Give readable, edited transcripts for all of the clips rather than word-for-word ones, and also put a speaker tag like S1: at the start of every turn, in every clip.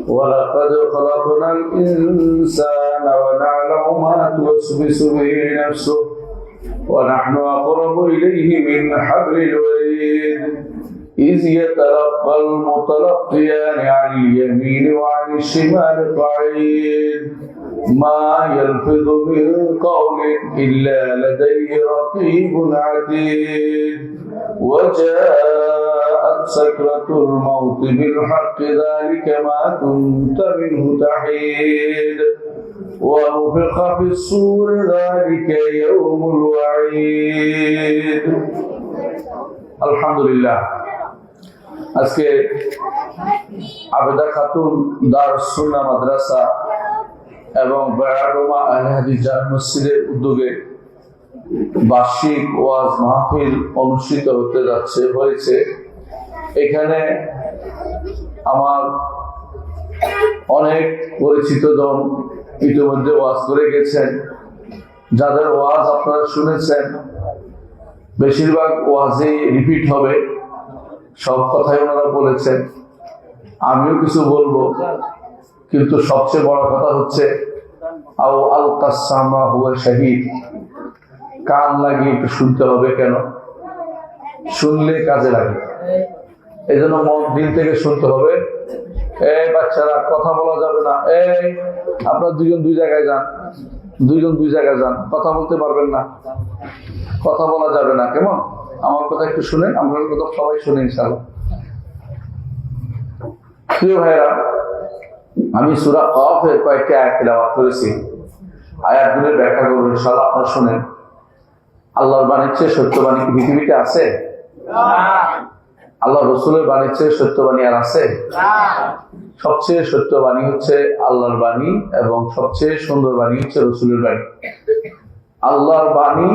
S1: ولقد خلقنا الإنسان ونعلم ما توسوس به نفسه ونحن أقرب إليه من حبل الوريد إذ يتلقى المتلقيان عن اليمين وعن الشمال قعيد ما يلفظ من قول إلا لديه رقيب عتيد وجاءت سكرة الموت بالحق ذلك ما كنت منه تحيد ونفخ في الصور ذلك يوم الوعيد الحمد لله আজকে আবেদা খাতুন দারুস সুন্নাহ মাদ্রাসা এবং বেড়াডোমা আহলে হাদিস জামে মসজিদের উদ্যোগে বার্ষিক ওয়াজ মাহফিল অনুষ্ঠিত হয়েছে। এখানে আমার অনেক পরিচিত জন ইতিমধ্যে ওয়াজ করে গেছেন। যাদের ওয়াজ আপনারা শুনেছেন, বেশিরভাগ ওয়াজই রিপিট হবে, সব কথাই ওনারা বলেছেন। আমিও কিছু বলবো, কিন্তু সবচেয়ে বড় কথা হচ্ছে আও আল কাসামা হুয়া শাহীদ, কান লাগিয়ে একটু শুনতে হবে। কেন? শুনলে কাজে লাগে। এই জন্য মন দিল থেকে শুনতে হবে। এই বাচ্চারা কথা বলা যাবে না, এই আপনারা দুজন দুই জায়গায় যান, কথা বলতে পারবেন না, কথা বলা যাবে না। কেমন? আমার কথা একটু শুনেন, আমরা কথা সবাই শুনে ইনশাআল্লাহ। প্রিয় ভাইরা, আমি সূরা কফের কয়েকটি আয়াত তিলাওয়াত করেছি। আয়াতগুলোর ব্যাখ্যা করব ইনশাআল্লাহ, আপনারা শুনেন। আল্লাহর বাণীর চেয়ে সত্যবাণী কি পৃথিবীতে আছে? আল্লাহ রসুলের বাণীর চেয়ে সত্যবাণী আর আছে? সবচেয়ে সত্যবাণী হচ্ছে আল্লাহর বাণী এবং সবচেয়ে সুন্দর বাণী হচ্ছে রসুলের বাণী। আল্লাহর বাণী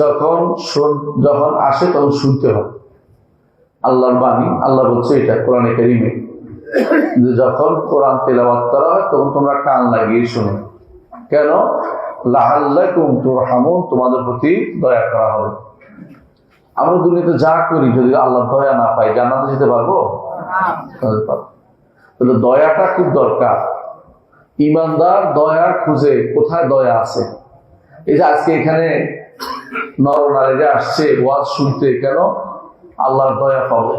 S1: যখন আসে তখন শুনতে হয়। আল্লাহর বাণী, আল্লাহ বলছে এটা কোরআনে কারীমে, যে যখন কোরআন তেলাওয়াত করা হয় তখন তোমরা কান লাগিয়ে শোনো। কেন? লাআল্লাকুম তুরহামুন, তোমাদের প্রতি দয়া করা হবে। আমরা দুনিয়াতে যা করি, যদি আল্লাহর দয়া না পাই, জান্নাতে যেতে পারবো? তাহলে দয়াটা খুব দরকার। ঈমানদার দয়া খুঁজে, কোথায় দয়া আছে। এই যে আজকে এখানে নরনারীরা আসছে ওয়াজ শুনতে, কেন? আল্লাহর দয়া পাবো।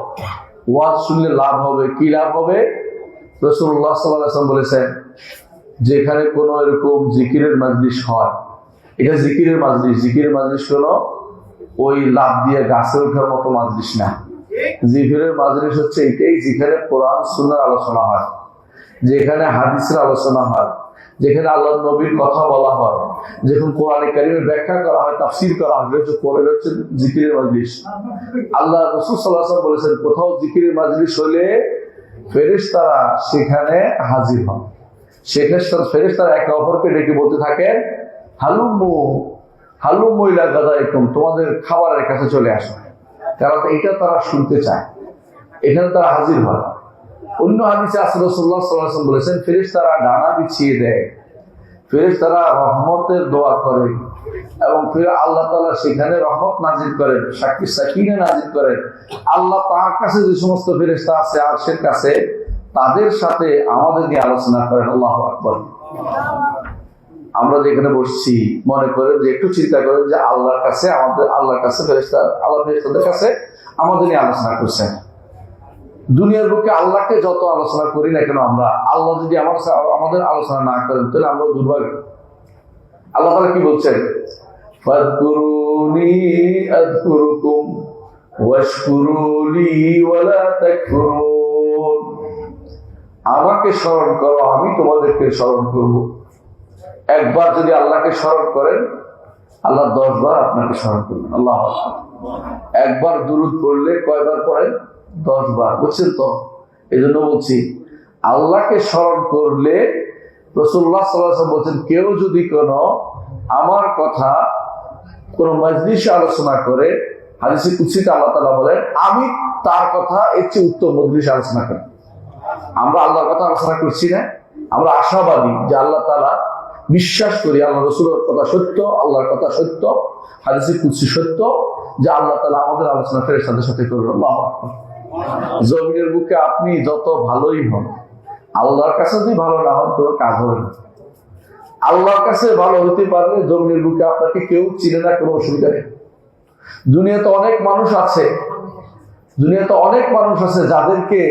S1: ওয়াজ শুনলে লাভ হবে। কি লাভ হবে? রাসূলুল্লাহ সাল্লাল্লাহু আলাইহি ওয়াসাল্লাম বলেছেন, যেখানে কোনো এরকম জিকিরের মাজলিস হয়, এটা জিকিরের মাজলিস কোনো ওই লাভ দিয়ে গাছে ওঠার মতো মাজলিস না। জিকিরের মাজলিস হচ্ছে এটাই, যেখানে কোরআন সুন্নাহর আলোচনা হয়, যেখানে হাদিসের আলোচনা হয়, যেখানে আল্লাহর নবীর কথা বলা হয়, যখন কোরআনে কারীমের ব্যাখ্যা করা হয়, তাফসীর করা হয়, হচ্ছে জিকিরের মাজলিস। আল্লাহ রাসূল সাল্লাল্লাহু আলাইহি ওয়াসাল্লাম বলেছেন, কোথাও জিকিরের মাজলিস হলে ফেরেশতারা সেখানে হাজির হন। ফেরেশতারা একে অপরকে ডেকে বলতে থাকেন, হালুম্মু ইলা গাদাইকুম, তোমাদের খাবারের কাছে চলে আসো। কারণ এটা তারা শুনতে চায়, এখানে তারা হাজির হয়। অন্য হাদিসে রাসূলুল্লাহ সাল্লাল্লাহু আলাইহি ওয়াসাল্লাম বলেছেন, ফেরেশতারা ডানা বিছিয়ে দেয়, ফেরেশতারা রহমতের দোয়া করে এবং ফির আল্লাহ তাআলা সেখানে রহমত নাজিল করেন, সাকিনা নাজিল করেন। আল্লাহ তার কাছে যে সমস্ত ফেরেশতা আছে আরশের কাছে, তাদের সাথে আমাদের নিয়ে আলোচনা করেন। আল্লাহু আকবার। আমরা যেখানে বসছি, মনে করেন যে একটু চিন্তা করেন যে আল্লাহর কাছে ফেরেশতাদের কাছে আমাদের নিয়ে আলোচনা করছেন। দুনিয়ার বুকে আল্লাহকে যত আলোচনা করি না কেন আমরা, আল্লাহ যদি আমাদের আলোচনা না করেন তাহলে আমরা দুর্ভাগ্য। আল্লাহ তাআলা কি বলছেন? ফাযকুরুনি আযকুরুকুম ওয়াশকুরুলি ওয়ালা তাকফুরুন, আমাকে স্মরণ করো, আমি তোমাদেরকে স্মরণ করব। একবার যদি আল্লাহকে স্মরণ করেন, আল্লাহ 10 বার আপনাকে স্মরণ করবেন। আল্লাহু আকবার। একবার দুরূদ পড়লে কয়বার পড়েন? 10 বার। বুঝছেন তো? এই জন্য বলছি, আল্লাহকে স্মরণ করলে রাসূলুল্লাহ সাল্লাল্লাহু আলাইহি ওয়াসাল্লাম বলছেন, কেউ যদি আমার কথা কোন মজলিসে আলোচনা করে, হাদিসে কুদসিতে আল্লাহ তাআলা বলেন, আমি তার কথা এর চেয়ে উত্তম মজলিসে আলোচনা করি। আমরা আল্লাহর কথা আলোচনা করছি না, আমরা আশাবাদী যে আল্লাহ তাআলা, বিশ্বাস করি আল্লাহ রাসূলের কথা সত্য, আল্লাহর কথা সত্য, হাদিসে কুদসি সত্য, যে আল্লাহ তাআলা আমাদের আলোচনা ফেরেশতাদের সাথে করবেন। আল্লাহু আকবার। জমিনের বুকে আপনি যত ভালোই হন, আল্লাহর কাছে যদি ভালো না হন কোনো কাজ হবে না। আল্লাহর কাছে ভালো হতে পারলে জমিনের বুকে আপনাকে কেউ চিনে না, কোনো অসুবিধা নেই। দুনিয়াতে অনেক মানুষ আছে, দুনিয়াতে অনেক মানুষ আছে যাদেরকে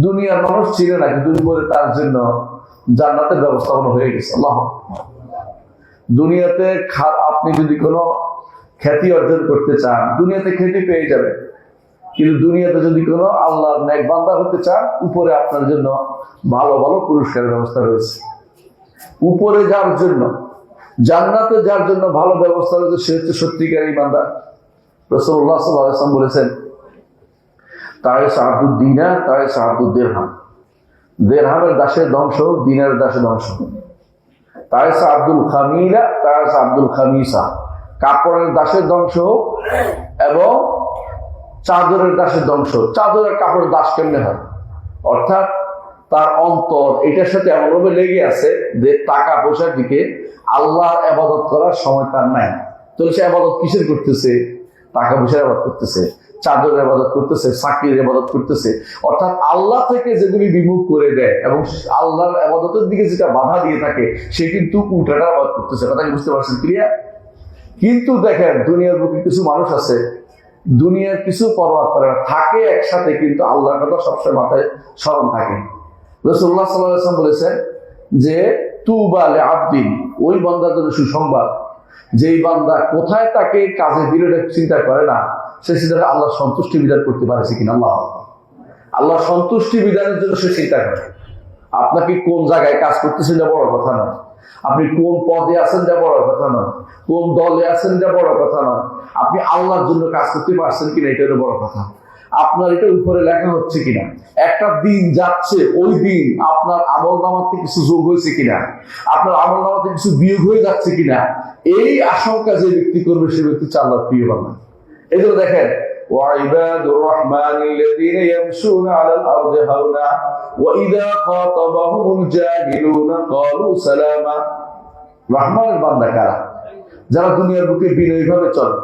S1: দুনিয়ার মানুষ চিনে না, কিন্তু উপরে তার জন্য জান্নাতের ব্যবস্থাপনা হয়ে গেছে। আল্লাহ, দুনিয়াতে আপনি যদি কোনো খ্যাতি অর্জন করতে চান, দুনিয়াতে খ্যাতি পেয়ে যাবেন, কিন্তু দুনিয়াতে যদি কোনো আল্লাহর নেক বান্দা হতে চান, উপরে আপনার জন্য ভালো ভালো পুরস্কারের ব্যবস্থা রয়েছে। উপরে যার জন্য, জান্নাতে যার জন্য ভালো ব্যবস্থা রয়েছে, সে হচ্ছে সত্যিকার ইমানদার। রাসূলুল্লাহ সাল্লাল্লাহু আলাইহি ওয়াসাল্লাম বলেছেন, তায়েস আব্দুদ দিনার, তায়েস আব্দুদ দিরহাম। দিরহামের দাসের ধ্বংস হোক, দিনারের দাসের ধ্বংস হোক। তায়েস আব্দুল খামিলা, তায়েস আব্দুল খামিসা। কাপড়ের দাসের ধ্বংস হোক এবং চাদরের দাসের ধ্বংস। চাদরের কাপড়ের দাস কেমনে হয়? অর্থাৎ তার অন্তর এটার সাথে এমনভাবে লেগে আছে যে টাকা পয়সার দিকে আল্লাহর ইবাদত করার সময় তার নাই। তাহলে সে ইবাদত কিসের করতেছে? টাকা পয়সার ইবাদত করতেছে, চাদরের ইবাদত করতেছে, চাকরির ইবাদত করতেছে। অর্থাৎ আল্লাহ থেকে যেগুলি বিমুখ করে দেয় এবং আল্লাহর ইবাদতের দিকে যেটা বাধা দিয়ে থাকে, সে কিন্তু উল্টাটা ইবাদত করতেছে। কথা কি বুঝতে পারছেন? ক্লিয়ার? কিন্তু দেখেন, দুনিয়ার বুকে কিছু মানুষ আছে, দুনিয়ার কিছু পরোয়া করে না, থাকে একসাথে, কিন্তু আল্লাহর কথা সবসময় মাথায় স্মরণ থাকে। রাসূলুল্লাহ সাল্লাল্লাহু আলাইহি ওয়াসাল্লাম বলেছেন যে তুবা লিআবদিন, ওই বান্দার জন্য সুসংবাদ, যেই বান্দা কোথায় তাকে কাজে দিলে চিন্তা করে না, সে চিন্তা করে আল্লাহর সন্তুষ্টি বিধান করতে পারছে কিনা। আল্লাহ সন্তুষ্টি বিধানের জন্য সে চিন্তা করে। আপনাকে কোন জায়গায় কাজ করতেছেন যা বড় কথা নয়, আপনি কোন পদে আছেন যা বড় কথা নয়, কোন দলে আছেন যা বড় কথা নয়, আপনি আল্লাহর জন্য কাজ করতে পারছেন কিনা এটা হলো বড় কথা। আপনার এটা উপরে লেখা হচ্ছে কিনা, একটা দিন যাচ্ছে, ওই দিন আপনার আমল নামাতে কিছু যোগ হয়েছে কিনা, আপনার আমল নামাতে কিছু বিয়োগ হয়ে যাচ্ছে কিনা, এই আশঙ্কা যে ব্যক্তি করবে সে ব্যক্তি আল্লাহর প্রিয় বান্দা। এই জন্য দেখেন, وعباد الرحمن الذين يمشون على الأرض هونا وإذا خاطبهم الجاهلون قالوا سلاما। রহমানের বান্দা কারা? যারা দুনিয়ার বুকে বিনয়ীভাবে চলে।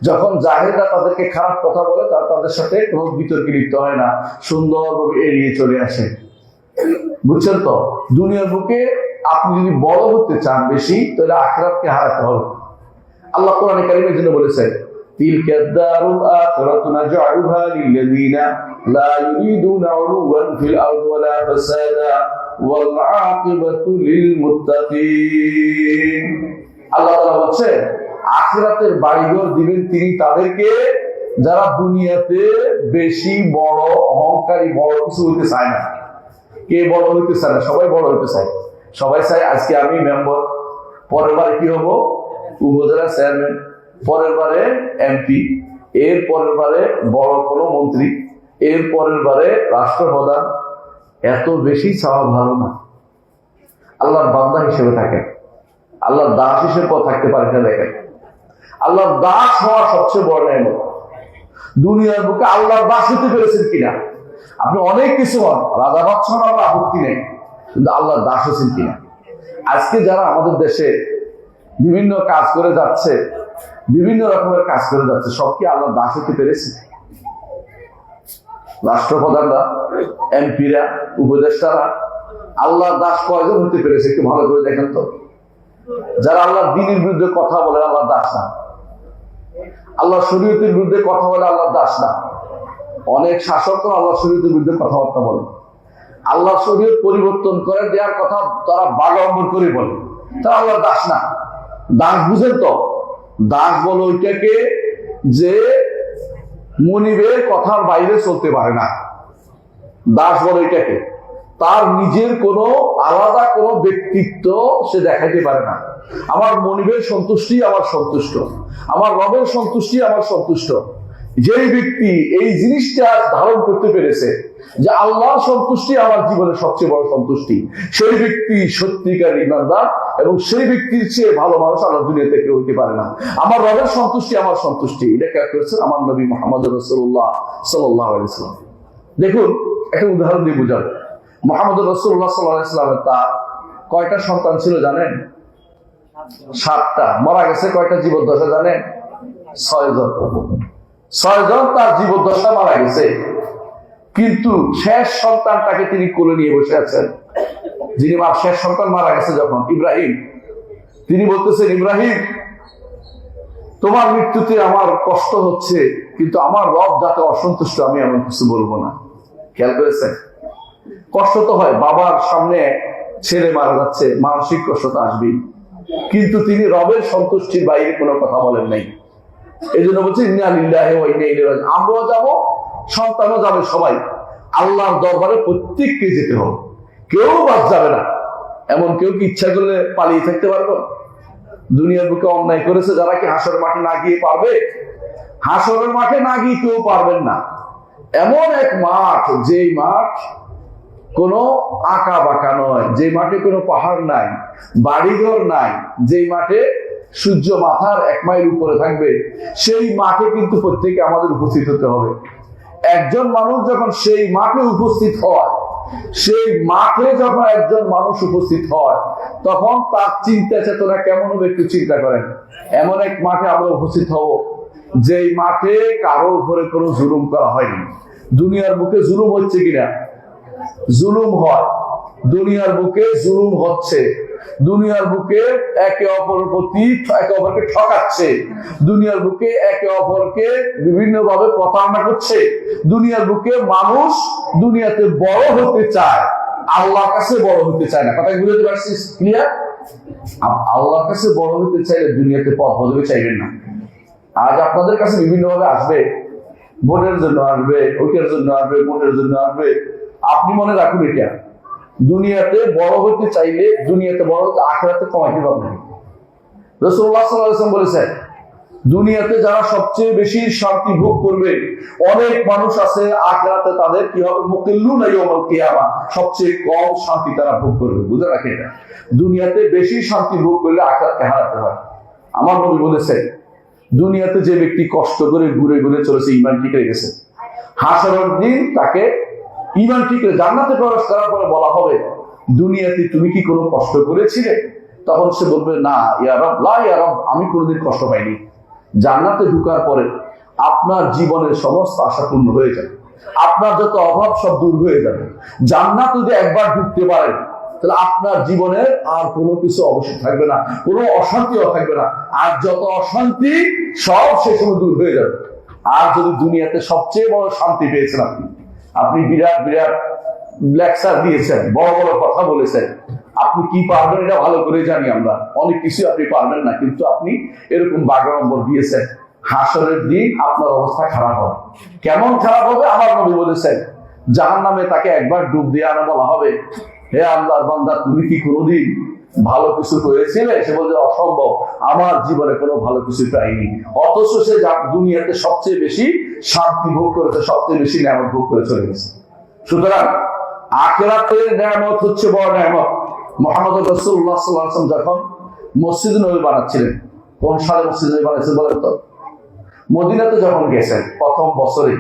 S1: যখন জাহেলরা তাদেরকে খারাপ কথা বলে, তারা তাদের সাথে কোনো বিতর্কে লিপ্ত হয় না, সুন্দরভাবে এড়িয়ে চলে আসে। বুঝছেন তো? দুনিয়ার বুকে আপনি যদি বড় হতে চান বেশি, তাহলে আখিরাতকে হারাতে হবে। আল্লাহ কোরআনে কারীমের জন্য বলেছেন, تلك الدار الآخرة نجعلها للذين لا يريدون علوا في الأرض ولا فسادا والعاقبة للمتقين। আল্লাহ তাআলা বলেন, আখিরাতের বাড়িঘর দিবেন তিনি তাদেরকে যারা দুনিয়াতে বেশি বড় অহংকারী, বড় কিছু হইতে চায় না। কে বড় হইতে চায় না? সবাই বড় হইতে চায়। সবাই চায় আজকে আমি মেম্বার, পরের বারে কি হবো? উপজেলা চেয়ারম্যান, পরের বারে এমপি, এর পরের বারে বড় কোনো মন্ত্রী, এর পরের বারে রাষ্ট্রপ্রধান। এত বেশি চাওয়া ভালো না। আল্লাহর বান্দা হিসেবে থাকেন, আল্লাহর দাস হিসেবে থাকতে পারে না। দেখেন, আল্লাহর দাস হওয়া সবচেয়ে বড় নেয়ামত। দুনিয়ার বুকে আল্লাহর দাস হতে পেরেছেন কিনা? আপনি অনেক কিছু হন, রাজা বাদশাহ আমার আপত্তি নেই, কিন্তু আল্লাহর দাস হচ্ছেন কিনা? আজকে যারা আমাদের দেশে বিভিন্ন কাজ করে যাচ্ছে, বিভিন্ন রকমের কাজ করে যাচ্ছে, সব কি আল্লাহর দাস হতে পেরেছে? রাষ্ট্রপ্রধানরা, এমপিরা, উপদেষ্টারা আল্লাহর দাস কয়জন হতে পেরেছে? একটু ভালো করে দেখেন তো। যারা আল্লাহর দ্বীনের বিরুদ্ধে কথা বলে আল্লাহর দাস না, আল্লাহর শরীয়তের বিরুদ্ধে কথা বলে আল্লাহর দাস না। অনেক শাসক আল্লাহর শরীয়তের বিরুদ্ধে কথাবার্তা বলে, আল্লাহর শরীয়ত পরিবর্তন করে দেওয়ার কথা তারা বাগাম্বর করে বলে, তারা আল্লাহর দাস না। দাস বুঝেন তো? দাস বলে ওইটাকে যে মনিবের কথার বাইরে চলতে পারে না। দাস বলে ওইটাকে তার নিজের কোনো আলাদা কোনো ব্যক্তিত্ব সে দেখাইতে পারে না। আমার মনিবের সন্তুষ্টি আমার সন্তুষ্ট, আমার রবের সন্তুষ্টি আমার সন্তুষ্ট। যেই ব্যক্তি এই জিনিসটা ধারণ করতে পেরেছে যে আল্লাহর সন্তুষ্টি আমার জীবনের সবচেয়ে বড় সন্তুষ্টি, সেই ব্যক্তি সত্যিকার ইমানদার, এবং সেই ব্যক্তির চেয়ে ভালো মানুষ আল্লাহ দুনিয়াতে কেউ হতে পারে না। আমার রবের সন্তুষ্টি আমার সন্তুষ্টি, এটা কে করেছেন? আমার নবী মুহাম্মদ রাসূলুল্লাহ সাল্লাল্লাহু আলাইহি ওয়াসাল্লাম। দেখুন, একটা উদাহরণ দিয়ে বুঝান। মুহাম্মদ রাসূলুল্লাহ সাল্লাল্লাহু আলাইহি ওয়াসাল্লামের তার কয়টা সন্তান ছিল জানেন? 7টা। মারা গেছে কয়টা জীবদ্দশা জানেন? 6 জন। 6 জন তার জীবদ্দশা মারা গেছে। কিন্তু শেষ সন্তানটাকে তিনি কোলে নিয়ে বসে আছেন। যিনি শেষ সন্তান মারা গেছে যখন, ইব্রাহিম, তিনি বলতেছেন, ইব্রাহিম, তোমার মৃত্যুতে আমার কষ্ট হচ্ছে, কিন্তু আমার রব যাতে অসন্তুষ্ট আমি এমন কিছু বলবো না। খেয়াল করেছেন? কষ্ট তো হয়, বাবার সামনে ছেলে মারা যাচ্ছে, মানসিক কষ্ট তো আসবেই, কিন্তু তিনি রবের সন্তুষ্টির বাইরে কোনো কথা বলেন নাই। এই জন্য বলছি ইন্না লিল্লাহি ওয়া ইন্না ইলাইহি রাজিউন। আমরাও যাবো, সন্তানও যাবে, সবাই আল্লাহর দরবারে প্রত্যেককে যেতে হবে, কেউ বাদ যাবে না। এমন কেউ কি ইচ্ছা করলে পালিয়ে থাকতে পারবো? দুনিয়ার বুকে অন্যায় করেছে যারা, কি হাসরের মাঠে না গিয়ে পারবে? হাসরের মাঠে না গিয়ে কেউ পারবেন না। এমন এক মাঠ, যেই মাঠ কোনো আঁকা বাঁকা নয়, যে মাঠে কোনো পাহাড় নাই, বাড়িঘর নাই, যেই মাঠে সূর্য মাথার 1 মাইল উপরে থাকবে, সেই মাঠে কিন্তু প্রত্যেকে আমাদের উপস্থিত হতে হবে। একজন মানুষ যখন সেই মাঠে উপস্থিত হয়, সেই মাঠে যখন একজন মানুষ উপস্থিত হয়, তখন তার চিন্তা চেতনা কেমন হবে একটু চিন্তা করেন। এমন এক মাঠে আমরা উপস্থিত হব, যেই মাঠে কারো উপরে কোনো জুলুম করা হয়নি। দুনিয়ার বুকে জুলুম হচ্ছে কিনা? জুলুম হয়, দুনিয়ার বুকে জুলুম হচ্ছে, দুনিয়ার বুকে একে অপরের প্রতি একে অপরকে ঠকাচ্ছে, দুনিয়ার বুকে একে অপরকে বিভিন্ন ভাবে প্রতারণা করছে। দুনিয়ার বুকে মানুষ দুনিয়াতে বড় হতে চায়, আল্লাহর কাছে বড় হতে চায় না। কথা বুঝতে পারছিস? ক্লিয়ার? আল্লাহর কাছে বড় হতে চাইলে দুনিয়াতে পথ বদলে চাইবেন না। আজ আপনাদের কাছে বিভিন্ন ভাবে আসবে, ভোটের জন্য আসবে, ওইটার জন্য আসবে, ভোটের জন্য আসবে। আপনি মনে রাখুন, এটা দুনিয়াতে বড় হতে চাইলে, দুনিয়াতে বড় হতে আখিরাতে কমাইতে পারবেন। রাসূলুল্লাহ সাল্লাল্লাহু আলাইহি ওয়াসাল্লাম বলেছেন, দুনিয়াতে যারা সবচেয়ে বেশি শান্তি ভোগ করবে, অনেক মানুষ আছে, আখিরাতে তাদের কি হবে? মুকিল্লুনা ইয়াউমাল কিয়ামা, সবচেয়ে কম শান্তি তারা ভোগ করবে। বুঝে রাখেন, এটা দুনিয়াতে বেশি শান্তি ভোগ করলে আখিরাতে হারাতে হয়। আমার নবী বলেছেন, দুনিয়াতে যে ব্যক্তি কষ্ট করে ঘুরে ঘুরে চলেছে, ঈমান ঠিক রেখেছে, হাসরের দিন তাকে ঈমান ঠিক রেখে জান্নাতে প্রবেশ করার পরে বলা হবে, দুনিয়াতে তুমি কি কোনো কষ্ট করেছিলে? তখন সে বলবে, না ইয়া রব, লা ইয়া রব, আমি কোনোদিন কষ্ট পাইনি। জান্নাতে ঢুকার পরে আপনার জীবনের সমস্ত আশা পূর্ণ হয়ে যাবে, আপনার যত অভাব সব দূর হয়ে যাবে। জান্নাত যদি একবার ঢুকতে পারেন, তাহলে আপনার জীবনের আর কোনো কিছু অবশ্যই থাকবে না, কোনো অশান্তিও থাকবে না। আর যত অশান্তি সব সে সময় দূর হয়ে যাবে। আর যদি দুনিয়াতে সবচেয়ে বড় শান্তি পেয়েছেন, আপনি বিরাট বিরাট লেকচার দিয়েছেন, বড় বড় কথা বলেছেন, আপনি কি পারবেন এটা ভালো করে জানি আমরা, অনেক কিছু আপনি পারবেন না, কিন্তু আপনি এরকম বাগাড়ম্বর দিয়েছেন, হাসরের দিন আপনার অবস্থা খারাপ হবে। কেমন খারাপ হবে? আমার নবী বলেছেন, জাহান্নামে তাকে একবার ডুব দিয়ে আনা বলা হবে, হে আল্লাহর বান্দা, তুমি কি কোনোদিন ভালো কিছু করেছিলে? সে বলছে, অসম্ভব, আমার জীবনে কোনো ভালো কিছু পাইনি। অথচ সে দুনিয়াতে সবচেয়ে বেশি শান্তি ভোগ করেছে, সবচেয়ে বেশি নিয়ামত ভোগ করে চলে গেছে। সুতরাং আখিরাতের নিয়ামত হচ্ছে বড় নিয়ামত। মুহাম্মদ রাসূলুল্লাহ সাল্লাল্লাহু আলাইহি ওয়াসাল্লাম যখন মসজিদ নববী বানাচ্ছিলেন, কোন সালে মসজিদ নববী বানাচ্ছেন বলেন তো? মদিনাতে যখন গেছেন, প্রথম বছরে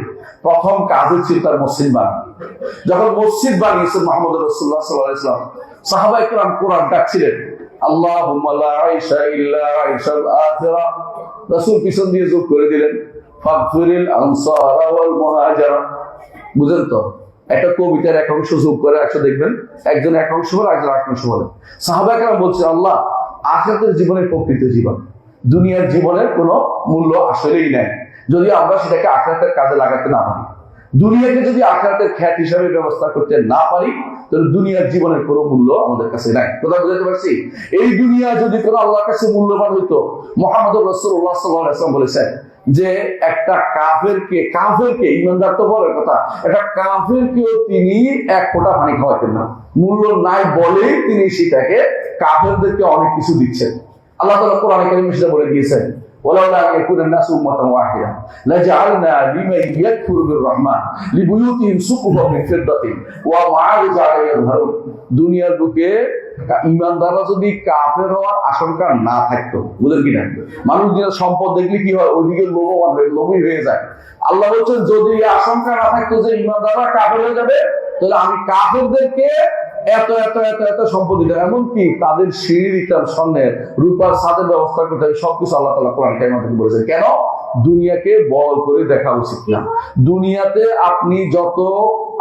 S1: প্রথম কাজই ছিল তার মসজিদ বানানো। যখন মসজিদ বানিয়েছেন মুহাম্মদ রাসূলুল্লাহ সাল্লাল্লাহু আলাইহি ওয়াসাল্লাম, সাহাবায়ে কেরাম কোরআন ডাকছিলেন, আল্লাহুম্মা লা আইশা ইল্লা আইশাল আখিরাহ। রাসূল পিছন দিয়ে যোগ করে দিলেন, ফাগফিরিল আনসারা ওয়াল মুহাজিরা। বুঝেন তো? একটা কবিতার এক অংশ যোগ করে একশো দেখবেন, একজন এক অংশ বলে, একজন এক অংশ বলে। সাহাবায়ে কেরাম বলছে, আল্লাহ, আখিরাতের জীবনের প্রকৃত জীবন, দুনিয়ার জীবনের কোনো মূল্য আসলেই নাই যদি আমরা সেটাকে আখিরাতের কাজে লাগাতে না পারি। দুনিয়াকে যদি আখিরাতের খ্যাত হিসাবে ব্যবস্থা করতে না পারি, তাহলে দুনিয়ার জীবনের কোনো মূল্য আমাদের কাছে নাই। কথা বুঝতে পারছি? এই দুনিয়া যদি কোনো আল্লাহর কাছে মূল্যবান হইতো, মুহাম্মদ রাসূলুল্লাহ সাল্লাল্লাহু আলাইহি ওয়াসাল্লাম বলেছেন যে একটা কাফেরকে ঈমানদার তো বলার কথা, একটা কাফেরকেও তিনি এক ফোঁটা পানি খাওয়াতেন না। মূল্য নাই বলেই তিনি সেটাকে কাফেরদেরকে অনেক কিছু দিচ্ছেন। আল্লাহ তাআলা কোরআনে কারীমে সেটা বলে দিয়েছেন, ওয়ালাউলা ইয়াকুনা নাসু উম্মাতান ওয়াহিদা লাজআলনা লিমান ইয়াকফুরু বির-রাহমান লিবুয়ুতিহিম সুকুফান মিন ফিদ্দাতিন ওয়া মা'আরিজ আলাইহিম ইয়াযহারুন। দুনিয়ার বুকে ঈমানদাররা যদি কাফের হওয়ার আশঙ্কা না থাকতো, বুঝলেন কিনা? মানুষ দুনিয়ার সম্পদ দেখলে কি হয়? ওইদিকে লোভী হয়ে যায়। আল্লাহ বলছেন, যদি এই আশঙ্কা না থাকতো যে ঈমানদাররা কাফের হয়ে যাবে, তাহলে আমি কাফেরদেরকে এত এত এত এত সম্পদ দিতাম, এমনকি তাদের সিঁড়ি দিতাম, স্বর্ণের রূপার ছাদের ব্যবস্থা করতে, সবকিছু আল্লাহ তাআলা কোরআন কারীমের মধ্যে বলেছেন। কেন? দুনিয়াকে বড় করে দেখা উচিত না। দুনিয়াতে আপনি যত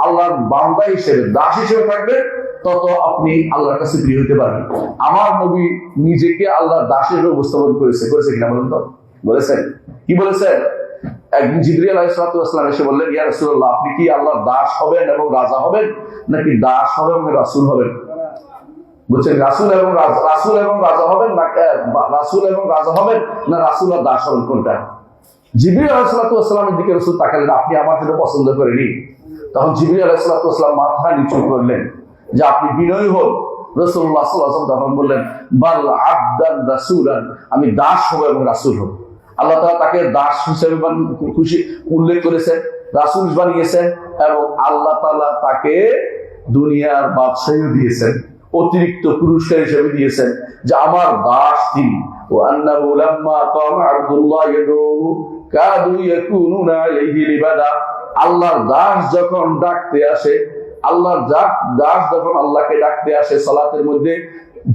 S1: আল্লাহর বান্দা হিসেবে, দাস হিসেবে থাকবেন, তত আপনি আল্লাহর কাছে প্রিয় হতে পারবেন। আমার নবী নিজেকে আল্লাহর দাস হিসেবে উপস্থাপন করেছে কিনা বলেন তো? বলেছেন। কি বলেছেন? একদিন জিবরিল আলাইহিস সালাম এসে বললেন, ইয়া রাসূলুল্লাহ, আপনি কি আল্লাহর দাস হবেন এবং রাজা হবেন, নাকি দাস হবেন এবং রাসূল হবেন? বলছেন রাসূল এবং রাজা হবেন, না রাসূল এবং রাজা হবেন, না রাসূল আর দাস হবেন, কোনটা? জিবরিল আলাইহিস সালামের দিকে রাসূল তাকালেন, আপনি আমার সেটা পছন্দ করেনি। তখন জিবরিল আলাইহিস সালাম মাথা নিচু করলেন যে আপনি বিনয়ী হন। রাসূলুল্লাহ সাল্লাল্লাহু আলাইহি ওয়াসাল্লাম তখন বললেন, বাল আবদান রাসূলান, আমি দাস হব এবং রাসূল হব। আল্লাহ তাআলা তাকে দাস হিসেবে খুশি উল্লেখ করেছেন, রাসূল বানিয়েছেন, এবং আল্লাহ তাআলা তাকে দুনিয়ার বাদশাহী দিয়েছেন, অতিরিক্ত পুরস্কার হিসেবে দিয়েছেন যে আমার দাস তিনি। ওয়া আন্নাহু লাম্মা কামা আব্দুল্লাহ ইয়াদউহু কাদু ইয়াকুনুনা আলাইহি লিবাদা। আল্লাহর দাস যখন ডাকতে আসে, আল্লাহর দাস যখন আল্লাহকে ডাকতে আসে সালাতের মধ্যে,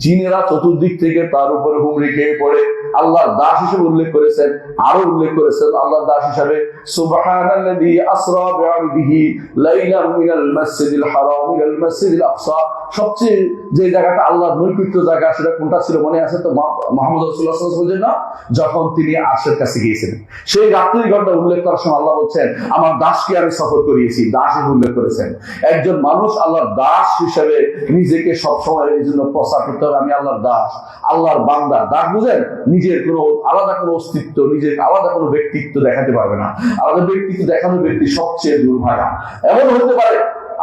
S1: জিনেরা চতুর্দিক থেকে তার উপরে হুমড়ি খেয়ে পড়ে। আল্লাহর দাস হিসেবে উল্লেখ করেছেন, আরো উল্লেখ করেছেন আল্লাহর দাস হিসেবে, সুবহানাল্লাযী আসরা বিআবদিহি লাইলাম মিনাল মাসজিদিল হারাম ইলাল মাসজিদিল আকসা। সবচেয়ে যে জায়গাটা আল্লাহর নৈকট্য জায়গা, সেটা কোনটা ছিল মনে আছে তো? মুহাম্মদ রাসূলুল্লাহ সাল্লাল্লাহু আলাইহি ওয়াসাল্লাম যখন তিনি আরশের কাছে গিয়েছিলেন, সেই রাত্রির ঘটনা উল্লেখ করার সময় আল্লাহ বলছেন, আমার দাসকে আমি সফর করিয়েছি। দাস হিসেবে উল্লেখ করেছেন। একজন মানুষ আল্লাহর দাস হিসেবে নিজেকে সবসময় এই জন্য প্রচার করতে হবে, আমি আল্লাহর দাস, আল্লাহর বান্দা। দাস বুঝেন, নিজের কোনো আলাদা কোনো অস্তিত্ব, নিজের আলাদা কোনো ব্যক্তিত্ব দেখাতে পারবে না। আলাদা ব্যক্তিত্ব দেখানোর ব্যক্তি সবচেয়ে দুর্ভাগা। এমন হতে পারে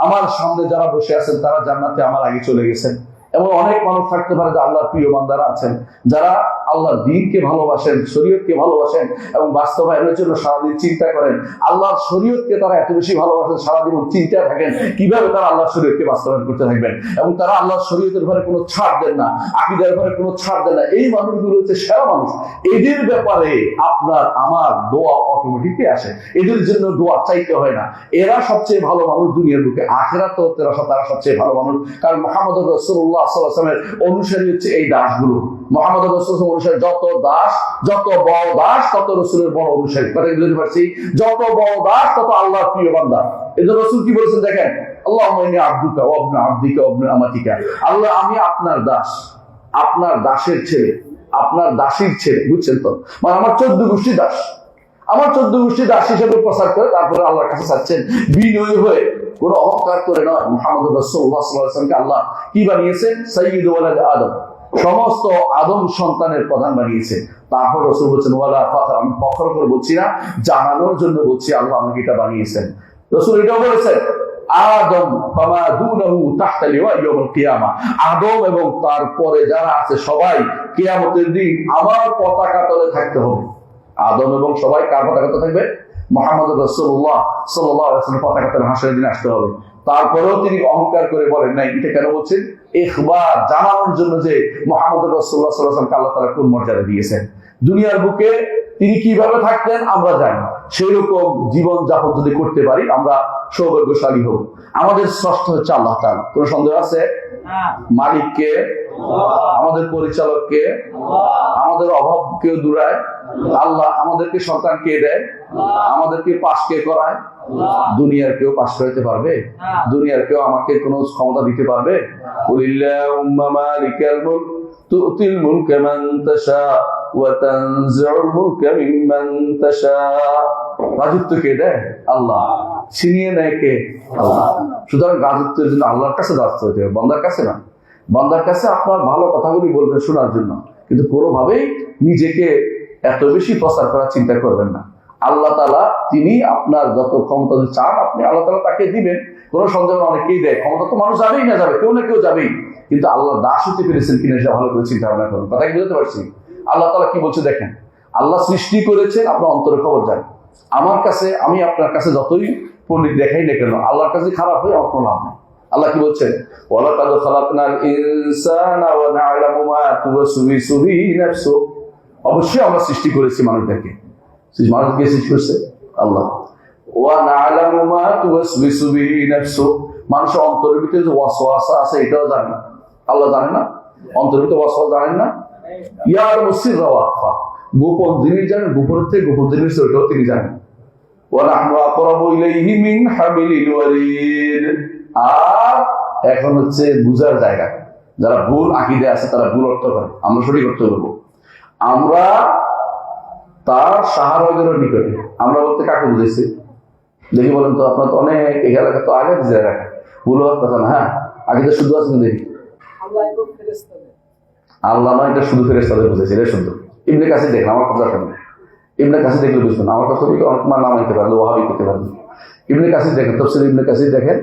S1: আমার সামনে যারা বসে আছেন তারা জান্নাতে আমার আগে চলে গেছেন। এমন অনেক মানুষ থাকতে পারে যে আল্লাহর প্রিয় বান্দারা আছেন, যারা আল্লাহর দ্বীনকে ভালোবাসেন, শরীয়তকে ভালোবাসেন এবং বাস্তবায়নের জন্য সারাদিন চিন্তা করেন। আল্লাহর শরীয়তকে তারা এত বেশি ভালোবাসেন, সারাদিন চিন্তা থাকেন কিভাবে তারা আল্লাহর শরীয়তকে বাস্তবায়ন করতে থাকবেন, এবং তারা আল্লাহর শরীয়তের ব্যাপারে কোনো ছাড় দেন না, আকীদার ব্যাপারে কোনো ছাড় দেন না। এই মানুষগুলো হচ্ছে সেরা মানুষ। এদের ব্যাপারে আপনার আমার দোয়া অটোমেটিকলি আসে, এদের জন্য দোয়া চাইতে হয় না। এরা সবচেয়ে ভালো মানুষ দুনিয়ার বুকে, আখিরাতেও তারা সবচেয়ে ভালো মানুষ। কারণ মুহাম্মদ রাসূলুল্লাহ সাল্লাল্লাহু আলাইহি ওয়াসাল্লামের অনুসারী হচ্ছে এই দাসগুলো। মুহাম্মদ রাসূলুল্লাহ অনুসারী যত দাস, যত বড় দাস, তত রাসূলের বড় অনুসারী। কথা বুঝতে পারছি? যত বড় দাস তত আল্লাহর প্রিয় বান্দা। এজন্য রাসূল কি বলেছেন দেখেন, আল্লাহুম্মা ইন্নী আবদুকা ওয়া ইবনু আবদিকা ওয়া ইবনু আমাতিকা। আল্লাহ, আমি আপনার দাস, আপনার দাসের ছেলে, আপনার দাসীর ছেলে। বুঝছেন তো? মানে আমার 14 গোষ্ঠী দাস, আমার 14 গোষ্ঠী দাস হিসেবে প্রচার করে তারপরে আল্লাহর কাছে চাচ্ছেন বিনয়ী হয়ে, কোনো অহংকার করে নয়। মুহাম্মদ রাসূলুল্লাহ সাল্লাল্লাহু আলাইহি ওয়াসাল্লামকে আল্লাহ কি বানিয়েছেন? সাইয়্যিদু ওয়ালাদ আদম, সমস্ত আদম সন্তানের প্রধান বানিয়েছে। তারপর রাসূল বলছেন, ওয়ালা ফাখর, আমি ফখর করে বলছি না, জানানোর জন্য বলছি আল্লাহ আমাকে এটা বানিয়েছেন। রাসূল এটাও বলেছেন, আদম ফামা দুনাহু তাহতা লিওয়া ইয়াউমুল কিয়ামা। আদম এবং তারপরে যারা আছে সবাই কিয়ামতের দিন আমার পতাকা তলে থাকতে হবে। আদম এবং সবাই কার পতাকা তলে থাকবে? মুহাম্মদ রাসূলুল্লাহ সাল্লাল্লাহু আলাইহি ওয়াসাল্লাম পতাকা তলে হাসরের দিন আসতে হবে। তারপরেও তিনি অহংকার করে বলেন নাই। এটা কেন বলছেন? ইখবার, জানানোর জন্য যে মুহাম্মদ রাসূলুল্লাহ সাল্লাল্লাহু আলাইহি ওয়াসাল্লামকে আল্লাহ তাআলা কোন মর্যাদা দিয়েছেন। দুনিয়ার বুকে তিনি কিভাবে থাকতেন আমরা জানি, সেই রকম জীবন যাপন যদি করতে পারি আমরা সৌভাগ্যশালী হব। আমাদের ষষ্ঠ হচ্ছে আল্লাহ তাআলা। কোন সন্দেহ আছে? মালিককে, আমাদের পরিচালককে, আমাদের অভাব কেউ দূরায় আল্লাহ, আমাদেরকে সন্তান কে দেয়, আমাদেরকে পাশ কে করায়। দুনিয়ার কেউ পাশ করাতে পারবে? দুনিয়ার কেউ আমাকে কোনো ক্ষমতা দিতে পারবে? কুলিল্লাহুম্মা মালিকাল মুলক তু'তিল মুলকা মান তাশা ওয়া তানজি'ুল মুলকা মিম্মান তাশা। রাজত্ব কে দেয়? আল্লাহ। ছিনিয়ে নেয় কে? আল্লাহ। সুতরাং রাজত্বের জন্য আল্লাহর কাছে রাজত্ব হতে হবে, বান্দার কাছে না। বান্দার কাছে আপনার ভালো কথাগুলি বলবেন শোনার জন্য, কিন্তু কোনোভাবেই নিজেকে এত বেশি প্রচার করার চিন্তা করবেন না। আল্লাহ তাআলা তিনি আপনার যত ক্ষমতা চান আপনি আল্লাহ তাআলা তাকে দিবেন। কোনো সন্দেহ অনেকেই দেয়, ক্ষমতা তো মানুষ যাবেই না যাবে, কেউ না কেউ যাবেই, কিন্তু আল্লাহ দাস হতে পেরেছেন কিনা সেটা ভালো করে চিন্তা ভাবনা করুন। কথা কি বুঝতে পারছি? আল্লাহ তাআলা কি বলছে দেখেন, আল্লাহ সৃষ্টি করেছেন, আপনার অন্তরে খবর যান। আমার কাছে, আমি আপনার কাছে যতই পণ্ডিত দেখাই না কেন, আল্লাহর কাছে খারাপ হয়ে আমার কোনো লাভ নেই। আল্লাহ কি বলছেন? ওয়ালাকাদ খালাকনাল ইনসানা ওয়া না'লামু মা তুওয়াসওয়িসু বিহি নাফসু। অবশ্যই আমরা সৃষ্টি করেছি মানুষদেরকে। মানুষকে সৃষ্টি করেছে আল্লাহ। ওয়া না'লামু মা তুওয়াসওয়িসু বিহি নাফসু। মানুষের অন্তরের ভিতরে যে ওয়াসওয়াসা আছে এটাও জানে না। আল্লাহ জানে না? অন্তরের ভিতরে ওয়াসওয়াসা জানেন না? ইয়ালামু সিররা ওয়া আখফা। গোপন জিনিস জানেন, গোপনের থেকে গোপন জিনিস ওইটাও তিনি জানেন। ওয়ানাহনু আকরাবু ইলাইহি মিন হাবিলিল ওয়ারিদ। আর এখন হচ্ছে বুঝার জায়গা, যারা ভুল আকীদা আছে তারা ভুল অর্থ করে, আমরা সঠিক অর্থ করবো। আমরা তার সাহায্যের নিকটে, আমরা বলতে কাকে বুঝেছি দেখি বলেন তো? আপনার তো অনেক এলাকা তো আগে দিয়ে রাখা, ভুল হওয়ার কথা না। হ্যাঁ, আকীদা শুদ্ধ আছে দেখি, আল্লাহ নয়, এটা শুধু ফেরেশতাদের বুঝেছে, এটা শুদ্ধ। ইবনে কাসির দেখলাম, আমার কথা কেন ইবনে কাসির দেখলে বুঝবেন, আমার কথা অনেক তোমার নাম নিতে পারেন, ওয়াহাবি করতে পারেন। ইবনে কাসির দেখেন, তাফসীর ইবনে কাসির দেখেন,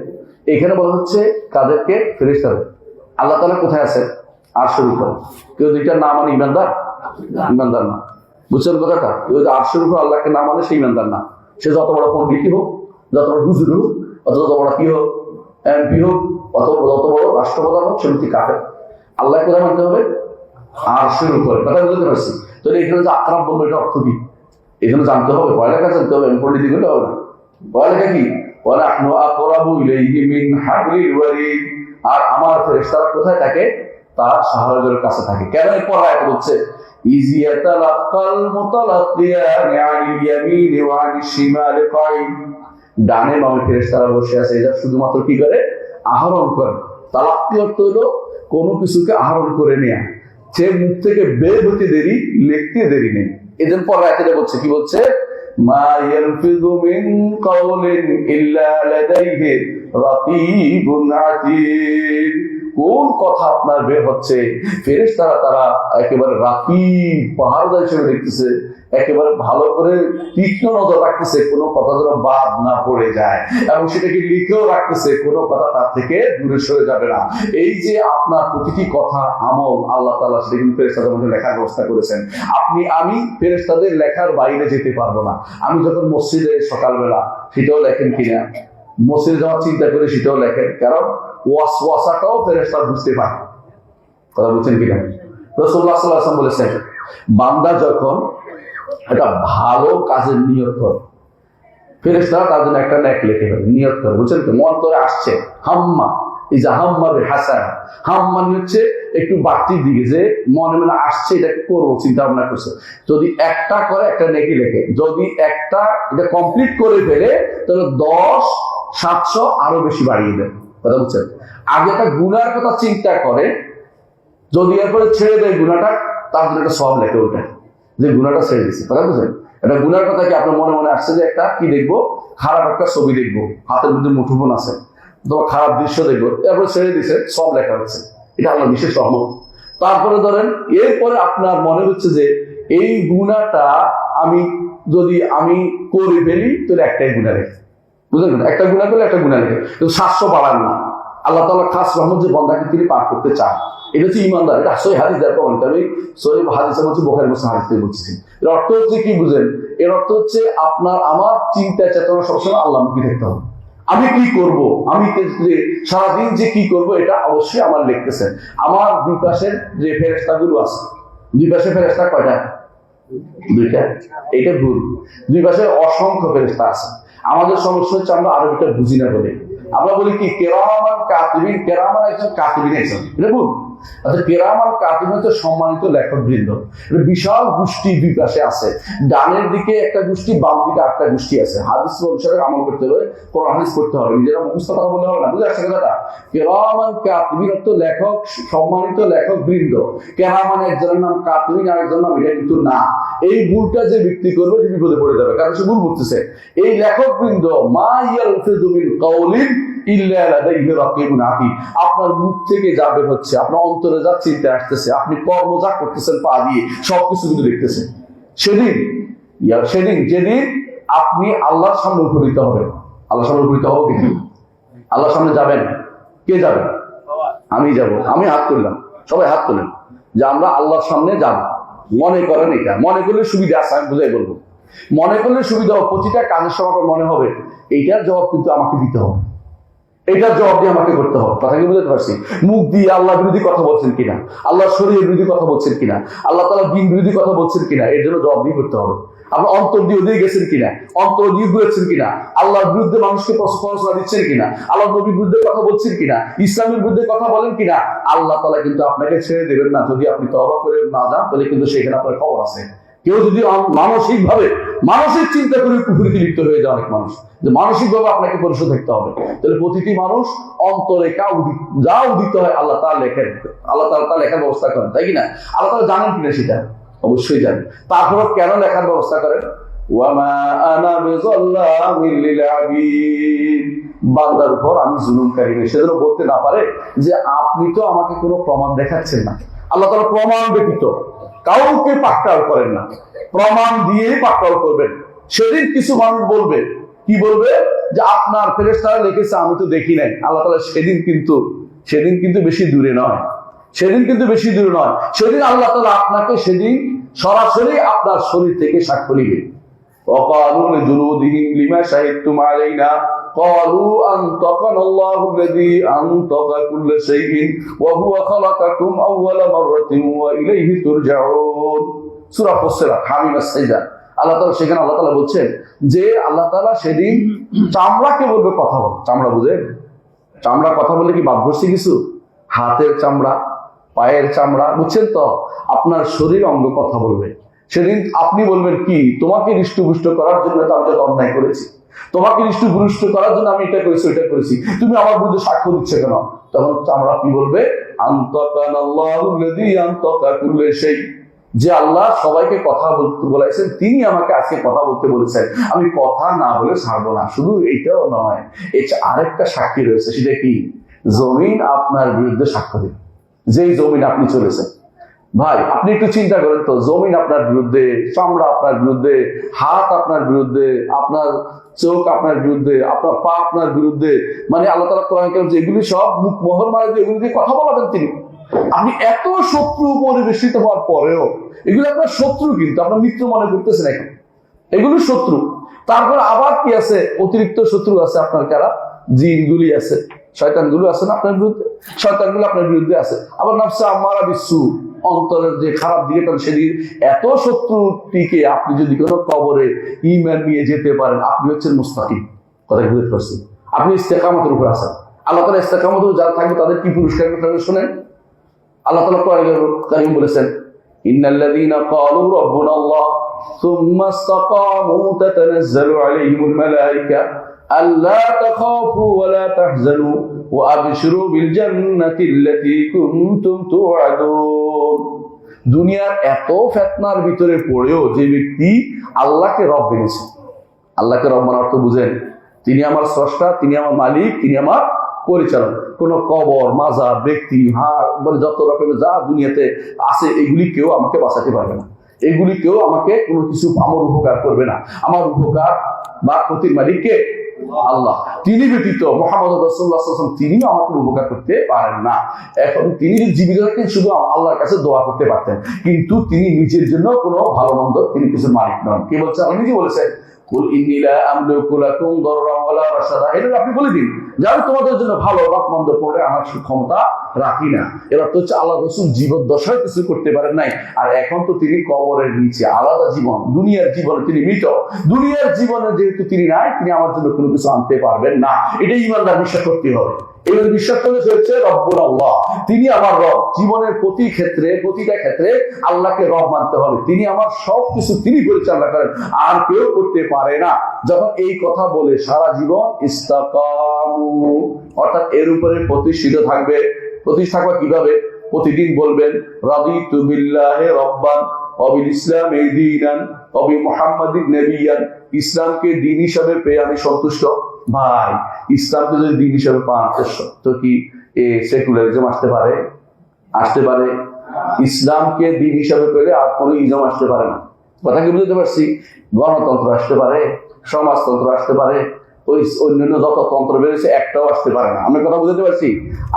S1: এখানে বলা হচ্ছে কাদেরকে? ফেরেশতাদের। আল্লাহ তাআলা কোথায় আছে? আরশের উপর। কেউ দুইটা না মানে ইমানদার? ইমানদার না। বুঝছেন কথাটা? কেউ যদি আরশের উপর আল্লাহকে না মানে সে ইমানদার না। সে যত বড় পণ্ডিতই হোক, যত বড় হুজুর হোক, অথবা যত বড় কি হোক, এমপি হোক, অথবা যত বড় রাষ্ট্রপ্রধান হোক, সে ব্যক্তি কাফের। আল্লাহ কোথায় মানতে হবে? আরশের উপরে। কথা বুঝতে পারছি? তাহলে এখানে যে আকরাব বলবো, এটা অর্থ কি? এখানে জানতে হবে, পড়ালেখা জানতে হবে, পণ্ডিত গুলো হবে না। পড়ালেখা কি? ওয়ানাহনু আকরাবু ইলাইহি মিন হাবলিল ওয়ারিদ। আর আমার ফেরেশতারা কোথায় থাকে? তার সাহায্যের কাছে থাকে। কেন এই পড়া এটা বলছে? ইজি ইয়াতালাক্কাল মুতালাক্কিয়ানি আনিল ইয়ামিনি ওয়া আনিশ শিমালি কাঈদ। ডানে বামে ফেরেশতারা বসে আছে, এরা শুধুমাত্র কি করে? আহরণ করে। তালাক্কি অর্থ হলো কোনো কিছুকে আহরণ করে নেয়া। সে মুখ থেকে বের হতে দেরি, লিখতে দেরি নেই। এজন্য পরে আয়াতে বলছে, কি বলছে? মা ইয়ালফিযু মিন কাওলিন ইল্লা লাদাইহি রাকীবুন আতীদ। কোন কথা আপনার বের হচ্ছে, ফেরেশতারা তারা একেবারে রাকিব, পাহাড়দার হিসেবে দেখতেছে, একেবারে ভালো করে তীক্ষ্ণ নজর রাখতেছে, কোনো কথা যেন বাদ না পড়ে যায়, এবং সেটাকে লিখেও রাখতেছে, কোনো কথা তার থেকে দূরে সরে যাবে না। এই যে আপনার প্রতিটি কথা, আমল, আল্লাহ তাআলা সেটা কিন্তু ফেরেশতাদের মধ্যে লেখার ব্যবস্থা করেছেন। আমি ফেরেশতাদের লেখার বাইরে যেতে পারবো না। আমি যখন মসজিদে সকালবেলা, সেটাও লেখেন কিনা, মসজিদে যাওয়ার চিন্তা করে সেটাও লেখেন, কারণ ওয়াসওয়াসাটাও ফেরেশতা বুঝতে পারে। কথা বুঝছেন কিনা? রাসূলুল্লাহ সাল্লাল্লাহু আলাইহি ওয়াসাল্লাম বলেছেন, বান্দা যখন একটা ভালো কাজের নিয়ত করে, ফেরেশতারা তার জন্য একটা নেক লিখে ফেলে, নিয়ত করে। বুঝছেন তো? মন করে আসছে হাম্মা, এই যে হাম্মা বে হাসান, হাম্মা হচ্ছে একটু বাড়তির দিকে, যে মনে মনে আসছে এটাকে করবো, চিন্তা ভাবনা করছে। যদি একটা করে একটা নেকি লেখে, যদি একটা এটা কমপ্লিট করে ফেলে, তাহলে 10 700 আরো বেশি বাড়িয়ে দেয়। কথা বুঝছেন? আগে একটা গুনার কথা চিন্তা করে, যদি এরপরে ছেড়ে দেয় গুনাটা, তার জন্য একটা সওয়াব লেখে ওটা, যে গুনাটা ছেড়ে দিচ্ছে। কথা বুঝছেন? এটা গুনার কথা কি আপনার মনে মনে আসছে, যে একটা কি দেখবো, খারাপ একটা ছবি দেখবো, হাতের মধ্যে মুঠোফোন আছে, তোমার খারাপ দৃশ্য দেখবো, এরপরে ছেড়ে দিচ্ছে, সব লেখা হচ্ছে, এটা আল্লাহ বিশেষ রহমত। তারপরে ধরেন এরপরে আপনার মনে হচ্ছে যে এই গুনাহটা যদি আমি করে ফেলি, তাহলে একটাই গুনাহ রেখে, বুঝলেন? একটা গুনাহ করলে একটা গুনাহ রেখে, কিন্তু 700 বাড়ান না। আল্লাহ তাআলা খাস রহমত যে বান্দাকে তিনি পার করতে চান, এটা হচ্ছে ইমানদার। এটা সহিহ হাদিস দ্বারা প্রমাণিত। আমি সহিহ হাদিসে বলছি, বুখারী মুসলিম হাদিস থেকে বলছি। এর অর্থ হচ্ছে কি বুঝেন? এর অর্থ হচ্ছে আপনার আমার চিন্তা চেতনা সবসময় আল্লাহমুখী থাকতে হবে। আমি কি করব, আমি সারাদিন যে কি করব, এটা অবশ্যই আমার লিখতেছেন। আমার দুই পাশের যে ফেরেশতাগুলো আছে, দুই পাশে ফেরেশতা কয়টা? দুইটা। এটা ভুল। দুই পাশে অসংখ্য ফেরেশতা আছে। আমাদের সমস্যা হচ্ছে আমরা আরবিটা বুঝি না বলে আমরা বলি কি কিরামান কাতিবিন, কিরামান একজন কাতিবিন একজন, এটা ভুল। আচ্ছা, কিরামান কাতিবিন হচ্ছে সম্মানিত লেখক বৃন্দ। বিশাল গোষ্ঠী দুই পাশে আছে, ডানের দিকে একটা গোষ্ঠী, বাম দিকে একটা গোষ্ঠী আছে। হাদিস অনুসারে আমল করতে হবে, কোরআন হাদিস করতে হবে, নিজেরা মুখস্থ কথা বললে হবে না। বুঝে আসছে কথাটা? কিরামান কাতিবিন অর্থ লেখক, সম্মানিত লেখক বৃন্দ। কিরামান একজনের নাম, কাতিবিন আরেকজনের নাম, এটা কিন্তু না। এই ভুলটা যে ব্যক্তি করবে সে বিপদে পড়ে যাবে, কারণ সে ভুল বুঝতেছে। এই লেখক বৃন্দ মা ইয়ালফিযু মিন কাওলিন ইল্লা লাদাইহি রাকীবুন আতীদ, আপনার মুখ থেকে যা বের হচ্ছে, আপনার অন্তরে যা চিন্তা আসতেছে, আপনি কর্ম যা করতেছেন পা দিয়ে, সবকিছু কিন্তু দেখতেছেন। সেদিন যেদিন আপনি আল্লাহর সামনে উপনীত হবেন, আল্লাহর সামনে উপনীত হবো কিন্তু আল্লাহর সামনে যাবেন, কে যাবে? আমি যাব। আমি হাত তুললাম, সবাই হাত তুলেন যে আমরা আল্লাহর সামনে যাব। মনে করেন, এটা মনে করলে সুবিধা আছে, আমি বুঝাই বলবো। মনে করলে সুবিধা হবে, প্রতিটা কাজের সময় মনে হবে এইটার জবাব কিন্তু আমাকে দিতে হবে, এইটার জবাব দিয়ে আমাকে করতে হবে। কথা কি বুঝতে পারছি? মুখ দিয়ে আল্লাহ বিরোধী কথা বলছেন কিনা, আল্লাহ শরীয়ত বিরোধী কথা বলছেন কিনা, আল্লাহ তাআলা দ্বীন বিরোধী কথা বলছেন কিনা, এর জন্য জবাব দিয়ে করতে হবে। আপনি অন্তর দিয়ে ওদিকে গেছেন কিনা, অন্তর দিয়ে ঘুরেছেন কিনা, আল্লাহর বিরুদ্ধে মানুষকে প্রশ্রয় দিচ্ছেন কিনা, আল্লাহ নবীর বিরুদ্ধে কথা বলছেন কিনা, ইসলামের বিরুদ্ধে কথা বলেন কিনা, আল্লাহ তাআলা কিন্তু আপনাকে ছেড়ে দেবেন না। যদি আপনি তওবা করে না যান, তাহলে কিন্তু সেখানে আপনার খবর আছে। কেউ যদি মানসিক চিন্তা করে কুফরিতে লিপ্ত হয়ে যায় অনেক মানুষ, যে মানসিকভাবে আপনাকে পরিশুদ্ধ থাকতে হবে, তাহলে প্রতিটি মানুষ অন্তরে যা উদিত হয় আল্লাহ তাআলা লেখার ব্যবস্থা করেন, তাই কিনা? আল্লাহ তাআলা জানেন কিনা সেটা অবশ্যই জানেন। তারপর কেন লেখার ব্যবস্থা করেন? ওয়ামা আনা বিযাল্লামিল লিল আবিদ, বান্দার উপর আমি জুলুমকারী নই, সেজন্য বলতে না পারে যে আপনি তো আমাকে কোনো প্রমাণ দেখাচ্ছেন না। আল্লাহ তাআলা প্রমাণ ব্যতীত কাউকে পাকড়াও করেন না, প্রমাণ দিয়েই পাকড়াও করবেন। সেদিন কিছু মানুষ বলবে, কি বলবে? যে আপনার ফেরেশতারা লিখেছে আমি তো দেখি নাই। আল্লাহ তাআলা সেদিন কিন্তু বেশি দূরে নয়, সেদিন আল্লাহ তাআলা আপনাকে সেদিন সরাসরি আপনার শরীর থেকে সাক্ষ্য নেবে। وقالوا لجلودهم لما شهدتم علينا قالوا أنطقنا الله الذي أنطق كل شيء وهو خلقكم أول مرة وإليه ترجعون। সূরা ফুসসিলাত হামিম আস-সাজদা। আল্লাহ তাআলা বলছেন যে আল্লাহ তাআলা সেদিন চামড়াকে বলবে কথা বল। চামড়া বুঝেন? চামড়া কথা বলে কি বাদ বসছে কিছু? হাতের চামড়া, পায়ের চামড়া, বুঝছেন তো? আপনার শরীর অঙ্গ কথা বলবে। সেদিন আপনি বলবেন কি, তোমাকে হৃষ্টপুষ্ট করার জন্য তো আমি অন্যায় করেছি, তোমাকে হৃষ্টপুষ্ট করার জন্য আমি এটা করেছি ওইটা করেছি, তুমি আমার বিরুদ্ধে সাক্ষ্য দিচ্ছ কেন? তখন আমরা কি বলবে? আনতাকানাল্লাহুল্লাযী আনতাকা কুল্লা শাই, যে আল্লাহ সবাইকে কথা বলতে বলেছেন, তিনি আমাকে আজকে কথা বলতে বলেছেন, আমি কথা না বলে ছাড়বো না। শুধু এইটাও নয়, এটা আরেকটা সাক্ষী রয়েছে। সেটা কি? জমিন আপনার বিরুদ্ধে সাক্ষ্য দেবে। যেই জমিন আপনি চলেছেন, ভাই আপনি একটু চিন্তা করেন তো, জমিন আপনার বিরুদ্ধে, চামড়া আপনার বিরুদ্ধে, হাত আপনার বিরুদ্ধে, আপনার চোখ আপনার বিরুদ্ধে, আপনার পা আপনার বিরুদ্ধে, মানে আল্লাহ তাআলা কোরআনে কারীমে যেগুলি সব মুখ মোহর মারে যে এগুলি দিয়ে কথা বলাবেন তিনি। আপনি এত শত্রু পরিবেশিত হওয়ার পরেও এগুলো আপনার শত্রু, কিন্তু আপনার মিত্র মনে করতেছেন এখন, এগুলি শত্রু। তারপর আবার কি আছে? অতিরিক্ত শত্রু আছে আপনার। কারা? জিনগুলি আছে, শয়তানগুলো আছে না আপনার বিরুদ্ধে, শয়তানগুলো আপনার বিরুদ্ধে আছে। আবার নাফসে আম্মারা বিসু, অন্তরের যে খারাপ দিকে, সেদিন এত শত্রুটিকে আপনি যদি কোনো কবরে ঈমান নিয়ে যেতে পারেন, আপনি হচ্ছেন মুস্তাকিম। কথা বুঝতে পারছেন? আপনি ইস্তেকামতের উপর আছেন। আল্লাহ তাআলা ইস্তেকামতের যারা থাকবে তাদের কি পুরস্কার কথা শুনেন। আল্লাহ তাআলা কোরআনে কারীম বলেছেন, ইন্নাল্লাযীনা ক্বালু রাব্বুনাল্লাহ সুম্মা ইসতাকামু তাতানাজ্জালু আলাইহিমুল মালায়েকা আল্লা তাখাফু ওয়া লা তাহজানু ওয়া আবশিরু বিল জান্নাতিল্লাতী কুনতুম তুআদুন। দুনিয়ার এত ফিতনার ভিতরে পড়েও যে ব্যক্তি আল্লাহকে রব মেনেছে, আল্লাহকে রব মানার অর্থ বুঝেন? তিনি আমার স্রষ্টা, তিনি আমার মালিক, তিনি আমার পরিচালক। কোন কবর, মাজার, ব্যক্তি, মানে যত রকমের যা দুনিয়াতে আছে এগুলি কেউ আমাকে বাঁচাতে পারবে না, এগুলি কেউ আমাকে কোনো কিছু আমার উপকার করবে না। আমার উপকার বা ক্ষতির মালিককে আল্লাহ। তিনি ব্যতীত মুহাম্মদ রাসূলুল্লাহ সাল্লাল্লাহু আলাইহি ওয়াসাল্লাম তিনিও আমাকে উপকার করতে পারেন না। এখন তিনি যদি জীবিত থাকতেন শুধু আল্লাহর কাছে দোয়া করতে পারতেন, কিন্তু তিনি নিজের জন্য কোনো ভালো মন্দ তিনি কিছু মালিক নন। কি বলছেন? আপনি নিজে বলেছেন, কুল ইন্নী লা আমলিকু লাকুম দাররান ওয়ালা রাশাদা। এটা আপনি বলে দিন যে আমি তোমাদের জন্য ভালো বা মন্দ করে আনার ক্ষমতা রাখি না। এবার তো হচ্ছে আল্লাহ রাসূল জীবদ্দশায় কিছু করতে পারেন নাই, আর এখন তো তিনি কবরের নিচে, আলাদা জীবন, দুনিয়ার জীবনে তিনি মৃত। দুনিয়ার জীবনে যেহেতু তিনি নাই, তিনি আমার জন্য কোনো কিছু আনতে পারবেন না। এটাই ইমানদার বিশ্বাস করতে হবে। এবার বিশ্বাস করলে হচ্ছে রব্বুল আল্লাহ, তিনি আমার রব। জীবনের প্রতিটা ক্ষেত্রে আল্লাহকে রব মানতে হবে। তিনি আমার সবকিছু তিনি পরিচালনা করেন, আর কেউ করতে পারে না। যখন এই কথা বলে সারা জীবন ইস্তাকামু, অর্থাৎ এর উপরে প্রতিষ্ঠিত থাকবে। প্রতিষ্ঠা কিভাবে? প্রতিদিন বলবেন রাদিতু বিল্লাহি রাব্বান ওয়া বিল ইসলামি দীনান ওয়া বি মুহাম্মাদিন নবিয়্যান। ইসলামকে দ্বীন হিসেবে পেয়ে আমি সন্তুষ্ট। ভাই, ইসলামকে যদি দ্বীন হিসেবে পান তো কি সেকুলারিজম আসতে পারে? ইসলামকে দ্বীন হিসেবে পেলে আর কোনো ইজম আসতে পারে না। কথা কি বুঝতে পারছি? গণতন্ত্র আসতে পারে, সমাজতন্ত্র আসতে পারে, ওই অন্যান্য যত তন্ত্র বেড়েছে একটাও আসতে পারে না। আমি কথা বুঝতে পারছি?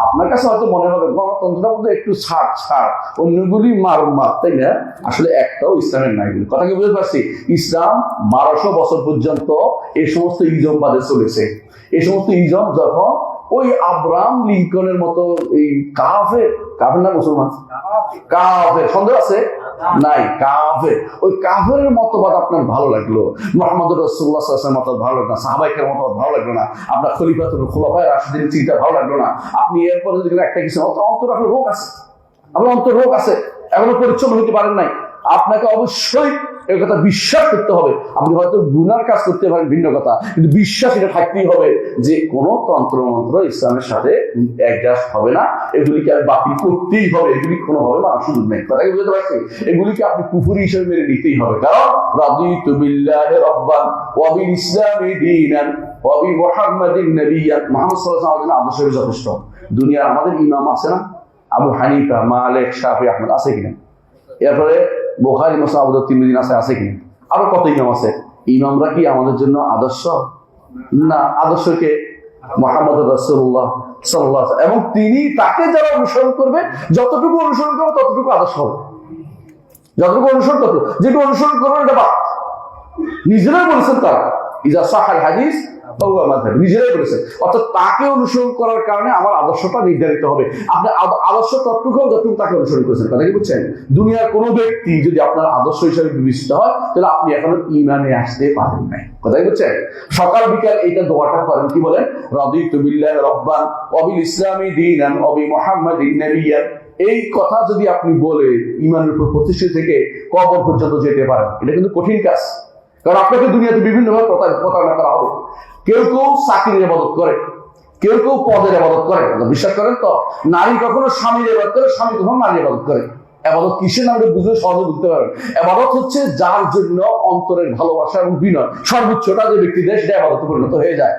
S1: আপনার কাছে হয়তো মনে হবে গণতন্ত্রের মধ্যে একটু ছাড়, অন্যগুলি মার, তাই না? আসলে একটাও ইসলামের নাই। কথা কি বুঝতে পারছি? ইসলাম 1200 বছর পর্যন্ত এই সমস্ত ইজম বাদে চলেছে। এই সমস্ত ইজম যখন ওই আব্রাহাম লিঙ্কনের মতো এই কাফের না মুসলমান, কাফের সন্দেহ আছে নাই, ওই কাফের মতবাদ আপনার ভালো লাগলো, মুহাম্মদ রাসূলুল্লাহ সাল্লাল্লাহু আলাইহি ওয়াসাল্লাম মতবাদ ভালো লাগলো না, সাহাবায়ে কেরামের মতবাদ ভালো লাগলো না, আপনার খলিফায়ে রাশিদিনের চিন্তা ভালো লাগলো না, আপনি এরপরে যদি একটা কিছু অন্তর আপনার রোগ আছে, আপনার অন্তর রোগ আছে, এখনো পরিচ্ছন্ন হতে পারেন নাই, আপনাকে অবশ্যই এই কথা বিশ্বাস করতে হবে। আপনি হয়তো গুনার কাজ করতে পারেন ভিন্ন কথা, কিন্তু বিশ্বাস এটা থাকতেই হবে যে কোনো তন্ত্রমন্ত্র ইসলামের সাথে অ্যাডজাস্ট হবে না, এগুলিকে আর বাতিল করতেই হবে, এগুলি কোনোভাবে মানার সুযোগ নেই। কথাকে বুঝতে পারছি? এগুলিকে আপনি কুফরি হিসেবে মেনে নিতেই হবে, কারণ রাদিতু বিল্লাহি রাব্বান ওয়া বিল ইসলামি দীনান ওয়া বি মুহাম্মাদিন নাবিয়্যান। মুহাম্মদ সাল্লাল্লাহু আলাইহি ওয়াসাল্লাম আদর্শ যথেষ্ট। দুনিয়ার আমাদের ইমাম আছে না, আবু হানিফা, মালিক, শাফি, আহমদ আছে কিনা? এরপরে বুখারী, মুসলিম, আবু দাউদ, তিরমিজি আছে কিনা? আরো কত ইমাম আছে। ইমামরা কি আমাদের জন্য আদর্শ না? আদর্শকে মুহাম্মদ রাসূলুল্লাহ সাল্লাল্লাহু আলাইহি ওয়াসাল্লাম, এবং তিনি তাকে যারা অনুসরণ করবে, যতটুকু অনুসরণ করবে ততটুকু আদর্শ হবে। যতটুকু অনুসরণ করবে, যেটুকু অনুসরণ করবে এটা বাদ। নিজেরাই বলেছেন তারা, ইজা সাহাল হাদিস নিজেরাই বলেছেন। অর্থাৎ তাকে অনুসরণ করার কারণে আমার আদর্শটা নির্ধারিত হবে। আপনি আদর্শ ততটুকু যতটুকু তাকে অনুসরণ করেছেন। কথা কি বুঝছেন? দুনিয়ার কোনো ব্যক্তি যদি আপনার আদর্শ হিসাবে বিবেচিত হয়, তাহলে আপনি এখনো ঈমানে আসতে পারেন নাই। কথা কি বুঝছেন? সকাল বিকাল এইটা দোয়াটা করেন, কি বলেন? রাদিতু বিল্লাহি রাব্বান ওয়া বিল ইসলামি দীনান ওয়া বি মুহাম্মাদিন নাবিয়্যান। এই কথা যদি আপনি বলে ঈমানের উপর প্রতিষ্ঠিত থেকে কবর পর্যন্ত যেতে পারেন, এটা কিন্তু কঠিন কাজ। কারণ আপনাকে দুনিয়াতে বিভিন্নভাবে প্রতারণা করা হবে। কেউ কেউ চাকরির ইবাদত করে, কেউ কেউ পদের ইবাদত করে। বিশ্বাস করেন তো? নারী কখনো স্বামীর ইবাদত করে, স্বামী কখনো নারীর ইবাদত করে। ইবাদত কিসের নামে বুঝলে সহজে বুঝতে পারবেন। ইবাদত হচ্ছে যার জন্য অন্তরের ভালোবাসা এবং বিনয় সর্বোচ্চটা যে ব্যক্তি দেয়, সেটা ইবাদতে পরিণত হয়ে যায়।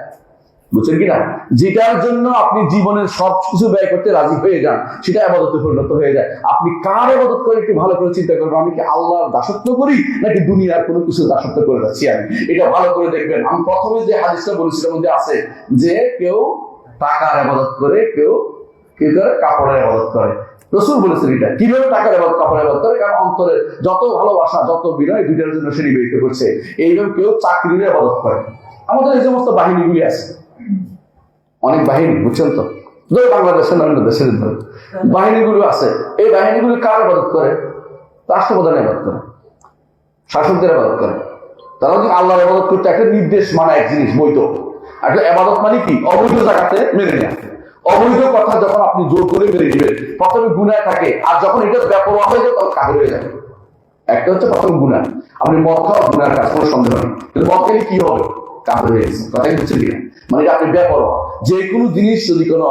S1: বুঝছেন কিনা? যেটার জন্য আপনি জীবনের সবকিছু ব্যয় করতে রাজি হয়ে যান, সেটা ইবাদতে পরিণত হয়ে যায়। আপনি কার ইবাদত করে একটু ভালো করে চিন্তা করবেন। আমি কি আল্লাহর দাসত্ব করি, নাকি দুনিয়ার কোনো কিছু দাসত্ব করে যাচ্ছি আমি? এটা ভালো করে দেখবেন। আমি প্রথমে যে হাদিসটা বলেছিলাম মধ্যে আছে যে কেউ টাকার ইবাদত করে, কেউ কি করে? কাপড়ের ইবাদত করে। রাসূল বলেছেন এটা কিভাবে টাকার ইবাদত, কাপড়ের ইবাদত করে, কারণ অন্তরে যত ভালোবাসা, যত বিনয়, দুইটার জন্য সে নিবেদিত করছে। এইভাবে কেউ চাকরির ইবাদত করে। আমাদের এই সমস্ত বাহিনীগুলি আছে, অনেক বাহিনী, বুঝছেন তো? ধরো বাংলাদেশের অন্য দেশের ধরে বাহিনীগুলো আছে। এই বাহিনীগুলি কার ইবাদত করে? রাষ্ট্রপ্রধানের ইবাদত করে, শাসকদের ইবাদত করে। তারা যদি আল্লাহর ইবাদত করতে একটা নির্দেশ মানা এক জিনিস বৈধ। একটা ইবাদত মানে কি? অবৈধ জায়গাতে মেনে নেওয়া। অবৈধ কথা যখন আপনি জোর করে মেনে নেবেন, প্রথমে গুনাহ থাকে, আর যখন এটা বেপরোয়া হয়ে যায় তখন কাফের হয়ে যাবে। একটা হচ্ছে প্রথম গুনাহ, আপনি মদ খাওয়া গুনার কাজ, কোনো সন্দেহ নেই, কিন্তু মদ খেলে কি হবে? কাফের হয়ে গেছে। কথাই বুঝছেন কিনা? মানে আপনি বেপরোয়া যে কোনো জিনিস যদি কোনো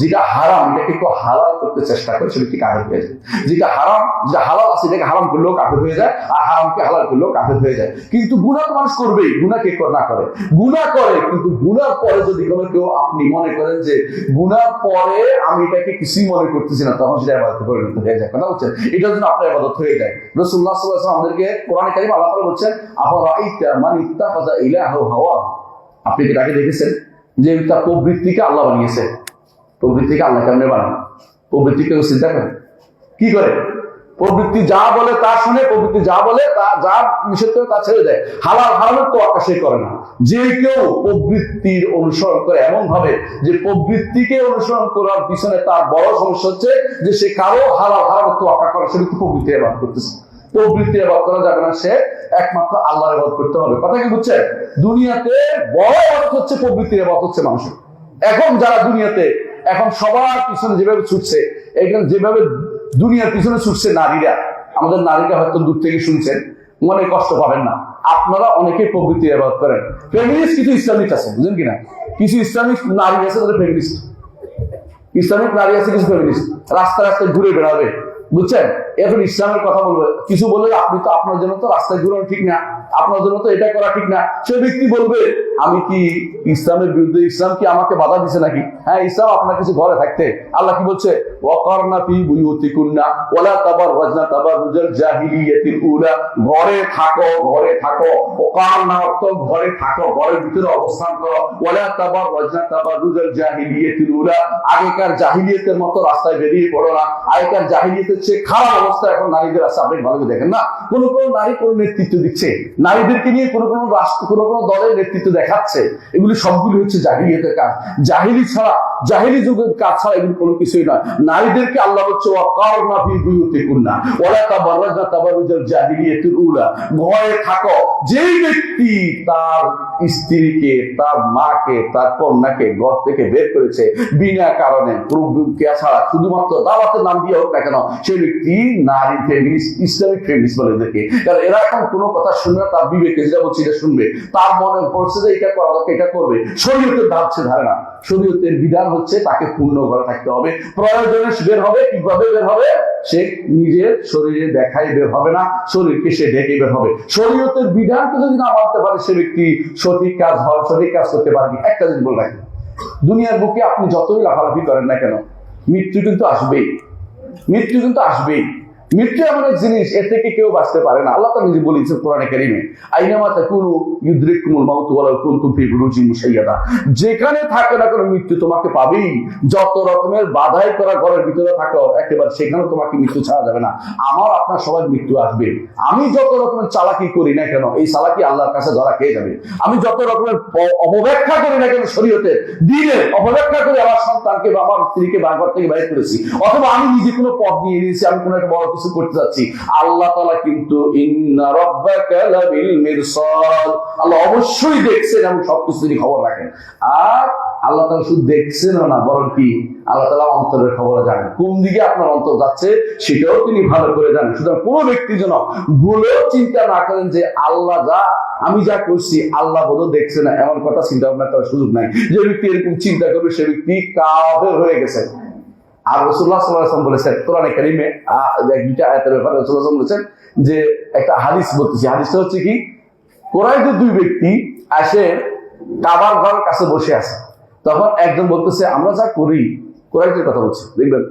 S1: যেটা হারাম এটাকে কেউ হালাল করতে চেষ্টা করে, সেটা কাফের হয়ে যায়। যেটা হারাম, যেটা হালাল আছে এটাকে হারাম করলেও কাফের হয়ে যায়, আর হারামকে হালাল করলেও কাফের হয়ে যায়। কিন্তু গুনাহ তো মানুষ করবেই, গুনাহ কে না করে? গুনাহ করে, কিন্তু গুনার পরে যদি কোনো কেউ আপনি মনে করেন যে গুনার পরে আমি এটাকে কিছুই মনে করতেছি না, তখন সেটা ইবাদতে পরিণত হয়ে যায়। কথা বলছেন? এটার জন্য আপনার ইবাদত হয়ে যায়। রাসূলুল্লাহ সাল্লাল্লাহু আলাইহি ওয়াসাল্লাম আমাদেরকে কোরআনে কারীমে আল্লাহ তাআলা বলছেন, আফারাআইতা মান ইত্তাখাযা ইলাহু হাওয়া। আপনি কি তাকে দেখেছেন যে তার প্রবৃত্তিকে আল্লাহ বানিয়েছে? প্রবৃত্তিকে আল্লাহ কেমনে বানান? প্রবৃত্তিকে চিন্তা করে কি করে? প্রবৃত্তি যা বলে তা শুনে, প্রবৃত্তি যা বলে তা, যা নিষেধ করে তা ছেড়ে দেয়। হালাল হারামের তো আকাশে করে না। যে কেউ প্রবৃত্তির অনুসরণ করে এমন ভাবে যে প্রবৃত্তিকে অনুসরণ করার পিছনে তার বড় সমস্যা হচ্ছে যে সে কারো হালাল হারামের তো আকাশ করে, সেটা প্রবৃত্তি ইবাদত করতেছে। প্রবৃত্তি ইবাদত করা যাবে না, সে একমাত্র আল্লাহর ইবাদত করতে হবে। কথা কি বুঝছেন? দুনিয়াতে বড় ইবাদত হচ্ছে প্রবৃত্তির ইবাদত হচ্ছে মানুষের। এখন যারা দুনিয়াতে এখন সবার পিছনে যেভাবে ছুটছে, এখানে যেভাবে দুনিয়ার পিছনে ছুটছে নারীরা, আমাদের নারীরা হয়তো দূর থেকে শুনছেন, মনে কষ্ট পাবেন না। আপনারা অনেকে প্রবৃত্তি ইবাদত করেন। ফেমিনিস্ট কিছু ইসলামিক আছে, বুঝলেন কিনা? কিছু ইসলামিক নারী আছে তাদের ফেমিনিস্ট, ইসলামিক নারী আছে কিছু ফেমিনিস্ট, রাস্তায় রাস্তায় ঘুরে বেড়াবে, বুঝছেন? এখন ইসলামের কথা বলবে, কিছু বললে আপনি তো আপনার জন্য তো রাস্তায় ঘুরানো ঠিক না, আপনার জন্য তো এটা করা ঠিক না। সে ব্যক্তি বলবে আমি কি ইসলামের বিরুদ্ধে? ইসলাম কি আমাকে বাধা দিছে নাকি? হ্যাঁ, ইসলাম আপনার কিছু ঘরে থাকতে। আল্লাহ কি বলছে? ওয়াকারনা ফি বুয়ুতিকুন্না ওয়ালা তাবাররাজনা তাবাররুজাল জাহিলিয়াতিল উলা। ঘরে থাকো, ঘরে থাকো। ওয়াকারনা অর্থ ঘরে থাকো, ঘরের ভিতরে অবস্থান করো। ওয়ালা তাবাররাজনা তাবাররুজাল জাহিলিয়াতিল উলা। আগেকার জাহিলিয়াতের মতো রাস্তায় বেরিয়ে পড়ো না। আগেকার জাহিলিয়াত হচ্ছে খারাপ অবস্থা, এখন নারীদের আছে। আপনি ভালো করে দেখেন না, কোন কোন নারী কোন নেতৃত্ব দিচ্ছে, নারীদেরকে নিয়ে কোন কোন রাষ্ট্র, কোন কোন দলের নেতৃত্ব দেখাচ্ছে। এগুলি সবগুলি হচ্ছে জাহিলিয়াতের কাজ। জাহিলি ছাড়া জাহিলি যুগের কাজ ছাড়া এগুলো কোনো কিছুই নয়। নারীদেরকে আল্লাহ বলছে ওয়াকারনা ফি বুয়ুতিকুন্না ওয়ালা তাবাররাজনা তাবাররুজাল জাহিলিয়াতুল উলা, ঘরে থাকো। যেই ব্যক্তি তার স্ত্রীকে, তার মাকে, তার কন্যাকে ঘর থেকে বের করেছে বিনা কারণে, ছাড়া, শুধুমাত্র দাওয়াতের নাম দিয়ে হোক না কেন, সেই ব্যক্তি নারী ফেমিনিস্ট, ইসলামিক ফেমিনিস্ট বলে এদেরকে। কারণ এরা এখন কোনো কথা শুনবে না, তার বিবেকে যেটা বলছে এটা শুনবে, তার মনে পড়ছে যে এটা করা দরকার, এটা করবে। শরীয়তের ধারছে ধারে না। শরীয়তের বিধান হচ্ছে তাকে পূর্ণ ঘরে থাকতে হবে, প্রয়োজনে বের হবে। কিভাবে বের হবে? সে নিজের শরীরে দেখাই বের হবে না, শরীরকে সে ঢেকে বের হবে। শরীয়তের বিধানকে যদি না মানতে পারে সে ব্যক্তি সঠিক কাজ করতে পারবে। একটা জিনিস বলে রাখি, দুনিয়ার বুকে আপনি যতই লাফালাফি করেন না কেন, মৃত্যু কিন্তু আসবেই। মৃত্যু কিন্তু আসবেই। মৃত্যু এমন এক জিনিস, এর থেকে কেউ বাঁচতে পারে না। আল্লাহ তাআলা নিজে বলেছেন কোরআনে কারীমে, আইনামা তাকুনু ইউদরিকুমুল মাউত ওয়ালাউ কুনতুম ফি বুরুজিন মুশাইয়াদা। যেখানে থাকো না কোনো মৃত্যু তোমাকে পাবেই। যত রকমের বাধাই করা ঘরের ভিতরে থাকো, একেবারে সেখানে তোমাকে মৃত্যু ছাড়া যাবে না। আমার আপনার সবাই মৃত্যু আসবে। আমি যত রকমের চালাকি করি না কেন, এই চালাকি আল্লাহর কাছে ধরা খেয়ে যাবে। আমি যত রকমের অপব্যাখ্যা করি না কেন, শরীয়তের দ্বীনের অপব্যাখ্যা করে আমার সন্তানকে বা আমার স্ত্রীকে ঘর থেকে বাইরে করেছি, অথবা আমি নিজে কোনো পথ নিয়ে নিয়েছি, আমি কোনো একটা বড় কিছু করতে যাচ্ছি, আল্লাহ তাআলা কিন্তু ইন্না রাব্বাকা লাবিল মিরসাদ, আল্লাহ অবশ্যই দেখছেন এবং সবকিছুরই খবর রাখেন। আর আল্লাহ তাআলা শুধু দেখছেন না, বরং কি আল্লাহ তাআলা অন্তরের খবর জানেন। কোন দিকে আপনার অন্তর যাচ্ছে সেটাও তিনি ভালো করে জানেন। সুতরাং কোনো ব্যক্তি যেন ভুলেও চিন্তা না করেন যে আল্লাহ আমি যা করছি আল্লাহ বোধ দেখছে না, এমন কথা চিন্তা ভাবনা করার সুযোগ নাই। যে ব্যক্তি এরকম চিন্তা করবে সে ব্যক্তি কাফের হয়ে গেছে। আর রাসূলুল্লাহ সাল্লাল্লাহু আলাইহি ওয়াসাল্লাম বলেছেন কোরআনে কারীমে দুইটা আয়াতের ব্যাপারে রাসূলুল্লাহ সাল্লাল্লাহু আলাইহি ওয়াসাল্লাম বলেছেন যে একটা হাদিস বলতেছি। হাদিসটা হচ্ছে কি, কুরাইশের দুই ব্যক্তি আসে কাবার ঘরের কাছে বসে আছে। তখন একজন বলতেছে আমরা যা করি, কুরাইশের কথা বলছে, দেখবেন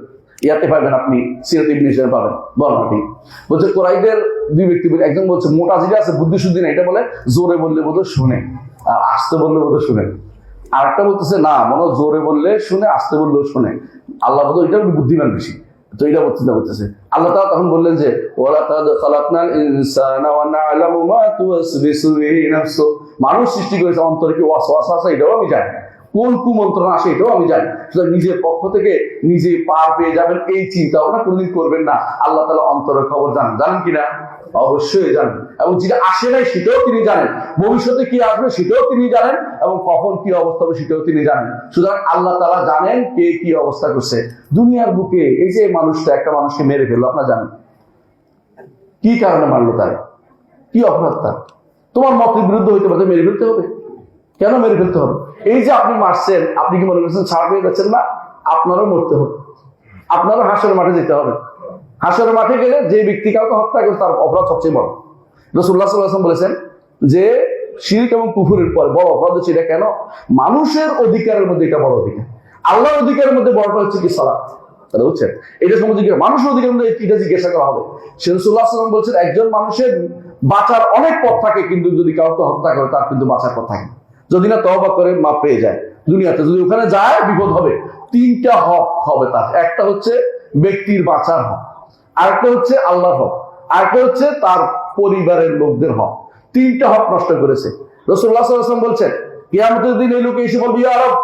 S1: ইয়াতে পাবেন আপনি, সিরাত ইবনে হিশাম পাবেন, বর্ণনা ঠিক বলছে। কুরাইশদের দুই ব্যক্তি বলে, একজন বলছে মোটা যেটা আছে বুদ্ধি শুদ্ধি না, এটা বলে জোরে বললে বোধহয় শুনে আর আসতে বললে বোধহয় শুনে। আর একটা বলতেছে না, মনে জোরে বললে শুনে, আসতে বললেও শুনে, আল্লাহ বোধহয় এটা বুদ্ধিমান বেশি। তো এটা চিন্তা করতেছে। আল্লাহ তাআলা তখন বললেন যে ওয়ালাকাদ খালাকনাল ইনসানা ওয়া না'লামু মা তুওয়াসবিসু বিহি নাফসু, মানুষ সৃষ্টি করেছে, অন্তরে কি ওয়াসওয়াসা আছে এটাও আমি জানি, কোন কুমন্ত্রণা আসে এটাও আমি জানি। সুতরাং নিজের পক্ষ থেকে নিজে পার পেয়ে যাবেন এই চিন্তা ভাবনা কোনদিন করবেন না। আল্লাহ তাআলা অন্তরের খবর জানেন কিনা? অবশ্যই জানেন। এবং যেটা আসে নাই সেটাও তিনি জানেন, ভবিষ্যতে কি আসবে সেটাও তিনি জানেন, এবং কখন কি অবস্থা হবে সেটাও তিনি জানেন। সুতরাং আল্লাহ তাআলা জানেন কে কি অবস্থা করছে। দুনিয়ার বুকে এই যে মানুষটা একটা মানুষকে মেরে ফেললো, আপনারা জানেন কি কারণে মারলো, তার কি অপরাধ, তার তোমার মতের বিরুদ্ধে হইতে পারে, মেরে ফেলতে হবে। কেন মেরে ফেলতে হবে? এই যে আপনি মারছেন, আপনি কি মনে করছেন ছাড় পেয়ে যাচ্ছেন? না, আপনারও মরতে হবে, আপনারও হাসরের মাঠে যেতে হবে। হাসরের মাঠে গেলে যে ব্যক্তি কাউকে হত্যা করে তার অপরাধ সবচেয়ে বড়। রাসূলুল্লাহ সাল্লাল্লাহু আলাইহি ওয়াসাল্লাম বলেছেন যে শিরক এবং কুফরের পর বড় অপরাধ হচ্ছে এটা। কেন? মানুষের অধিকারের মধ্যে এটা বড় অধিকার, আল্লাহর অধিকারের মধ্যে বড়টা হচ্ছে কি? সালাত। তাহলে বুঝছেন, এটা সম্বন্ধে মানুষের অধিকারের মধ্যে এটা জিজ্ঞাসা করা হবে। রাসূলুল্লাহ সাল্লাল্লাহু আলাইহি ওয়াসাল্লাম বলছেন একজন মানুষের বাঁচার অনেক পথ থাকে, কিন্তু যদি কাউকে হত্যা করে তার কিন্তু বাঁচার পথ থাকে, যদি না তওবা করে মাপ পেয়ে যায় দুনিয়াতে। যদি ওখানে যায় বিপদ হবে। তিনটা হক হবে তার, একটা হচ্ছে ব্যক্তির বাঁচার হক, আরেকটা হচ্ছে আল্লাহর হক, আরেকটা হচ্ছে তার পরিবারের লোকদের হক। তিনটা হক নষ্ট করেছে। রাসূলুল্লাহ সাল্লাল্লাহু আলাইহি ওয়াসাল্লাম বলছেন কিয়ামতের দিন এই লোক এসে বলবে ইয়া রব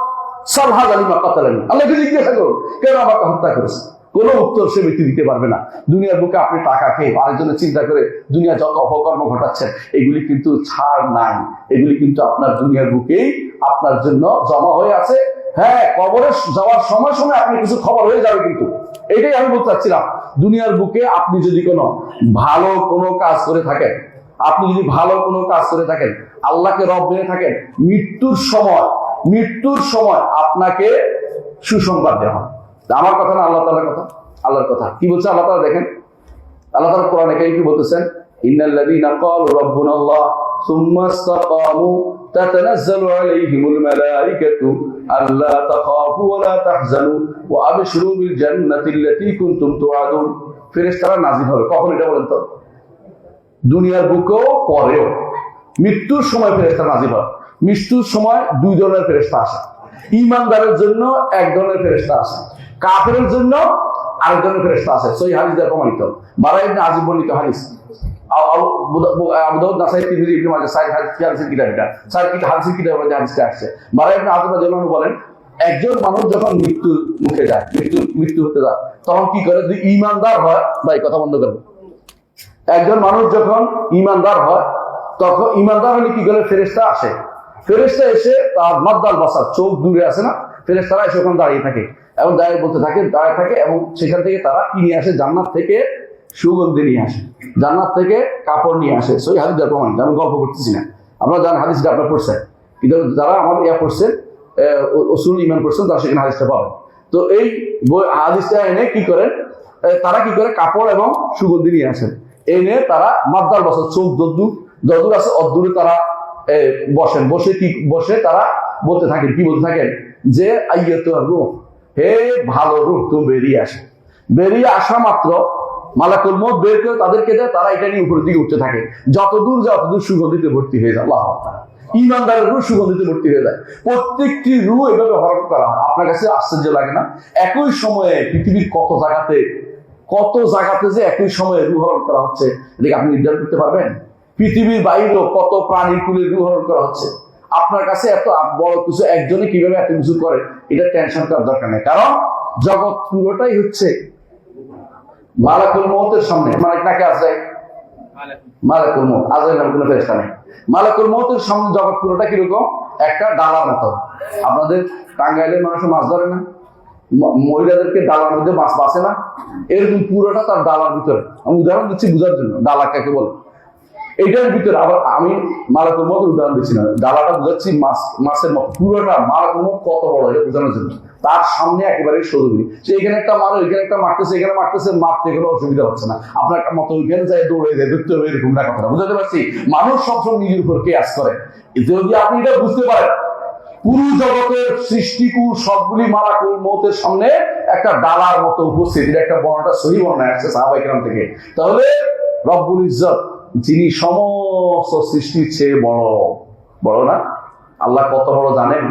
S1: সালহা জালিমা কাতালানি, আল্লাহকে জিজ্ঞাসা করুন কেন আমাকে হত্যা করেছে। কোনো উত্তর সে ব্যক্তি দিতে পারবে না। দুনিয়ার বুকে আপনি টাকা খেয়ে আরেকজনের চিন্তা করে দুনিয়া যত অপকর্ম ঘটাচ্ছেন, এগুলি কিন্তু ছাড় নাই, এগুলি কিন্তু আপনার দুনিয়ার বুকেই আপনার জন্য জমা হয়ে আছে। হ্যাঁ, কবরে যাওয়ার সময় সময় আপনি কিছু খবর হয়ে যাবে, কিন্তু এটাই আমি বলতে চাচ্ছিলাম। দুনিয়ার বুকে আপনি যদি কোনো ভালো কোনো কাজ করে থাকেন, আপনি যদি ভালো কোনো কাজ করে থাকেন, আল্লাহকে রব মেনে থাকেন, মৃত্যুর সময় আপনাকে সুসংবাদ দেওয়া হয়। আমার কথা না, আল্লাহ তাআলার কথা। আল্লাহর কথা কি বলছে আল্লাহ তাআলা? দেখেন আল্লাহ তাআলা কোরআনে কি বলতেছেন, ইন্নাল্লাযীনা ক্বালু রাব্বুনাল্লাহ সুম্মা ইসতাকামু তাতানাজ্জালু আলাইহিমুল মালায়েকাতু আল্লা তাখাফু ওয়া লা তাহজানু ওয়া আবশিরু বিল জান্নাতিল্লাতী কুনতুম তুআদুন। ফেরেশতারা নাযিল হবে কখন? এটা বলেন তো। দুনিয়ার বুকেও পরেও মৃত্যুর সময় ফেরেশতারা নাযিল হয়। মৃত্যুর সময় দুই ধরনের ফেরেশতা আসে। ঈমানদারের জন্য এক ধরনের ফেরেশতা আসে, কাফেরের জন্য আরেক ধরনের ফেরেশতা আছে। সহিহ হাদিস দ্বারা প্রমাণিত। বারা ইবনে আযিব বর্ণিত হাদিস, আবু দাউদ, নাসাই, তিরমিজি, ইবনে মাজাহ, সাহিহ হাদিস কিতাব এটা সাহিহ হাদিসের কিতাবের মধ্যে হাদিসটা আসছে। বারা ইবনে আযিব রাদিয়াল্লাহু আনহু বলেন একজন মানুষ যখন মৃত্যুর মুখে যায়, মৃত্যু হতে যায়, তখন কি করে? যদি ইমানদার হয়, ভাই কথা বন্ধ করবো, একজন মানুষ যখন ইমানদার হয়, তখন ইমানদার হলে কি করে? ফেরেশতা আসে, ফেরেশতা এসে তার মাদ্দাল বাসার চোখ দূরে আছে না, ফেরেশতারা এসে ওখানে দাঁড়িয়ে থাকে এবং দাঁড়িয়ে বলতে থাকে, দাঁড়িয়ে থাকে, এবং সেখান থেকে তারা কি নিয়ে আসে? জান্নাত থেকে সুগন্ধি নিয়ে আসে, জান্নাত থেকে কাপড় নিয়ে আসে। সই হাদিস প্রমাণ, আমি গল্প করতেছি না, আপনারা জানেন হাদিসটা, আপনার পড়ছেন, কিন্তু যারা আমার পড়ছেন, উসুল ইমান পড়ছেন, তারা সেখানে হাদিসটা পাবেন। তো এই হাদিসটা এনে কি করেন? তারা কি করে? কাপড় এবং সুগন্ধি নিয়ে আসেন, এনে তারা মাদ্দাল বাসার চোখ যদূর আছে অদূরে তারা বসেন, বসে তারা বলতে থাকেন, কি বলতে থাকেন? যে আইয়াতুর রূহ, হে ভালো রূহ, তুমি বেরিয়ে আসে। বেরিয়ে আসা মাত্র মালাকুল মউত বের করে তাদেরকে দেয়, তারা এটা নিয়ে উপরের দিকে উঠতে থাকে, যতদূর সুগন্ধিতে ভর্তি হয়ে যায়। আল্লাহু আকবার। ইমানদারের রূহ সুগন্ধিতে ভর্তি হয়ে যায়। প্রত্যেকটি রূহ এভাবে হরণ করা হয়। আপনার কাছে আশ্চর্য লাগে না? একই সময়ে পৃথিবীর কত জায়গাতে যে একই সময়ে রূহ হরণ করা হচ্ছে, এটাকে আপনি নির্ধারণ করতে পারবেন? পৃথিবীর বাইরেও কত প্রাণীর কুলে রূহ হরণ করা হচ্ছে। আপনার কাছে এত বড় কিছু একজনে কিভাবে এত কিছু করে, এটা টেনশন করার দরকার নেই, কারণ জগৎ পুরোটাই হচ্ছে মালাকুল মউতের সামনে। মানে কাকে আছে? মালাকুল মউত, আজরাইল নামে কোনো ফেরেশতা নেই। মালাকুল মউতের সামনে জগৎ পুরোটা কিরকম? একটা ডালার মতো। আপনাদের টাঙ্গাইলের মানুষ মাছ ধরে না, মহিলাদেরকে ডালার মধ্যে মাছ বাঁচে না, এরকম পুরোটা তার ডালার ভিতরে। আমি উদাহরণ দিচ্ছি বোঝার জন্য, ডালা কাকে বলে। এইটার ভিতরে আবার আমি মালাকুল মউতের উদাহরণ দিচ্ছি না, ডালাটা বুঝাচ্ছি মাছের মতো। পুরোটা মালাকুল মউত কত বড়, এটা বোঝানোর জন্য। তার সামনে একেবারে সরুরি, সে এখানে একটা মারে, ওইখানে একটা মারতেছে, এখানে মারতেছে, মারতে কোনো অসুবিধা হচ্ছে না। আপনার মতো ওইখানে যায় দৌড়ে যায়, দেখতে হবে, এরকম না কথা বুঝতে পারছি। মানুষ সবসময় নিজের উপর কেয়াস করে। যদি আপনি এটা বুঝতে পারেন, পুরো জগতের সৃষ্টিকুল সবগুলি মালাকুল মউতের সামনে একটা ডালার মতো উপস্থিত, এটা একটা বর্ণনা সহিহ বর্ণনা আসছে সাহাবায়ে কেরাম থেকে। তাহলে রব্বুল ইজ্জত, যিনি সমস্ত সৃষ্টির চেয়ে বড় না, আল্লাহ কত বড় জানেন?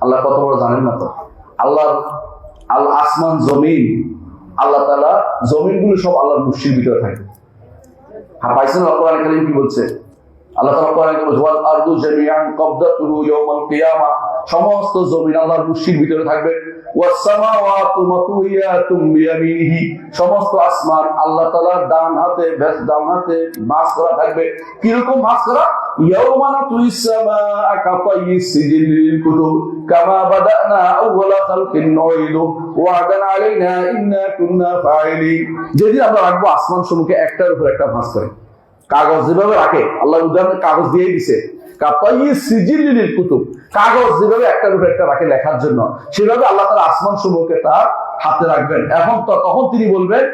S1: আল্লাহ কত বড় জানেন না? তো আল্লাহ আসমান জমিন, আল্লাহ তাআলা জমিনগুলো সব আল্লাহর মুষ্টির ভিতরে থাকে। হ্যাঁ, পাইছেন কোরআন কারীম কি বলছে? আল্লাহ তাআলা কোরআনে বলছে ওয়াল আরদু জামিআন ক্বাবদাতুহু ইয়াওমাল কিয়ামা, সমস্ত জমিন আল্লাহর মুষ্টির ভিতরে থাকবে। ওয়াস সামাওয়াতু মাতুইয়াতুম বিয়ামিনিহি, সমস্ত আসমান আল্লাহ তাআলার ডান হাতে ভাঁজ করা থাকবে। কিরকম ভাঁজ করা? ইয়াওমা নাতুইস সামাআ কাতাইয়িস সিজিলিল কুতুব কামা বাদানা আউওয়ালা খালকিন নুঈদু ওয়া'দান আলাইনা ইন্না কুন্না ফাইলিন। যেদিন আমরা রাখবো আসমান সমূহকে একটার উপর একটা ভাঁজ করে, কাগজ যেভাবে রাখে, আল্লাহ উদাহরণ কাগজ দিয়ে দিছে, কাগজ যেভাবে একটার উপর একটা রাখে লেখার জন্য, সেভাবে আল্লাহ তাআলা আসমান সমূহকে তার হাতে রাখবেন। এখন তখন তিনি বলবেন,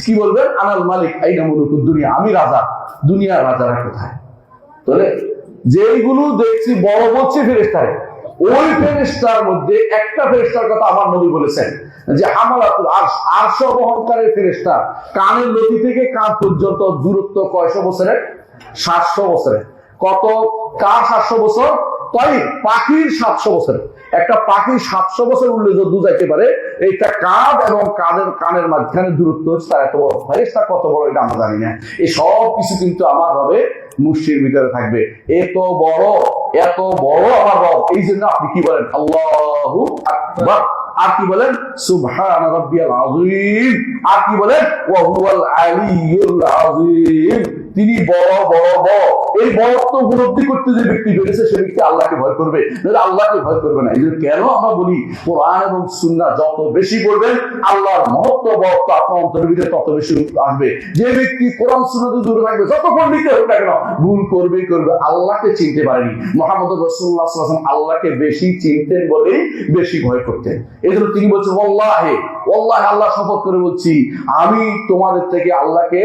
S1: কি বলবেন? আনাল মালিক আইনা মুলুকুদ দুনিয়া, আমি রাজা, দুনিয়ার রাজারা কোথায়? তাহলে যেইগুলো দেখছি বড় বলছে ফেরেশতারে, ওই ফেরেশতার মধ্যে একটা ফেরেশতার কথা আমার নবী বলেছেন যে হামালাতুল আরশ, আরশ বহনকারী ফেরেশতা, কানের লতি থেকে কান পর্যন্ত দূরত্ব কয়শো বছরের? 700 বছরের। কত? কার 700 বছর? তাই পাখির 700 বছরের। একটা পাখি 700 বছর উড়লে যদি যাইতে পারে, এইটা কাঁধ এবং কানের মাঝখানে দূরত্ব হচ্ছে তার এত বড়। ফেরেশতা কত বড় এটা আমরা জানি না। এই সব কিছু কিন্তু আমার হবে মুষ্টির ভিতরে থাকবে। এত বড় আমার রব। এই জন্য আপনি কি বলেন? আল্লাহু আকবার। আর কি বলেন? সুবহান রাব্বিয়াল আযীম। আর কি বলেন? ওয়া হুয়াল আলিয়্যুল আযীম। তিনি বড়। এই বড়ত্ব উপলব্ধি করতে যে ব্যক্তি পেরেছে, সে ব্যক্তি আল্লাহকে ভয় করবে, নাহলে আল্লাহকে ভয় করবে না। এই জন্য কেন আমরা বলি, কোরআন এবং সুন্নাহ যত বেশি পড়বেন, আল্লাহর মহত্ব বড়ত্ব আপনার অন্তরের ভিতরে তত বেশি আসবে। যে ব্যক্তি কোরআন সুন্নাহ থেকে দূরে থাকবে, যত পণ্ডিত হোক না কেন, ভুল করবে, আল্লাহকে চিনতে পারেনি। মুহাম্মদ রাসূলুল্লাহ সাল্লাল্লাহু আলাইহি ওয়াসাল্লাম আল্লাহকে বেশি চিনতেন বলেই বেশি ভয় করতেন। এই জন্য তিনি বলছেন ওয়াল্লাহি, আল্লাহ শপথ করে বলছি, আমি তোমাদের থেকে আল্লাহকে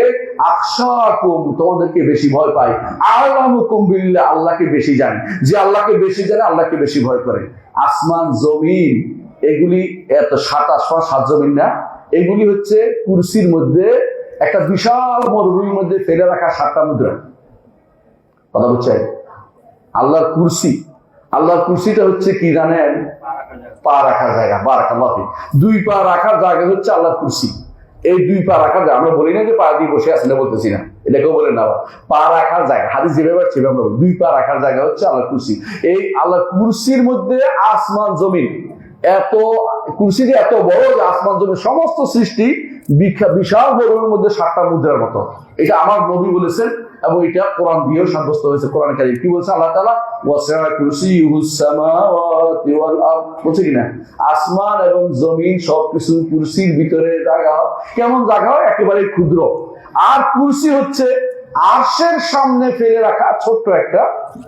S1: আখশাকুম, তোমাদেরকে বেশি ভয় পাই, আ'লামুকুম বিল্লাহ, আল্লাহকে বেশি জানি। যে আল্লাহকে বেশি জানে, আল্লাহকে বেশি ভয় করে। আসমান জমিন এগুলি এত 7 জমিন না, এগুলি হচ্ছে কুরসির মধ্যে একটা বিশাল মরুভূমির মধ্যে ফেলে রাখা 7টা মুদ্রা। কথা বুঝছেন? আল্লাহর কুরসিটা হচ্ছে কি জানেন? পা রাখার জায়গা। বারাকাল্লাহু ফিক। 2 পা রাখার জায়গা হচ্ছে আল্লাহর কুরসি। এই 2 পা রাখার জায়গা, আমরা বলি না যে পা দিয়ে বসে আছেন, বলতেছি না, এটাকেও বলেন না। পা রাখার জায়গা, হাদিস যেভাবে সেভাবে আমরা বলি, 2 পা রাখার জায়গা হচ্ছে আল্লাহর কুরসি। এই আল্লাহর কুরসির মধ্যে আসমান জমিন এত কুরসি যে এত বড় যে আসমান জমির সমস্ত সৃষ্টি বিশাল বড়ের মধ্যে 7টা মুদ্রার মতো। এটা আমার নবী বলেছেন এবং এটা কোরআন দিয়েও সাব্যস্ত হয়েছে। কোরআন কারীম কি বলছে আল্লাহ তাআলা? ওয়াসি'a কুরসিয়ুহুস সামাওয়াতি ওয়াল আরদ, বলছে কিনা আসমান এবং জমিন সবকিছু কুরসির ভিতরে জায়গা। কেমন জায়গা? একেবারে ক্ষুদ্র। আর কুরসি হচ্ছে আরশের সামনে ফেলে রাখা ছোট্ট একটা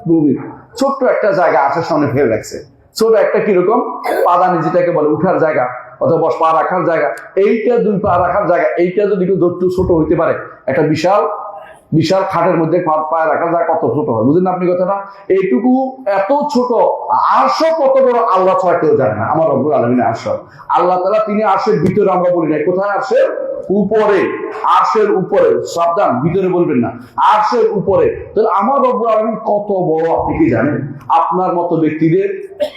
S1: ভূমি, ছোট্ট একটা জায়গা আরশের সামনে ফেলে রাখছে। ছোট একটা কিরকম পাদানি যেটাকে বলে উঠার জায়গা অথবা পা রাখার জায়গা, এইটা 2 পা রাখার জায়গা, এইটা যদি যতটুকু ছোট হইতে পারে, একটা বিশাল বিশাল খাটের মধ্যে পা রাখার জায়গা কত ছোট হয়, বুঝলেন আপনি কথাটা? এইটুকু এত ছোট আরশ কত বড় আল্লাহ ছাড়া কেউ জানে না। আমার রব্বুল আলামিন আরশ, আল্লাহ তাআলা তিনি আরশের ভিতরে, আমরা বলি না কোথায়, আরশের উপরে, আরশের উপরে, সাবধান ভিতরে বলবেন না, আরশের উপরে। তাহলে আমার রব্বুল আলামিন কত বড় আপনি কি জানেন? আপনার মতো ব্যক্তিদের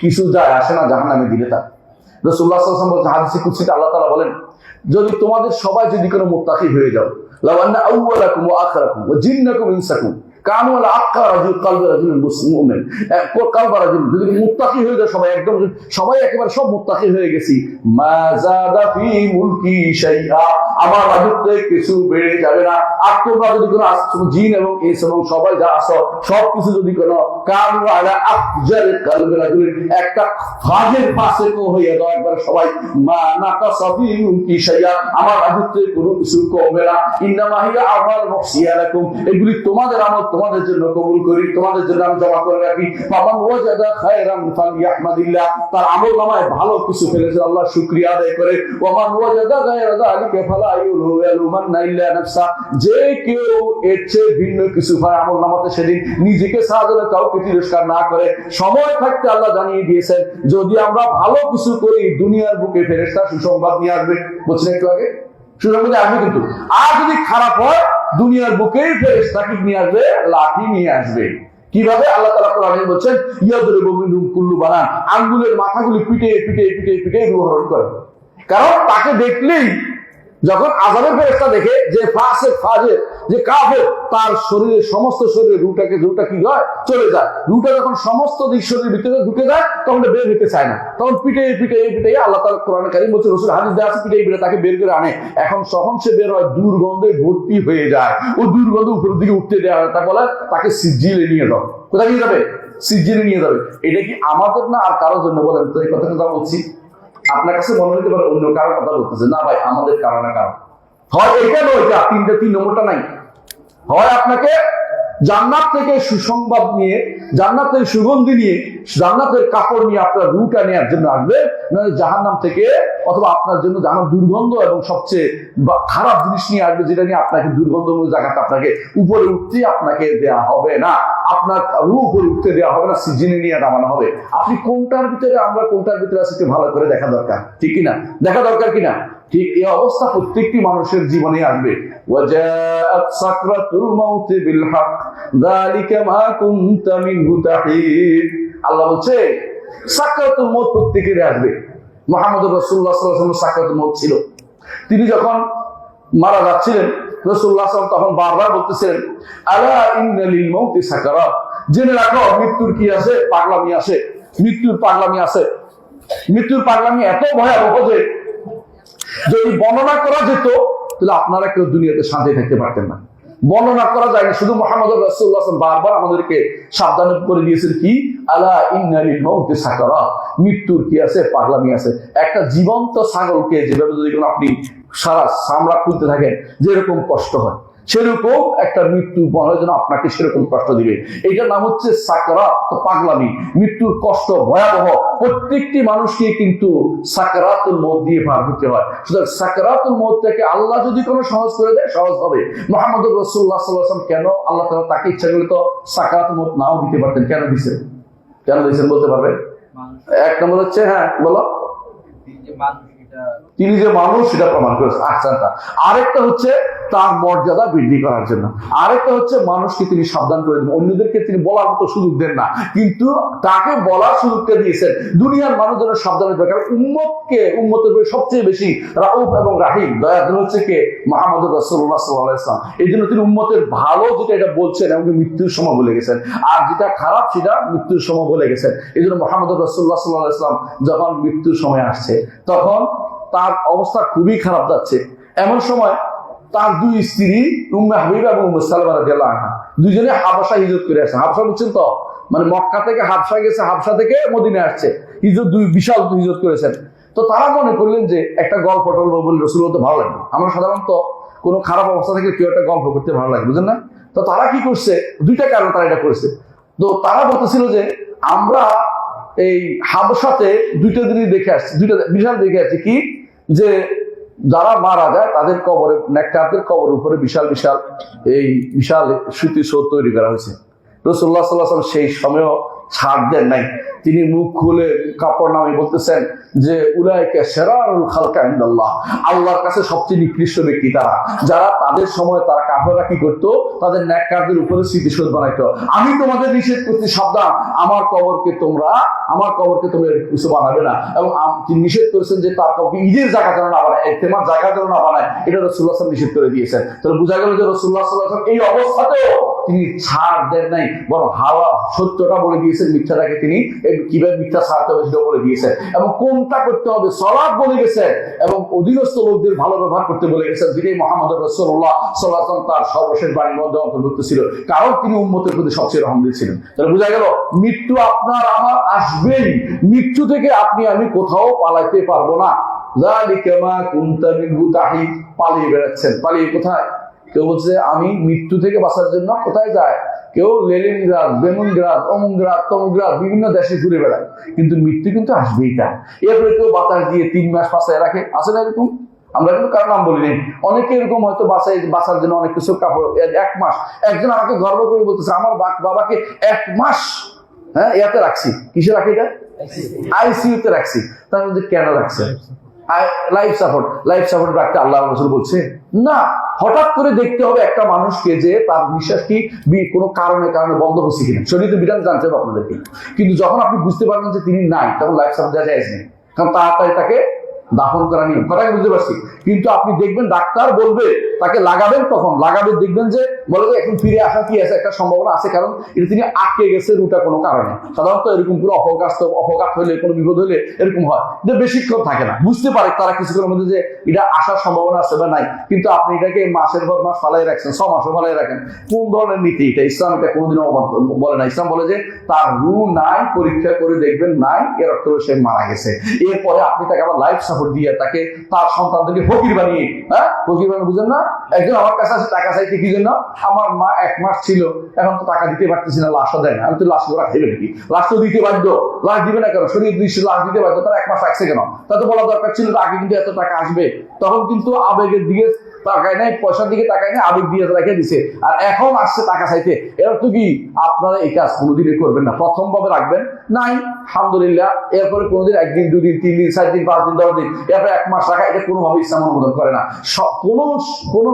S1: কিছু যায় আসে না জাহান্নামে দিলে। তার রাসূলুল্লাহ সাল্লাল্লাহু আলাইহি ওয়াসাল্লাম বলেন হাদিসে কুদসিতে আল্লাহ তাআলা বলেন, যদি তোমাদের সবাই যদি কোনো মুত্তাকি হয়ে যাও, লাউ আন্না আউওয়ালাকুম ওয়া আখিরাকুম ওয়া জিন্নাকুম ওয়া ইনসাকুম কানু আলা আক্কা রাজুল কালবি রাজুল মুসলিম, কালবা রাজুল, যদি মুত্তাকি হয়ে যায় সবাই, একদম সবাই একেবারে সব মুত্তাকি হয়ে গেছি, মা যাদা ফি মুলকি শাইআ, আমার রাজত্বে কিছু বেড়ে যাবে না। আর তোমরা যদি কোনো জিন এবং ইনস এবং সবাই যা আসো সবকিছু যদি কোনো কানু আলা আফজাল কালবি রাজুল, একটা ফাজের পাশে হয়ে যাও একবার সবাই, মা নাকাসা ফি মুলকি শাইআ, আমার রাজত্বে কোনো কিছু কমবে না। ইন্নামা হিয়া আমাল মুহসিয়া লাকুম, এগুলি তোমাদের আমল, তোমাদের জন্য কবুল করি, তোমাদের জন্য আমি জমা করে রাখি। ফামান ওয়াজাদা খায়রান ফালইহমাদিল্লাহ, তার আমলনামায় ভালো কিছু ফেলেছে আল্লাহ শুকরিয়া আদায় করে। ওয়ামান ওয়াজাদা গায়রা যালিকা ফালা ইউলুমান্না ইল্লা নাফসা, যে কেউ এর চেয়ে ভিন্ন কিছু পায় আমলনামাতে সেদিন নিজেকে সাহায্য কাউকে তিরস্কার না করে। সময় থাকতে আল্লাহ জানিয়ে দিয়েছেন যদি আমরা ভালো কিছু করি দুনিয়ার বুকে ফেরেশতা সুসংবাদ নিয়ে আসবে, বলছেন একটু আগে, সুসংবাদ আসবে। কিন্তু আর যদি খারাপ হয় দুনিয়ার বুকেই ফেরেশতা কি নিয়ে আসবে? লাঠি নিয়ে আসবে। কিভাবে? আল্লাহ তাআলা কোরআনে বলেন ইয়াদরিবু মিনহুম কুল্লু বানান, আঙ্গুলের মাথাগুলি পিটে পিটে পিটে পিটে রূহ হরণ করে। কারণ তাকে দেখলেই যখন আযাবের ফেরেশতা দেখে যে ফাসিক ফাজির, যে কাফের, তার শরীরে সমস্ত শরীরে রূহটা কি হয়? চলে যায়। রূহটা যখন সমস্ত দিক শরীরের ভিতরে ঢুকে যায় তখন বের হতে চায় না, তখন পিটে পিটে পিটে আল্লাহ তাআলা কোরআনে কারীম বলছে, রাসূল হাদিস দেয়া আছে, পিটে পিটে তাকে বের করে আনে। এখন যখন সে বের হয় দুর্গন্ধে ভর্তি হয়ে যায়, ও দুর্গন্ধ উপরের দিকে উঠতে দেওয়া হয়, তা বলে তাকে সিজিলে নিয়ে যাও। কোথায় নিয়ে যাবে? সিজিলে নিয়ে যাবে। এটা কি আমাদের না আর কারোর জন্য? বলেন তো, এই কথাটা বলছি আপনার কাছে মনে হতে পারে অন্য কারোর কথা বলতেছে, না ভাই আমাদের কারণে কারণ হয় এটা নয়, এটা 3 নম্বরটা নাই। হয় আপনাকে জান্নাত থেকে সুসংবাদ নিয়ে, জান্নাতের সুগন্ধি নিয়ে, জান্নাতের কাপড় নিয়ে আপনার রূহটা নেওয়ার জন্য আসবে, নয় জাহান্নাম থেকে অথবা আপনার জন্য জাহান্নাম দুর্গন্ধ এবং সবচেয়ে খারাপ জিনিস নিয়ে আসবে, যেটা নিয়ে আপনাকে দুর্গন্ধময় জায়গাতে আপনাকে উপরে উঠতে আপনাকে দেওয়া হবে না, আপনার রূহ উপরে উঠতে দেওয়া হবে না, সিজিনে নিয়ে নামানো হবে। আপনি কোনটার ভিতরে, আমরা কোনটার ভিতরে আছি ভালো করে দেখা দরকার, ঠিক কিনা? দেখা দরকার কিনা? ঠিক এই অবস্থা প্রত্যেকটি মানুষের জীবনে আসবে। ওয়াজাআত সাকরাতুল মাউতি বিল হক যালিকা মা কুনতা মিনহু তাহিদ, আল্লাহ বলছে সাকরাতুল মউত প্রত্যেকেরই আসবে। মুহাম্মদুর রাসূলুল্লাহ সাল্লাল্লাহু আলাইহি ওয়াসাল্লাম সাকরাতুল মউত ছিল, তিনি যখন মারা যাচ্ছিলেন রাসূলুল্লাহ সাল্লাল্লাহু আলাইহি ওয়াসাল্লাম তখন বারবার বলতেছিলেন, আলা ইন্না লিল মাউতি সাকারাত, জেনে রাখো মৃত্যুর কি আছে? পাগলামি আছে, মৃত্যুর পাগলামি আছে। মৃত্যুর পাগলামি এত ভয়াবহ যে যদি বর্ণনা করা যেত তাহলে আপনারা কেউ দুনিয়াতে শান্তি থাকতে পারতেন না। বর্ণনা করা যায়নি। শুধু মুহাম্মদ রাসূলুল্লাহ সাল্লাল্লাহু আলাইহি ওয়াসাল্লাম বারবার আমাদেরকে সাবধান করে দিয়েছেন কি, আলা ইন্না লিল মাউতি সাকারাত, মৃত্যুর কি আছে? পাগলামি আছে। একটা জীবন্ত ছাগলকে যেভাবে যদি আপনি সারা চামড়া খুলতে থাকেন যেরকম কষ্ট হয়, সেরকম একটা মৃত্যু মনে হয় যেন আপনাকে সেরকম কষ্ট দিবে। এইটার নাম হচ্ছে সাকরাত, পাগলামি। মৃত্যুর কষ্ট ভয়াবহ, প্রত্যেকটি মানুষকে কিন্তু সাকরাতুল মউত দিয়ে পার হতে হয়। সুতরাং সাকরাতুল মউত থেকে আল্লাহ যদি কোনো সহজ করে দেয় সহজ হবে। মুহাম্মদুর রাসূলুল্লাহ সাল্লাল্লাহু আলাইহি ওয়াসাল্লাম কেন আল্লাহ তাআলা তাকে ইচ্ছা করলে তো সাকরাতুল মউত নাও দিতে পারতেন, কেন দিয়েছেন? কেন দিয়েছেন বলতে পারবেন? এক নম্বর হচ্ছে, হ্যাঁ বলো, তিনি যে মানুষ সেটা প্রমাণ করেছে। আচ্ছা, আরেকটা হচ্ছে তার মর্যাদা বৃদ্ধি করার জন্য। আরেকটা হচ্ছে মানুষকে তিনি সাবধান করে দেন, অন্যদেরকে তিনি বলার মতো সুযোগ দেন না, কিন্তু তাকে বলার সুযোগটা দিয়েছেন দুনিয়ার মানুষ যেন সাবধান হতে পারে। কারণ উম্মতের সবচেয়ে বেশি রাউফ এবং রাহিম, দয়ালু হচ্ছে কে? মুহাম্মদুর রাসূলুল্লাহ সাল্লাল্লাহু আলাইহি ওয়াসাল্লাম। এই জন্য তিনি উম্মতের ভালো যেটা এটা বলছেন এমনকি মৃত্যুর সময় বলে গেছেন, আর যেটা খারাপ সেটা মৃত্যুর সময় বলে গেছেন। এই জন্য মুহাম্মদুর রাসূলুল্লাহ সাল্লাল্লাহু আলাইহি ওয়াসাল্লাম যখন মৃত্যুর সময় আসছে তখন তার অবস্থা খুবই খারাপ যাচ্ছে। এমন সময় তার দুই স্ত্রী উম্মে হাবিবা এবং উম্মে সালামা রাদিয়াল্লাহু আনহা দুইজনে হাবশা হিজরত করে আসছে। হাবশা বুঝছেন তো, মানে মক্কা থেকে হাবশা গেছে, হাবশা থেকে মদিনায় আসছে, হিজরত, দুই বিশাল হিজরত করেছেন। তো তারা মনে করলেন যে একটা গল্প টল্প বলে রাসূলুল্লাহ তো ভালো লাগবে, আমরা সাধারণত কোনো খারাপ অবস্থা থেকে কেউ একটা গল্প করতে ভালো লাগে, বুঝেন না? তো তারা কি করছে, দুইটা কারণ তারা এটা করেছে। তো তারা বলতেছিল যে আমরা এই হাবশাতে দুইটা জিনিস দেখে আসছি, দুইটা বিশাল দেখে আসছি, কি যে যারা মারা যায় তাদের কবরে, নেককারদের কবরের উপরে বিশাল বিশাল স্মৃতিসৌধ তৈরি করা হয়েছে। রাসূলুল্লাহ সাল্লাল্লাহু আলাইহি ওয়াসাল্লাম সেই সময়ও ছাড় দেন নাই, তিনি মুখ খুলে কাপড় নামিয়ে বলতেছেন যে উলাইকা শিরারুল খালকা ইনদাল্লাহ, আল্লাহর কাছে সবচেয়ে নিকৃষ্ট ব্যক্তি তারা, যারা তাদের সময় তারা কাফেররা কি করতো, তাদের নেককারদের উপরে স্মৃতিসৌধ বানাইতো। আমি তোমাদের নিষেধ করতে সাবধান, আমার কবরকে তোমরা কিছু বানাবে না। এবং তিনি নিষেধ করেছেন যে তার কবরকে ঈদের জায়গা যেন না বানায়, ইজতেমার জায়গা যেন না বানায়, এটা রাসূলুল্লাহ সাল্লাল্লাহু আলাইহি ওয়াসাল্লাম নিষেধ করে দিয়েছেন। তাহলে বোঝা গেল যে রাসূলুল্লাহ সাল্লাল্লাহু আলাইহি ওয়াসাল্লাম এই অবস্থাতেও তিনি ছাড় দেন নাই, বরং সত্যটা বলে দিয়েছেন, মিথ্যাটাকে তিনি কিভাবে মিথ্যা ছাড়তে হবে সেটা বলে দিয়েছেন, এবং কোনটা করতে হবে সালাত বলে গেছেন, এবং অধীনস্থ লোকদের ভালো ব্যবহার করতে বলে গেছেন, যেটাই মুহাম্মদ রাসূলুল্লাহ সাল্লাল্লাহু আলাইহি ওয়াসাল্লাম তার সর্বশেষ বাণীর মধ্যে অন্তর্ভুক্ত ছিল, কারণ তিনি উম্মতের প্রতি সবচেয়ে রহমদিল ছিলেন। তাহলে বোঝা গেল মৃত্যু আপনার আমার আসবেই, মৃত্যু থেকে আপনি আমি কোথাও পালাইতে পারবো না। যালিকা মা কুনতা মিনহু তাহিদ, পালিয়ে বেড়াচ্ছেন, পালিয়ে কোথায়? কেউ বলছে আমি মৃত্যু থেকে বাঁচার জন্য কোথায় যায়, কেউ লেনিনগ্রাদ, বেলুনগ্রাদ, অমুকগ্রাদ, তমুকগ্রাদ বিভিন্ন দেশে ঘুরে বেড়ায়, কিন্তু মৃত্যু কিন্তু আসবেই তার। এরপরে কেউ বাতাস দিয়ে 3 মাস বাঁচায় রাখে, আছে না এরকম? আমরা কিন্তু কার নাম বলি নেই, অনেকে এরকম হয়তো বাঁচার জন্য অনেক কিছু কাপড় 1 মাস। একজন আমাকে গর্ব করে বলতেছে আমার বাবাকে 1 মাস ইয়াতে রাখছি, কিসে রাখি এটা? আইসিইউতে রাখছি। তার মধ্যে কেন রাখছে? লাইফ সাপোর্ট রাখতে আল্লাহ রাসূল বলছে না। হঠাৎ করে দেখতে হবে একটা মানুষকে যে তার নিঃশ্বাস কি কোনো কারণে বন্ধ হচ্ছে কিনা, শরীরে বিধান জানতে হবে আপনাদেরকে। কিন্তু যখন আপনি বুঝতে পারবেন যে তিনি নাই, তখন লাইফ সাপোর্ট দেওয়া যায় নেই, কারণ তাড়াতাড়ি তাকে দাফন করা নিয়ম, কথাকে বুঝতে পারছি। কিন্তু আপনি দেখবেন ডাক্তার বলবে তাকে লাগাবেন, তখন লাগাবে দেখবেন যে বলে যে এখন ফিরে আসা কি আছে, একটা সম্ভাবনা আছে, কারণ এটা তিনি আটকে গেছে রুটা কোনো কারণে। সাধারণত এরকম পুরো অপঘাত হলে, কোনো বিপদ হলে এরকম হয় যে বেশিক্ষণ থাকে না, বুঝতে পারে তারা কিছুক্ষণের মধ্যে যে এটা আসার সম্ভাবনা আছে বা নাই। কিন্তু আপনি এটাকে মাসের পর মাস ফালাই রাখছেন, 6 মাসও ফালাই রাখেন, কোন ধরনের নীতি এটা? ইসলাম এটা কোনোদিনও বলে না। ইসলাম বলে যে তার রু নাই, পরীক্ষা করে দেখবেন নাই, এর অর্থ সে মারা গেছে। এরপরে আপনি তাকে আবার লাইফ সাপোর্ট দিয়ে তাকে তার সন্তানদেরকে ফকির বানিয়ে, ফকির বানিয়ে, বুঝেন না? একজন আমার কাছে আছে টাকা চাইতে, কি জন্য? আমার মা 1 মাস ছিল, এখন তো টাকা দিতে পারতেছি না, লাশও দেয় না। আমি তো লাশ ওরা খাইবে নাকি? লাশ তো দিতে বাধ্য, লাশ দিবে না কেন? শরীর দৃষ্টি লাশ দিতে বাধ্য, তারা 1 মাস রাখছে কেন? তা তো বলা দরকার ছিল আগে কিন্তু এত টাকা আসবে। তখন কিন্তু আবেগের দিকে তাকায় নাই, পয়সার দিকে তাকায় নাই, আবেগ দিয়ে রেখে দিছে, আর এখন আসছে টাকা চাইতে। এর তো কি আপনারা এই কাজ কোনোদিনই করবেন না, প্রথম ভাবে রাখবেন নাই, আলহামদুলিল্লাহ। এরপরে কোনোদিন 1 দিন 2 দিন 3 দিন 4 দিন 5 দিন 10 দিন, এরপরে 1 মাস রাখা, এটা কোনোভাবে ইসলাম অনুমোদন করে না। কোন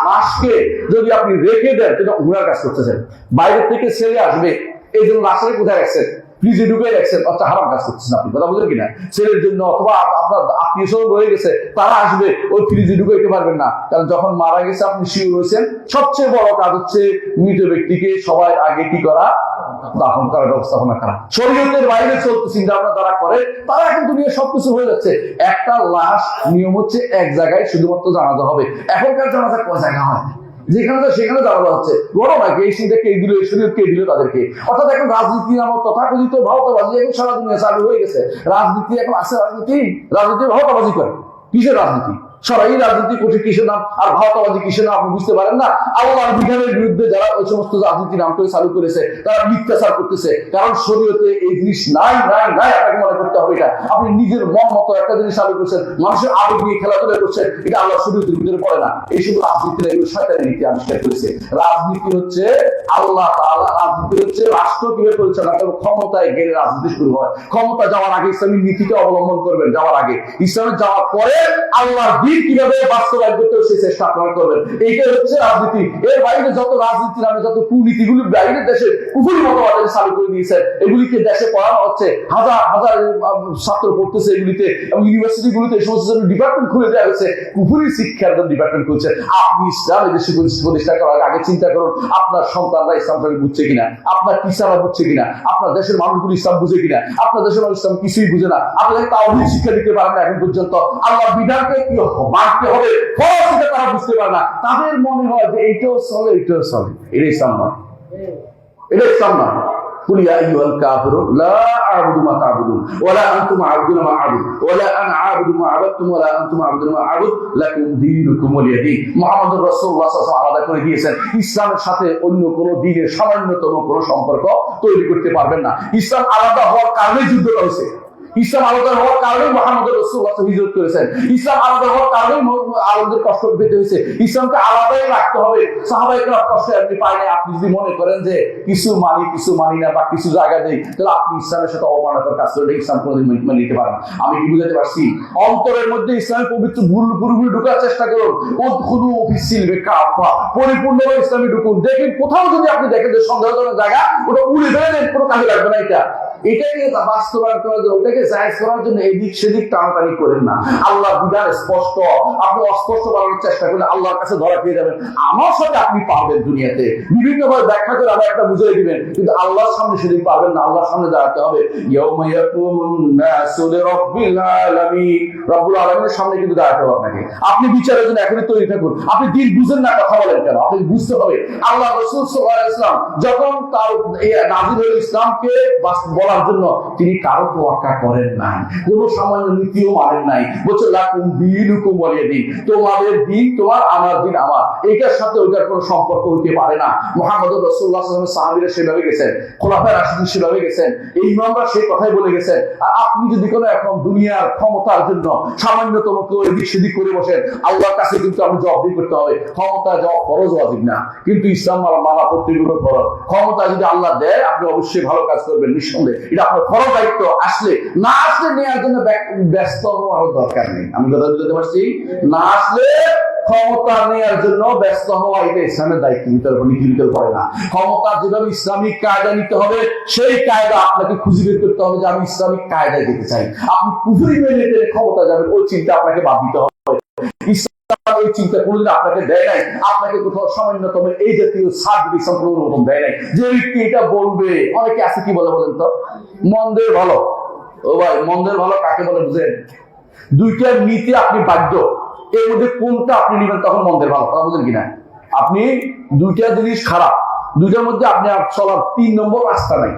S1: লাশকে যদি আপনি রেখে দেন, সেটা উনার কাজ করতেছেন। বাইরে থেকে ছেলে আসবে, এই জন্য লাশটাকে কোথায় রাখছেন? ফ্রিজে ঢুকে রাখছেন, অর্থাৎ হারাম কাজ করতেছেন আপনি, কথা বুঝলেন কিনা? ছেলের জন্য অথবা আপনার আত্মীয় স্বজন রয়ে গেছে, তারা আসবে, ওই ফ্রিজে ঢুকাইতে পারবেন না, কারণ যখন মারা গেছে আপনি শিওর হয়েছেন। সবচেয়ে বড় কাজ হচ্ছে মৃত ব্যক্তিকে সবার আগে কি করা? দাফন করার ব্যবস্থাপনা করা। শরীয়তের বাইরে চলতে চিন্তা ভাবনা যারা করে, তারা কিন্তু নিয়ে সবকিছু হয়ে যাচ্ছে। একটা লাশ নিয়ম হচ্ছে এক জায়গায় শুধুমাত্র জানাজা হবে। এখনকার জানাজা কয় জায়গা হয়, যেখানে সেখানে জানাজা হচ্ছে। বড় ভাই এই চিন্তা কে দিল, এই শরীর কে দিল তাদেরকে। অর্থাৎ এখন রাজনীতি নামক তথাকথিত ভাওতাবাজি এখন সারা দুনিয়া চালু হয়ে গেছে। রাজনীতি এখন আছে, রাজনীতি ভাওতাবাজি করে। কিসের রাজনীতি? সবাই রাজনীতি করছে কিসের নাম, আর ভাওতাবাজি কিসের নাম আপনি বুঝতে পারেন না। আল্লাহর বিধানের বিরুদ্ধে যারা ওই সমস্ত রাজনীতি নাম করে চালু করেছে, তারা মিথ্যাচার করতেছে, কারণ শরীয়তে এই জিনিস নাই। আপনাকে মনে করতে হবে এটা আপনি নিজের মন মতো একটা জিনিস চালু করছেন, মানুষের আবেগ নিয়ে খেলাধুলা করছেন, এটা আল্লাহ শরীয়তের ভিতরে পড়ে না। এই শুধু রাজনীতি এগুলো শয়তানের নীতি আবিষ্কার করেছে। রাজনীতি হচ্ছে আল্লাহ তাআলা, রাজনীতি হচ্ছে রাষ্ট্র কিভাবে পরিচালনা করবে, ক্ষমতায় গেলে রাজনীতি শুরু হয়। ক্ষমতা যাওয়ার আগে ইসলামী নীতিকে অবলম্বন করবেন, যাওয়ার আগে। ইসলামে যাওয়ার পরে আল্লাহর দিন কিভাবে বাস্তবায়ন করতে সেই চেষ্টা আপনারা করবেন। এইটাই হচ্ছে রাজনীতি। এর বাইরে যত রাজনীতি নামে যত কুনীতিগুলি বাইরের দেশে কুফুরি মতবাদের চালু করে দিয়েছেন, এগুলিকে দেশে পড়ানো হচ্ছে, হাজার হাজার ছাত্র পড়তেছে এগুলিতে, এবং ইউনিভার্সিটি গুলিতে এই সমস্ত ডিপার্টমেন্ট খুলে দেওয়া হয়েছে, কুফুরি শিক্ষার ডিপার্টমেন্ট খুলছে। আপনি ইসলাম এদেশে প্রতিষ্ঠা করার আগে চিন্তা করুন আপনার সন্তানরা ইসলামটাকে বুঝছে কিনা, আপনার টিচাররা বুঝছে কিনা, আপনার দেশের মানুষগুলো ইসলাম বুঝে কিনা। আপনার দেশের মানুষ ইসলাম কিছুই বুঝে না, আপনাদের তাওহীদ শিক্ষা দিতে পারেন না এখন পর্যন্ত, আল্লাহর বিধানকে কি মানতে হবে ফরজ সেটা তারা বুঝতে পারে না। তাদের মনে হয় যে এইটাও চলে এইটাও চলে, এটা ইসলাম নয়, এটা ইসলাম নয়। قل يا أيها الكافرون لا أعبد ما تعبدون ولا أنتم عابدون ما أعبد ولا أنا عابد ما عبدتم ولا أنتم عابدون ما أعبد لكم دينكم ولي دين। মুহাম্মদুর রাসূলুল্লাহ সাল্লাল্লাহু আলাইহি ওয়াসাল্লাম আলাদা করে দিয়েছেন, ইসলামের সাথে অন্য কোন দ্বীনের সামান্যতম কোন সম্পর্ক তৈরি করতে পারবেন না। ইসলাম আলাদা হওয়ার কারণে যুদ্ধটা হয়েছে, ইসলাম আলাদা হওয়ার কারণে মুহাম্মদুর রাসূলুল্লাহ হিজরত করেছেন, ইসলাম আলাদা হওয়ার কারণে আলাদের কষ্ট পেতে হয়েছে। ইসলামকে আলাদাই রাখতে হবে। সাহাবায়ে কেরাম কষ্ট এমনি পায় না। আপনি যদি মনে করেন যে কিছু মানি না বা কিছু জায়গা দেই, তাহলে আপনি ইসলামের সাথে অবমাননার কাজ করলে ইসলাম কোনোদিন মেনে নিতে পারেন। আমি কি বুঝাতে পারছি? অন্তরের মধ্যে ইসলামের পবিত্র পুরোপুরি ঢোকার চেষ্টা করুন। উদখুলু ফিস-সিলমি কাফা, পরিপূর্ণভাবে ইসলামে ঢুকুন। দেখেন কোথাও যদি আপনি দেখেন যে সন্দেহজনক জায়গা, ওটা উড়ে দেন, কোনো কাজে লাগবে না। এটাকে বাস্তবায়ন করার জন্য, ওটাকে জায়েজ করার জন্য এদিক সেদিক টানাটানি করেন না। আল্লাহর বিধান স্পষ্ট, আপনি অস্পষ্ট বানানোর চেষ্টা করলে আল্লাহর কাছে ধরা খেয়ে যাবেন। আমার সাথে আপনি পারবেন দুনিয়াতে বিভিন্ন ভাবে ব্যাখ্যা করে আবার একটা বুঝিয়ে দিবেন, কিন্তু আল্লাহর সামনে সেদিন পারবেন না। আল্লাহর সামনে দাঁড়াতে হবে ইয়াউমা ইয়াকুমুন নাসু লিরাব্বিল আলামিন, রব্বুল আলামিনের সামনে কিন্তু দাঁড়াতে হবে আপনাকে। আপনি বিচারের জন্য এখনই তৈরি থাকুন। আপনি দিন বুঝেন না, কথা বলেন কেন? আপনি বুঝতে হবে আল্লাহ রাসূল সাল্লাল্লাহু আলাইহি ওয়াসাল্লাম যখন তার নাযিল হল ইসলামকে বলার জন্য, তিনি কারো তোয়াক্কা করেন নাই, কোনো সামান্য নীতিও মানেন নাই। বলছে লাকুম দীনুকুম ওয়ালিয়া দীন, তোমাদের দিন তোমার, আমার দিন আমার। এটার সাথে ওইটার কোনো সম্পর্ক হইতে পারে না। মুহাম্মদুর রাসূলুল্লাহ সাল্লাল্লাহু আলাইহি ওয়াসাল্লাম সাহাবীরা সেভাবে গেছেন, খোলাফায়ে রাশিদিন সেভাবে গেছেন, এই ইমামরা সেই কথাই বলে গেছেন। আর আপনি যদি কোনো এখন দুনিয়ার ক্ষমতার জন্য সামান্যতম কেউ এদিক সেদিক করে বসেন, আল্লাহর কাছে কিন্তু আপনি জবাবদিহি করতে হবে। ক্ষমতা যাওয়া ফরজ ওয়াজিব না, কিন্তু ইসলাম মানা প্রত্যেকগুলো ফরজ। ক্ষমতা যদি আল্লাহ দেয় আপনি অবশ্যই ভালো কাজ করবেন, নিঃসন্দেহে এটা আপনার ফরজ দায়িত্ব। আসলে না আসলে নেওয়ার জন্য ব্যস্ত হওয়ার দরকার নেই। আমি কথা বুঝতে পারছি? না আসলে ক্ষমতা নেওয়ার জন্য ব্যস্ত হওয়া এটা ইসলামের দায়িত্ব, নীতির ভিতর পড়ে না। ক্ষমতা যেভাবে ইসলামিক কায়দা নিতে হবে, সেই কায়দা আপনাকে খুঁজে বের করতে হবে যে আমি ইসলামিক কায়দায় যেতে চাই। আপনি কুফরি মেনে নিতে ক্ষমতা যাবেন, ওই চিন্তা আপনাকে বাদ দিতে হবে। এই চিন্তা কোনদিন আপনাকে দেয় নাই, আপনাকে কোথাও সামান্যতম এই জাতীয় সার্টিফিকেট সম্পূর্ণ দেয় নাই যে ব্যক্তি এটা বলবে। অনেকে আছে কি বলে বলেন তো, মন্দের ভালো। ও ভাই, মন্দের ভালো কাকে বলে বুঝেন? দুইটার নীতি আপনি বাধ্য, এর মধ্যে কোনটা আপনি নেবেন তখন মন্দের ভালো, কথা বুঝেন কিনা? আপনি দুইটা জিনিস খারাপ, দুইটার মধ্যে আপনি চলার 3 নম্বর রাস্তা নাই,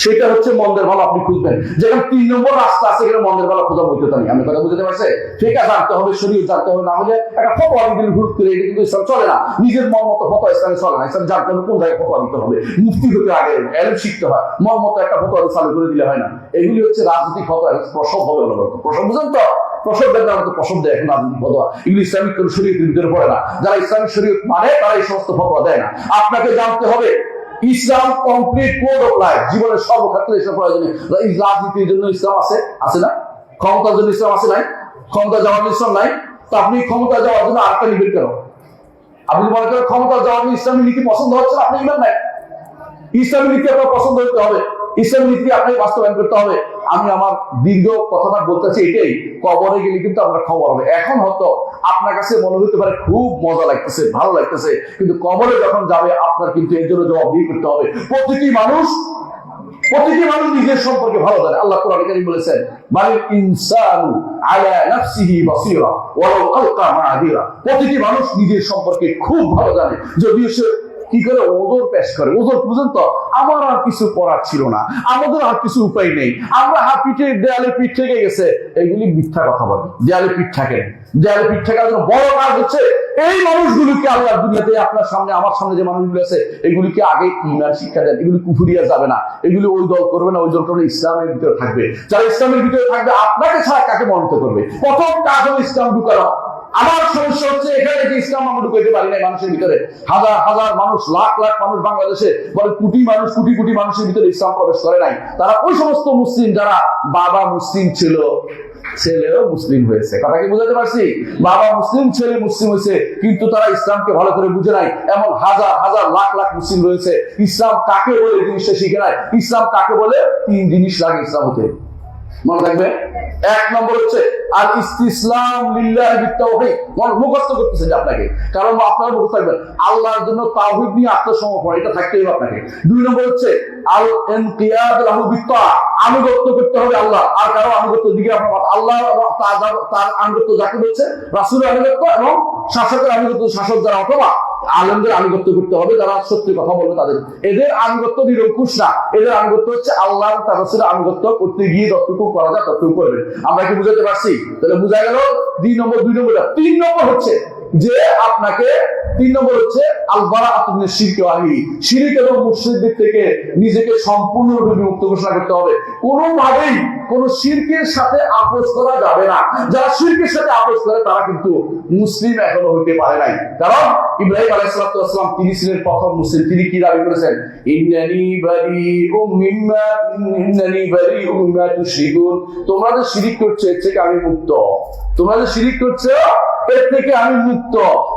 S1: সেটা হচ্ছে মন্দের ভালো আপনি খুঁজবেন। যেখানে 3 নম্বর রাস্তা আছে সেখানে মন্দের ভালো খোঁজা বৈধতা নেই। আমি কথা বুঝতে পারছি? ঠিক আছে, জানতে হবে, শরীয়ত জানতে হবে, না হলে একটা ফতোয়া দিলে ভুল করে এটা কিন্তু ইসলাম চলে না। নিজের মন মতো ফতোয়া ইসলামে চলে না। ইসলাম জানতে হবে কোন জায়গায় ফতোয়া দিতে হবে, মুফতি হতে আগে এলম শিখতে হয়, মন মতো একটা ফতোয়া চালু করে দিলে হয় না। এগুলি হচ্ছে রাজনৈতিক ফতোয়া, প্রসব হবে অনবরত। প্রসব বুঝেন তো? প্রসব দেখলে আমাদের প্রসব দেয় এখন রাজনৈতিক ফতোয়া, এগুলি ইসলামিক কোন শরীয়তের ভিতরে পড়ে না। যারা ইসলামিক শরীয়ত মানে তারা এই সমস্ত ফতোয়া দেয় না। আপনাকে জানতে হবে ইসলাম কমপ্লিট কোড অফ লাইফ, জীবনের সর্বক্ষেত্রে ইসলাম প্রয়োজনীয়। রাজনীতির জন্য ইসলাম আছে না? ক্ষমতার জন্য ইসলাম আছে নাই? ক্ষমতা যাওয়ার জন্য ইসলাম নাই? তো আপনি ক্ষমতা যাওয়ার জন্য আরেকটা নিবেন কেন? আপনি মনে করেন ক্ষমতা যাওয়ার জন্য ইসলামী নীতি পছন্দ হচ্ছে, আপনি ইমান নাই। ইসলামী নীতি আপনার পছন্দ হতে হবে, ইসলামী নীতি আপনাকে বাস্তবায়ন করতে হবে। আমি আমার দীর্ঘ কথাটা বলতেছি এটাই, কবরে গেলে কিন্তু আপনার খবর হবে। এখন হয়তো আপনার কাছে মনে হতে পারে খুব মজা লাগতেছে, ভালো লাগতেছে, কিন্তু কবরে যখন যাবে আপনার কিন্তু এর জন্য জবাবদিহি করতে হবে। প্রতিটি মানুষ নিজের সম্পর্কে ভালো জানে। আল্লাহ কোরআনে কারীম বলেছেন, বালিল ইনসানু আলা নাফসিহি বাসীরা ওয়ালাউ আলকা মাআযিরা। প্রতিটি মানুষ নিজের সম্পর্কে খুব ভালো জানে, যদিও সে কি করে ওজোর পেশ করে। ওজোর পর্যন্ত আমার আর কিছু করার ছিল না, আমাদের আর কিছু উপায় নেই, আমরা পিঠে দেয়ালে পিঠ থেকে গেছে, এগুলি মিথ্যা কথা বলে। দেয়ালে পিঠ থাকে, দেয়ালে পিঠ থাকার জন্য বড় কাজ হচ্ছে এই মানুষগুলোকে আল্লাহ দুনিয়াতে আপনার সামনে আমার সামনে যে মানুষগুলো আছে এগুলিকে আগে ঈমান শিক্ষা দেন। এগুলি কুফরিয়া যাবে না, এগুলি ওই দল করবে না, ওই দল করবে, ইসলামের ভিতরে থাকবে। যারা ইসলামের ভিতরে থাকবে আপনাকে ছাড়া কাকে মনোনীত করবে? প্রথম কাজ হলো ইসলাম ঢুকানো। আমার সমস্যা হচ্ছে এখানে যে ইসলাম আমরা ঢুকাইতে পারি না মানুষের ভিতরে। হাজার হাজার মানুষ, লাখ লাখ মানুষ বাংলাদেশে, বলে কোটি মানুষ, কোটি কোটি মানুষের ভিতরে ইসলাম প্রবেশ করে নাই। তারা ওই সমস্ত মুসলিম যারা বাবা মুসলিম ছিল, ছেলেও মুসলিম হয়েছে। কথা কি বুঝাতে পারছি? বাবা মুসলিম, ছেলে মুসলিম হয়েছে, কিন্তু তারা ইসলামকে ভালো করে বুঝে নাই। এমন হাজার হাজার লাখ লাখ মুসলিম রয়েছে, ইসলাম কাকে বলে এই জিনিসটা শিখে নাই। ইসলাম কাকে বলে? 3 জিনিস লাগে ইসলাম হতে, মনে রাখবে। 1 নম্বর হচ্ছে আল ইসতিসলাম লিল্লাহি বিত্তাওহীদ, মুখস্থ করতেছেন আপনাকে, কারণ আপনারা মুখস্থ থাকবেন আল্লাহর জন্য তাওহীদ নিয়ে আত্মসমর্পণ, এটা থাকতেই হবে আপনাকে। 2 নম্বর হচ্ছে আল ইনকিয়াদ লাহু বিত্তাআ, আনুগত্য করতে হবে আল্লাহ, আর কারো আনুগত্য দিকে আপনার আল্লাহ তার আনুগত্য যাকে বলছে, রাসূলের আনুগত্য এবং শাসকের আনুগত্য, শাসক যারা অথবা আলেমদের আনুগত্য করতে হবে, যারা সত্যি কথা বলবে তাদের। এদের আনুগত্য নিরঙ্কুশ না, এদের আনুগত্য হচ্ছে আল্লাহ তার রাসূলের আনুগত্য করতে গিয়ে যতটুকু করা যায় ততটুকু করবেন। আমরা কি বুঝাতে পারছি? তাহলে বুঝা গেল 2 নম্বর। 2 নম্বর 3 নম্বর হচ্ছে যে আপনাকে 3 নম্বর হচ্ছে আল বারাআতু মিনাশ শিরকি ওয়া আহলিহি, শিরক এবং মুশরিকদের থেকে নিজেকে সম্পূর্ণরূপে বিমুক্ত ঘোষণা করতে হবে। কোনোভাবেই কোন শিরকের সাথে আপোষ করা যাবে না। যারা শিরকের সাথে আপোষ করে তারা কিন্তু মুসলিম এখনো হইতে পারে নাই। কারণ ইব্রাহিম আলাইহিস সালাম তিনি ছিলেন প্রথম মুসলিম। তিনি কি দাবি করেছেন? ইন্নানি বারিউম মিম্মা তুশরিকুন, তোমরা যে শিরক করছো এর থেকে আমি মুক্ত, তোমরা যে শিরক করছো এর থেকে আমি মুক্ত।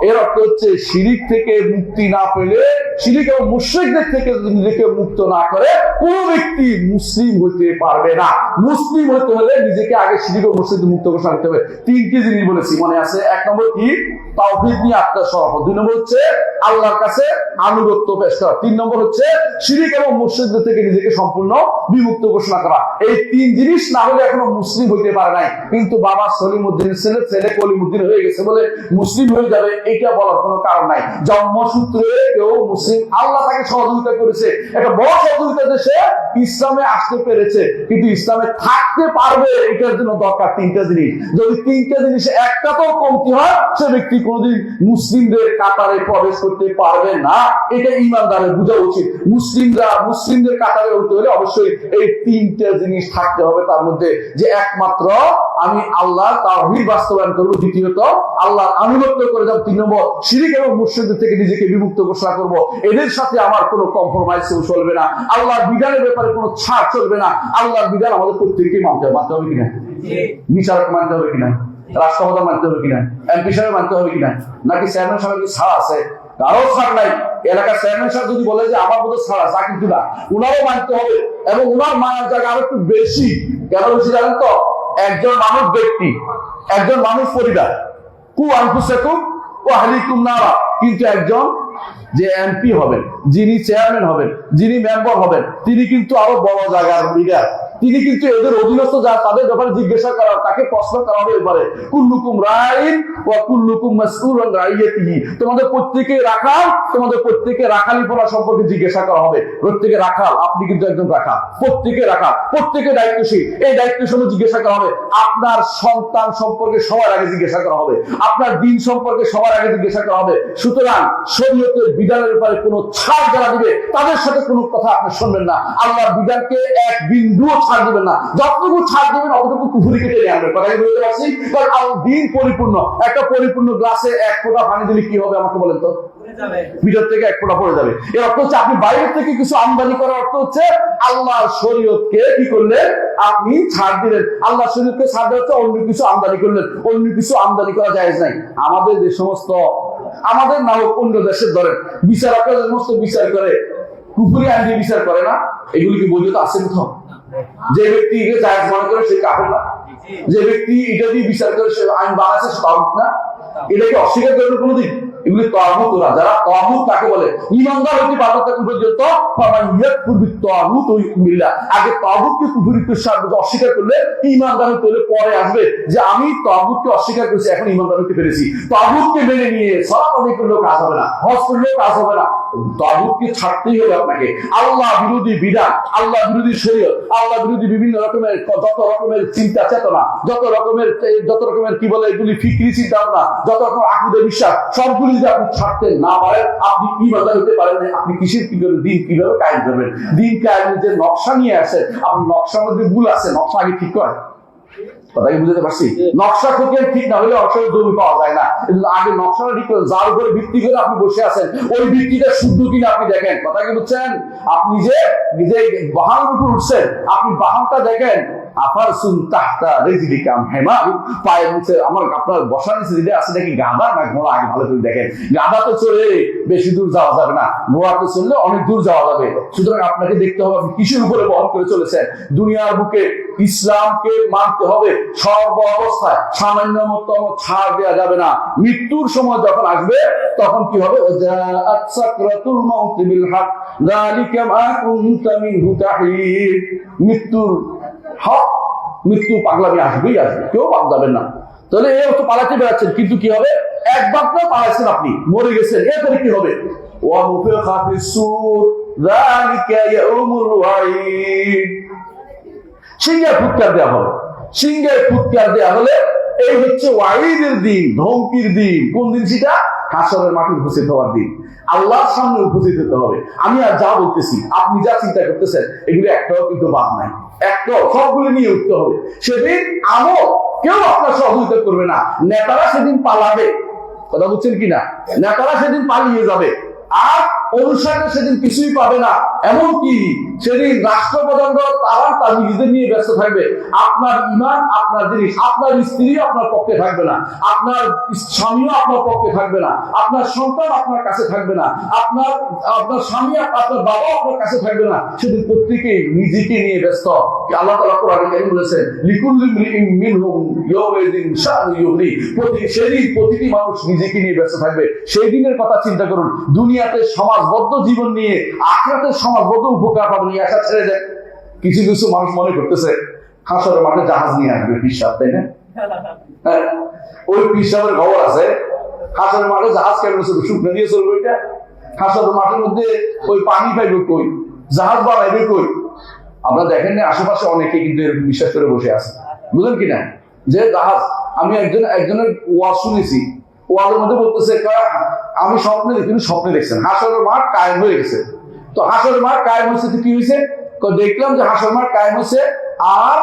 S1: এর অর্থ হচ্ছে শিরক থেকে মুক্তি না পেলে, শিরক এবং মুশরিকদের থেকে যদি নিজেকে মুক্ত না করে, কোন ব্যক্তি মুসলিম হতে পারবে না। মুসলিম হতে হলে নিজেকে আগে শিরক ও মুশরিক মুক্ত ঘোষণা করতে হবে। 3টি জিনিস বলেছি, মনে আছে? 1 নম্বর কি? তাওহীদ নিয়ে আত্মসমর্পণ। 2 নম্বর হচ্ছে আল্লাহর কাছে আনুগত্য পেশ করা। 3 নম্বর হচ্ছে শিরক এবং মুশরিকদের থেকে নিজেকে সম্পূর্ণ বিমুক্ত ঘোষণা করা। এই 3 জিনিস না হলে এখনো মুসলিম হইতে পারে নাই। কিন্তু বাবা সলিমউদ্দিন ছেলে কলিমউদ্দিন হয়ে গেছে বলে মুসলিম হয়ে যাবে, এটা বলার কোনো কারণ নাই। জন্মসূত্রে কেউ মুসলিম, আল্লাহ তাকে সহযোগিতা করেছে, একটা বড় সহযোগিতা দেশে ইসলামে আসতে পেরেছে, কিন্তু ইসলামে থাকতে পারবে এটার জন্য দরকার 3টা জিনিস। যদি 3টা জিনিস একটাতেও কমতি হয়, সে ব্যক্তি কোনদিন মুসলিমদের কাতারে প্রবেশ করতে পারবে না। এটা ঈমানদারের বোঝা উচিত। মুসলিমদের কাতারে উঠতে হলে অবশ্যই এই 3টা জিনিস থাকতে হবে তার মধ্যে, যে একমাত্র আমি আল্লাহর তাওহীদ বাস্তবায়ন করব, দ্বিতীয়ত আল্লাহর আনুগত্য করে যাব, 3 নম্বর শিরক এবং মুশরিকদের থেকে নিজেকে বিমুক্ত ঘোষণা করব। এদের সাথে আমার কোনো কম্প্রোমাইজ চলবে না, আল্লাহর বিধানের ব্যাপারে কোনো ছাড় চলবে না। আল্লাহর বিধান আমাদের প্রত্যেককেই মানতে হবে কিনা? বিচারক মানতে হবে কিনা? রাষ্ট্রপ্রধান মানতে হবে কিনা? এমপি সাহেব মানতে হবে কিনা? নাকি চেয়ারম্যান সাহেবের কি ছাড় আছে? কারো ছাড় নাই। এলাকার চেয়ারম্যান সাহেব যদি বলে যে আমার মতো ছাড় আছে, কিন্তু না, উনারও মানতে হবে, এবং উনার মানার জায়গা আরো একটু বেশি। কেন বেশি জানেন তো? একজন মানুষ ব্যক্তি, একজন মানুষ পরিবার, কু আনফুসাকুম ওয়া আহলিকুম নারা, কিন্তু একজন যে এমপি হবেন, যিনি চেয়ারম্যান হবেন, যিনি মেম্বার হবেন, তিনি কিন্তু আরো বড় জায়গার লিডার। তিনি কিন্তু এদের অধীনস্থ যা তাদের ব্যাপারে জিজ্ঞাসা করা, তাকে প্রশ্ন করা হবে এবারে, কুল্লুকুম রাইন ওয়া কুল্লুকুম মাসউলুন রাইয়াতিহি, তোমাদের প্রত্যেকে রাখাল, তোমাদের প্রত্যেকে রাখালিপনা সম্পর্কে জিজ্ঞাসা করা হবে। প্রত্যেকে রাখাল, আপনি কিন্তু একজন রাখাল, প্রত্যেকে রাখাল, প্রত্যেকে দায়িত্বশীল। এই দায়িত্ব সম্পর্কে জিজ্ঞাসা করা হবে। আপনার সন্তান সম্পর্কে সবার আগে জিজ্ঞাসা করা হবে, আপনার দিন সম্পর্কে সবার আগে জিজ্ঞাসা করা হবে। সুতরাং শরীয়তের বিধানের ব্যাপারে কোনো ছাড় যারা দিবে তাদের সাথে কোনো কথা আপনি শুনবেন না। আল্লাহর বিধানকে এক বিন্দুও ছাড় দিবেন না, যতটুকু ছাড় দিবেন অতটুকু কুফরি কেটে নিয়ে আনবেন। কথা কি বুঝতে পারছি? কারণ আল দিন পরিপূর্ণ। একটা পরিপূর্ণ গ্লাসে 1 ফোঁটা পানি দিলে কি হবে আমাকে বলেন তো? ভিতর থেকে 1 ফোঁটা পড়ে যাবে। এর অর্থ হচ্ছে আপনি বাইরে থেকে কিছু আমদানি করার অর্থ হচ্ছে আল্লাহর শরীয়তকে কি করলেন? আপনি ছাড় দিলেন। আল্লাহর শরীয়তকে ছাড় দেওয়া হচ্ছে অন্য কিছু আমদানি করলেন। অন্য কিছু আমদানি করা জায়েজ নাই। আমাদের যে সমস্ত, আমাদের না হোক অন্য দেশের ধরেন বিচারকরা যে সমস্ত বিচার করে, কুফরি আইন দিয়ে বিচার করে না, এগুলি কি বৈধ আছে কোথাও? যে ব্যক্তি জায়েজ মনে করে সে কাফের না, যে ব্যক্তি এটা দিয়ে বিচার করে সে আইন বানাচ্ছে সে তাগুত না। এটাকে অস্বীকার করবে কোনোদিন? এগুলি তাগুত না। যারা তাগুত কাকে বলে? ঈমানদার হতে পারবে তখন পর্যন্ত আগে তাগুতকে কুফরিতে অস্বীকার করলে ঈমানদার হতে হলে পরে আসবে যে আমি তাগুতকে অস্বীকার করেছি, এখন ঈমানদার হতে পেরেছি। তাগুতকে মেনে নিয়ে সালাত আদায় করলেও কাজ হবে না, হজ করলেও কাজ হবে না। তাগুতকে ছাড়তেই হবে আপনাকে। আল্লাহ বিরোধী বিধান, আল্লাহ বিরোধী শরীয়ত, আল্লাহ বিরোধী বিভিন্ন রকমের যত রকমের চিন্তা চেতনা, যত রকমের কি বলে এগুলি ফিকরি চিন্তা ভাবনা, যত রকম আকীদা বিশ্বাস, সবগুলি যদি আপনি ছাড়তে না পারেন আপনি ঈমানদার হতে পারেন না। আপনি কিসের কি করবেন? দিন কিভাবে কায়েম করবেন? দিন কায়েমের যে নকশা নিয়ে আসেন, আপনি নকশার মধ্যে ভুল আছে, নকশা আগে ঠিক করেন। কথা কি বুঝতে পারছি? নকশা থেকে ঠিক না হলে অবশ্যই জমি পাওয়া যায় না। আগে নকশাটা ঠিক করেন, যার উপরে ভিত্তি করে আপনি বসে আছেন ওই ভিত্তিটা শুদ্ধ কিনা আপনি দেখেন। কথা কি বুঝছেন? আপনি যে বাহনের উপর উঠছেন, আপনি বাহনটা দেখেন আফারসুন তাহতা রিজলিকা হেমা, পায়ের নিচে আমার আপনার বসার নিচে যেটা আছে নাকি গাধা না ঘোড়া, আগে ভালো করে দেখেন। গাধা তো চলে বেশি দূর যাওয়া যাবে না, ঘোড়া তো চললে অনেক দূর যাওয়া যাবে। সুতরাং আপনাকে দেখতে হবে আপনি কিসের উপরে বহন করে চলেছেন। দুনিয়ার বুকে ইসলামকে মানতে হবে সর্ব অবস্থায়, সামান্যতম ছাড় দেওয়া যাবে না। মৃত্যুর সময় যখন আসবে তখন কি হবে? ওয়াজাআত সাকরাতুল মাউত বিল হক যালিকা মা কুনতা মিনহু তাহিদ। মৃত্যুর হক, মৃত্যু পাগলামি আসবেই আসবে, কেউ বাদ যাবেন না। তাহলে এই তো পালাতে বেড়াচ্ছেন, কিন্তু কি হবে? একবার তো পালাচ্ছেন, আপনি মরে গেছেন, এরপরে কি হবে? ওয়া নুফিখা ফিস সূর যালিকা ইয়াউমুল ওয়াঈদ। সিংহের ফুৎকার দেওয়া হবে। সিংহের ফুৎকার দেওয়া হলে এই হচ্ছে ওয়াঈদের দিন, ধমকির দিন। কোন দিন সেটা? হাসরের মাঠে উপস্থিত হওয়ার দিন, আল্লাহর সামনে উপস্থিত হতে হবে। আমি আর যা বলতেছি, আপনি যা চিন্তা করতেছেন, এগুলো একটাও কিন্তু বাদ নাই, একটাও, সবগুলো নিয়ে উঠতে হবে। সেদিন আমল কেউ আপনার সহযোগিতা করবে না, নেতারা সেদিন পালাবে, কথা বুঝছেন কিনা? নেতারা সেদিন পালিয়ে যাবে, আর অনুষ্ঠানে সেদিন কিছুই পাবে না। এমনকি সেদিন রাষ্ট্রপ্রধানরা তারা তার নিজেদের নিয়ে ব্যস্ত থাকবে। আপনার ইমান, আপনার জিনিস, আপনার স্ত্রী আপনার পক্ষে থাকবে না, আপনার স্বামীও আপনার পক্ষে থাকবে না, আপনার সন্তান আপনার কাছে থাকবে না, আপনার স্বামী, আপনার বাবা আপনার কাছে থাকবে না। সেদিন প্রত্যেকেই নিজেকে নিয়ে ব্যস্ত। আল্লাহ তাআলা কোরআনে কারীমে বলেছেন, লিকুল্লি ইমরিইন মিনহুম ইয়াওমাইযিন শাআনু ইউগনি। সেদিন প্রতিটি মানুষ নিজেকে নিয়ে ব্যস্ত থাকবে। সেই দিনের কথা চিন্তা করুন। দুনিয়াতে সমাজবদ্ধ জীবন নিয়ে আখিরাতের সমাজবদ্ধ উপকার পাবেন, এই আশা ছেড়ে দেন। কিছু কিছু মানুষ মনে করতেছে হাসরের মাঠে জাহাজ নিয়ে আসবে পিসাব, তাই না? হ্যাঁ, ওই পিসাবের খবর আছে। হাসরের মাঠে জাহাজ কেমন চলবে? শুকনো দিয়ে চলবে ওইটা? হাসরের মাঠের মধ্যে ওই পানি পাইবে কই? জাহাজ বানাইবে কই? আপনারা দেখেন না, আশেপাশে অনেকে কিন্তু এরকম বিশ্বাস করে বসে আছে, বুঝলেন কিনা? যে জাহাজ, আমি একজনের ওয়াজ শুনেছি, ওয়াজের মধ্যে বলতেছে আমি স্বপ্নে দেখি, স্বপ্নে দেখছেন হাসরের মাঠ কায়েম হয়ে গেছে। তো হাসরের মাঠ কায়েম হয়েছে, তো কি হয়েছে? দেখলাম যে হাসরের মাঠ কায়েম হয়েছে, আর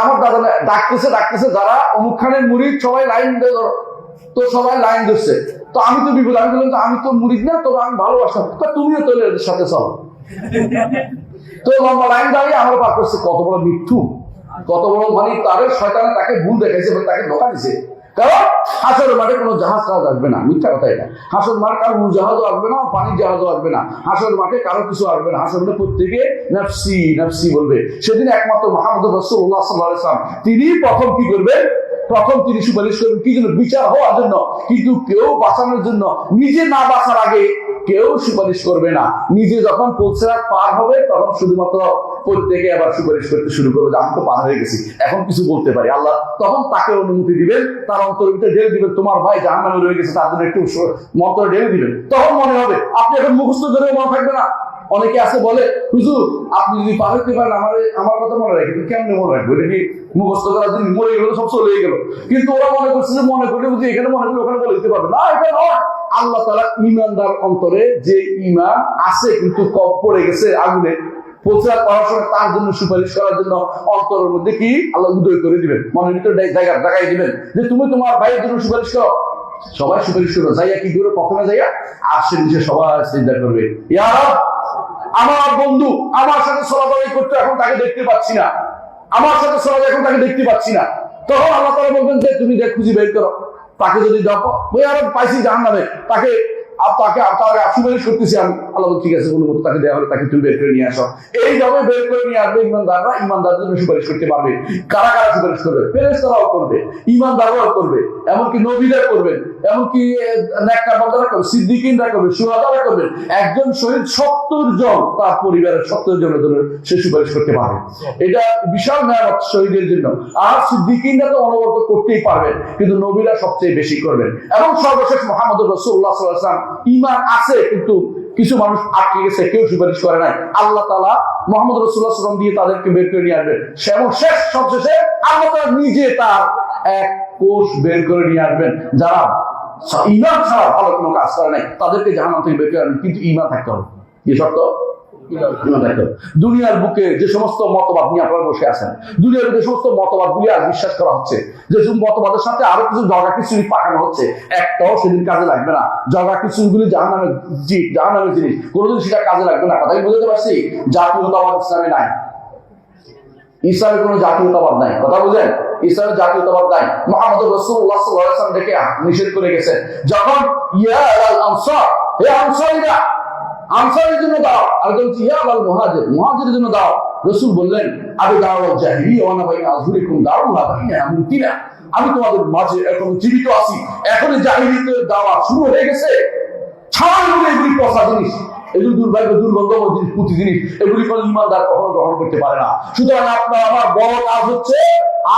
S1: আমার দাদা ডাকতেছে যারা অমুক খানের মুরিদ, সবাই লাইন দিয়ে ধরো। তো সবাই লাইন ধরছে, তো আমি তো বিপদ। আমি বললাম আমি তো মুরিদ না, তবে আমি ভালোবাসতাম, তুমিও তো এদের সাথে চলো। তো লম্বা লাইন দাঁড়িয়ে আমরা পার করছে। কত বড় মিথ্যু, কত বড়, মানে তাদের শয়তানে তাকে ভুল দেখাইছে, তাকে ধোঁকা দিছে। কারণ হাসরের মাঠে কোনো জাহাজ টাহাজ আসবে না, মিথ্যা কথা এটা। হাসরের মাঠে কারো জাহাজও আসবে না, পানির জাহাজও আসবে না, হাসরের মাঠে কারো কিছু আসবে না। হাসরের মাঠে প্রত্যেকে নাফসি নাফসি বলবে। সেদিন একমাত্র মুহাম্মদ রাসূলুল্লাহ সাল্লাল্লাহু আলাইহি ওয়াসাল্লাম তিনি প্রথম কি করবেন? প্রথম তিনি সুপারিশ করবেন, কি জন্য? বিচার হওয়ার জন্য। কিন্তু কেউ বাঁচানোর জন্য, নিজে না বাঁচার আগে কেউ সুপারিশ করবে না। নিজে যখন পৌঁছার পার হবে তখন শুধুমাত্র প্রত্যেকে আবার সুপারিশ করতে শুরু করবে, আমি তো পার হয়ে গেছি, এখন কিছু বলতে পারি। আল্লাহ তখন তাকে অনুমতি দিবেন, তার অন্তরের ভিতরে ঢেলে দিবেন, তোমার ভাই জাহান্নামে রয়ে গেছে, তার জন্য একটু মন্ত্র ঢেলে দিবেন। তখন মনে হবে, আপনি এখন মুখস্থ করে মনে থাকবে না। অনেকে আছে বলে, হুজুর আপনি যদি পার হইতে পারেন আমার কথা মনে রাখবেন। কেমন মনে রাখবো? এটা কি মুখস্থ করার জন্য? মরে গেল, সব চলে গেল। কিন্তু ওরা মনে করছে যে মনে করলে বুঝি এখানে মনে করলে ওখানে বলে দিতে পারবে না, এটা নয়। আল্লাহ তাআলা ঈমানদার অন্তরে যে ঈমান আছে কিন্তু কম পড়ে গেছে আগুনে, প্রচার করার সময় তার জন্য সুপারিশ করার জন্য অন্তরের মধ্যে কি আল্লাহ উদয় করে দিবেন, মনের ভিতরে জায়গায় দিবেন যে তুমি তোমার ভাইয়ের জন্য সুপারিশ করো। সবাই সুপারিশ করো, যাইয়া কি করে? প্রথমে যাইয়া আরশের নিচে সবাই সিজদা করবে, ইয়া রব আমার বন্ধু আমার সাথে চলাচল করতে, এখন তাকে দেখতে পাচ্ছি না, আমার সাথে চলাচল এখন তাকে দেখতে পাচ্ছি না। তখন আল্লাহ তাআলা বলবেন যে তুমি দেখ খুঁজে বের করো, তাকে যদি দেখো ওই আর পাইছি জাহান্নামে, তাকে সুপারিশ করতেছি আমি। আল্লাহ ঠিক আছে, কোনো মতো তাকে দেওয়া হলে তাকে তুমি বের করে নিয়ে আসো। এইভাবে বের করে নিয়ে আসবে ইমানদাররা, ইমানদারদের জন্য সুপারিশ করতে পারবে। কারা কারা সুপারিশ করবে? ফেরেশতারাও করবে, ইমানদাররাও করবে, এমনকি নবীরা করবেন, এমনকি নেককার বান্দারা করবে, সিদ্দিকিনরা করবে, শুহাদারা করবেন। একজন শহীদ 70 জন তার পরিবারের 70 জনের জন্য সে সুপারিশ করতে পারবে। এটা বিশাল নিয়ামত শহীদের জন্য। আর সিদ্দিকিনরা তো অনবরত করতেই পারবেন, কিন্তু নবীরা সবচেয়ে বেশি করবেন। এবং সর্বশেষ মুহাম্মদ রাসূলুল্লাহ সাল্লাল্লাহু আলাইহি ওয়াসাল্লাম, ঈমান আছে কিন্তু কিছু মানুষ আটকে গেছে, কেউ সুপারিশ করে নাই। আল্লাহ তাআলা মুহাম্মদ রাসূলুল্লাহ সাল্লাল্লাহু আলাইহি ওয়াসাল্লাম দিয়ে তাদেরকে বের করে নিয়ে আসবেন। সবশেষে আল্লাহ তাআলা নিজে তার এক কোষ বের করে নিয়ে আসবেন। যারা ঈমান ছাড়া ভালো কোনো কাজ করে নাই তাদেরকে জাহান্নাম থেকে বের করে আনবেন, কিন্তু ঈমান থাকতে হবে। কি শর্ত? দুনিয়ার বুকে যে সমস্ত মতবাদ নিয়ে আপনারা বসে আছেন, দুনিয়ার বুকে সমস্ত মতবাদ গুলি আজ বিশ্বাস করা হচ্ছে, যে মতবাদের সাথে আরো কিছু জগা খিচুড়ি পাকানো হচ্ছে, একটাও সেদিন কাজে লাগবে না। জগা খিচুড়ি গুলি জাহান্নামের জিনিস, কোনোদিন সেটা কাজে লাগবে না। কথা কি বুঝতে পারছি? জাতীয়তাবাদ ইসলামে নাই।
S2: ইসলামের কোনো জাতীয়তাবাদ নাই, কথা বুঝেন? ইসলামের জাতীয়তাবাদ নাই। মুহাম্মদ রাসূলুল্লাহ সাল্লাল্লাহু আলাইহি ওয়াসাল্লাম ডেকে নিষেধ করে গেছেন, যখন ইয়া আল আনসার, হে আনসারীরা, আনসারের জন্য দাও, আর বলছি ইয়া আল মুহাজির, মুহাজিরের জন্য দাও। রাসূল বললেন, আবি দাওয়াল জাহিলিয়া ওয়া নাবাইনা আযহুরিকুম দাওয়া বাইনা মুতিনা, আমি তোমাদের মাঝে এখন জীবিত আছি, এখন জাহিলিয়াতের দাওয়া শুরু হয়ে গেছে। ছাড় এগুলি পচা জিনিস, এগুলি দুর্ভাগ্য, দুর্গন্ধময় জিনিস, পুঁতি জিনিস, এগুলি কোনো ইমানদার কখনো গ্রহণ করতে পারে না। সুতরাং আপনার আমার বড় কাজ হচ্ছে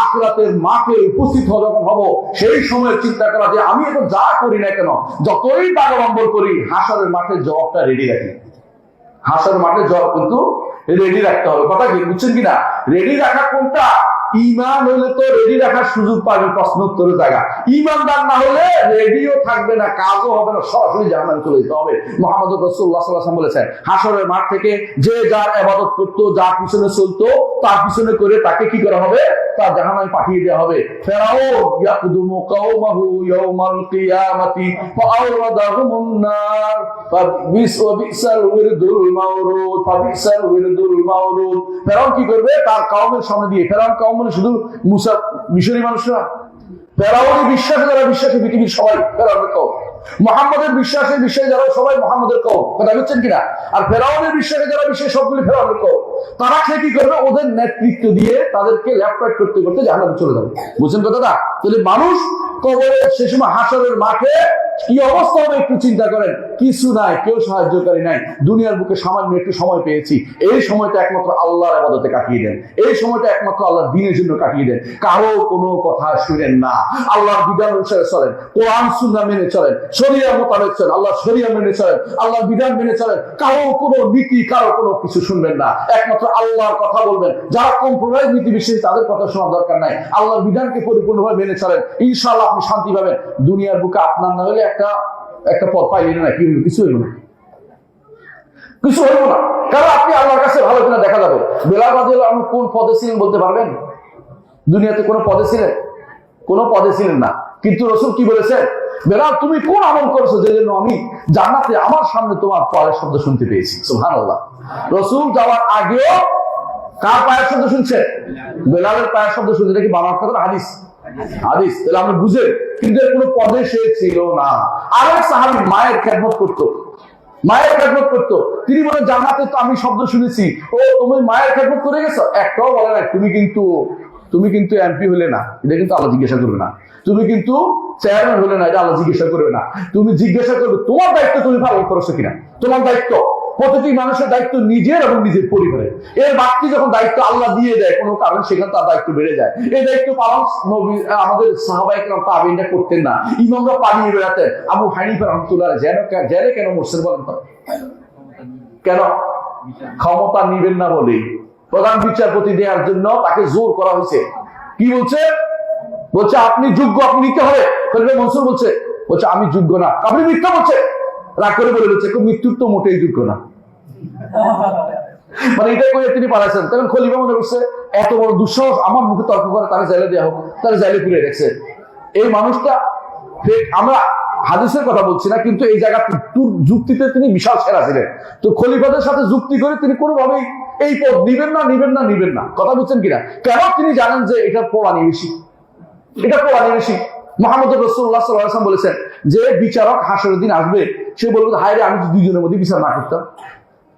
S2: আখিরাতের মাঠে উপস্থিত যখন হব, সেই সময় চিন্তা করা যে আমি এখন যা করি না কেন, যতই বাগাবম্বর করি, হাসরের মাঠে জবাবটা রেডি রাখি। হাসরের মাঠে জবাব কিন্তু রেডি রাখতে হবে। কথা কি বুঝছেন কিনা? রেডি রাখা কোনটা? ইমান হলে তো রেডি রাখার সুযোগ পাবে প্রশ্নোত্তরের জায়গা। ইমানদার না হলে রেডিও থাকবে না, কাজও হবে না, সরাসরি জাহান্নামে চলে যেতে হবে। মুহাম্মদ রাসূলুল্লাহ সাল্লাল্লাহু আলাইহি ওয়াসাল্লাম বলেছেন, হাসরের মাঠ থেকে যে যার ইবাদত করতো, যার পিছনে চলতো, তার পিছনে করে তাকে কি করা হবে? তার জাহান্নামে পাঠিয়ে দেওয়া হবে। ফিরআউন ইয়াকদুমু কওমাহু ইয়াউমাল কিয়ামাতি ফাআওরাদাহুমুন নার ফাবিসাল উরদুল মাওরুদ, ফাবিসাল উরদুল মাওরুদ। ফিরআউন কি করবে? তার কওমের সামনে দিয়ে, ফিরআউন কওম মানে শুধু মুসা মিশরী মানুষরা, ফিরআউনের বিশ্বাসে যারা বিশ্বাসী পৃথিবীর সবাই ফিরআউনের কওম, মুহাম্মদের বিশ্বাসে যারা সবাই মুহাম্মদের কওম, কথা বুঝছেন কিনা? আর ফিরআউনের বিশ্বাসে যারা বিশ্বাসী সবগুলো ফিরআউনের কওম। তারা কি করবে? ওদের নেতৃত্ব দিয়ে তাদেরকে ল্যাপটপ করতে করতে জাহান্নামে চলে যাবে। বুঝছেন কথাটা? তাহলে মানুষ কবরে সে সময় হাসরের মাঠে কি অবস্থা হবে একটু চিন্তা করেন। কিছু নাই, কেউ সাহায্যকারী নাই, দুনিয়ার বুকে সামান্য একটু সময় পেয়েছি, এই সময়টা একমাত্র আল্লাহর ইবাদতে কাটিয়ে দেন, এই সময়টা একমাত্র আল্লাহর দ্বীনের জন্য কাটিয়ে দেন। কারো কোনো কথা শুনেন না, আল্লাহর বিধান অনুসারে চলেন, কোরআন সুন্নাহ মেনে চলেন, শরিয়া মোতাবেক চলেন, আল্লাহর শরিয়া মেনে চলেন, আল্লাহর বিধান মেনে চলেন। কারো কোনো নীতি, কারো কোনো কিছু শুনবেন না, একমাত্র আল্লাহর কথা বলবেন। যারা কম্প্রোমাইজ নীতি বিশ্বাসী তাদের কথা শোনার দরকার নাই, আল্লাহর বিধানকে পরিপূর্ণভাবে মেনে চলেন, ইনশাআল্লাহ আপনি শান্তি পাবেন। দুনিয়ার বুকে আপনার না হলে একটা পথ পাইলেন না, কি হইল? কিছু হইল না, কিছু হইল না। কারণ আপনি আল্লাহর কাছে ভালো কিনা দেখা যাবে। বেলাল রাদিয়াল্লাহু আনহু কোন পদে ছিলেন বলতে পারবেন? দুনিয়াতে কোন পদে ছিলেন? কোন পদে ছিলেন না। কিন্তু রাসূল কি বলেছেন? বেলাল, তুমি কোন আমল করেছো যে জন্য আমি জান্নাতে আমার সামনে তোমার পায়ের শব্দ শুনতে পেয়েছি? সুবহানাল্লাহ। রাসূল যাওয়ার আগেও কার পায়ের শব্দ শুনছেন? বেলালের পায়ের শব্দ শুনছে। এটা কি বানার কথা? হাদিস, হাদিস। তাহলে আপনি বুঝে, কিন্তু এর কোনো পদে সে ছিল না। আরেক সাহাবী মায়ের খেদমত করতো, মায়ের খেদমত করতো। তিনি বলেন, জান্নাতে তো আমি শব্দ শুনেছি। ও, তুমি মায়ের খেদমত করে গেছো? একটাও বলে না তুমি কিন্তু এমপি হলে না, এটা কিন্তু আল্লাহ জিজ্ঞাসা করবে না। তুমি কিন্তু চেয়ারম্যান হলে না, এটা আল্লাহ জিজ্ঞাসা করবে না। তুমি জিজ্ঞাসা করবে তোমার দায়িত্ব তুমি পালন করেছো কিনা। তোমার দায়িত্ব, প্রতিটি মানুষের দায়িত্ব নিজের এবং নিজের পরিবারের। এর বাড়তি যখন দায়িত্ব আল্লাহ দিয়ে দেয় কোনো কারণে, সেখানে তার দায়িত্ব বেড়ে যায়। এই দায়িত্ব পালন আমাদের সাহাবায়ে কেরাম তাবেঈনরা করতেন না, ইমামরা পালিয়ে বেড়াতেন। আবু হানিফা রাহমাতুল্লাহ জেলে কেন মরছেন বলেন তো? কেন? ক্ষমতা নিবেন না বলে প্রধান বিচারপতি দেওয়ার জন্য তাকে জোর করা হয়েছে। কি বলছে? বলছে আপনি যোগ্য, আপনি নিতে হবে। খলিফা মনসুর বলছে আমি যোগ্য না। আপনি মিথ্যা বলছে, রাগ করে বলে বলছে মৃত্যুর তো মোটেই যোগ্য না। মানে এটা করে তিনি পালাইছেন। তখন খলিফা মনে করছে এত বড় দুঃসাহস, আমার মুখে তর্ক করে, তারা জেলে দেওয়া হোক। তারা জেলে পুরে রেখেছে। এই মানুষটা, আমরা হাদিসের কথা বলছি না, কিন্তু এই জায়গা যুক্তিতে তিনি বিশাল সেরা ছিলেন। তো খলিফাদের সাথে যুক্তি করে তিনি কোনোভাবেই এই পদ নিবেন না। কথা বুঝছেন কিনা? কেন? তিনি জানেন যে এটা পোড়ানি বেশি, মুহাম্মদ রাসূলুল্লাহ সাল্লাল্লাহু আলাইহি ওয়াসাল্লাম বলেছেন যে বিচারক হাসরের দিন আসবে, সে বলবে হায় রে, আমি তো দুইজনের মধ্যে বিচার না করতাম।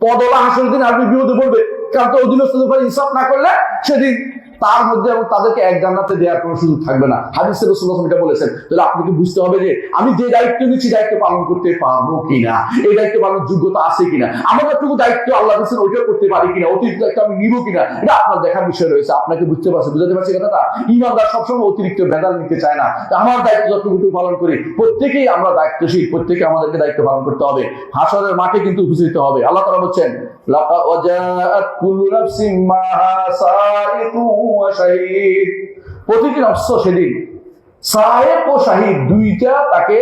S2: পদওয়ালা হাসরের দিন আসবে, বিপদে পড়বে, কারণ তো অধীনস্থদের উপর ইনসাফ না করলে সেদিন তার মধ্যে এবং তাদেরকে এক জান্নাতে দেওয়ার কোনো সুযোগ থাকবে না। হাদিসে রাসূলুল্লাহ এটা বলেছেন। তাহলে আপনাকে বুঝতে হবে যে আমি যে দায়িত্ব নিচ্ছি, দায়িত্ব পালন করতে পারবো কিনা, এই দায়িত্ব পালনের যোগ্যতা আছে কিনা, আমার যতটুকু দায়িত্ব আল্লাহ দিয়েছেন ওইটা করতে পারি কিনা, অতিরিক্ত দায়িত্ব আমি নিব কিনা, এটা আপনার দেখার বিষয় রয়েছে। আপনাকে বুঝাতে পারছি কথাটা? ইমানদার সবসময় অতিরিক্ত ভেদাল নিতে চায় না। আমার দায়িত্ব যতটুকু পালন করি, প্রত্যেকেই আমরা দায়িত্বশীল, প্রত্যেকে আমাদেরকে দায়িত্ব পালন করতে হবে। হাসরের মাঠে কিন্তু উপস্থিত হবে। আল্লাহ তাআলা বলছেন, লাকাদ ওয়াজাআত কুল্লু নাফসিন মাহা সাইকুন ওয়া শাহীদ। প্রতিটি নফস সেদিন সাহেব ও শাহিদ দুইটা তাকে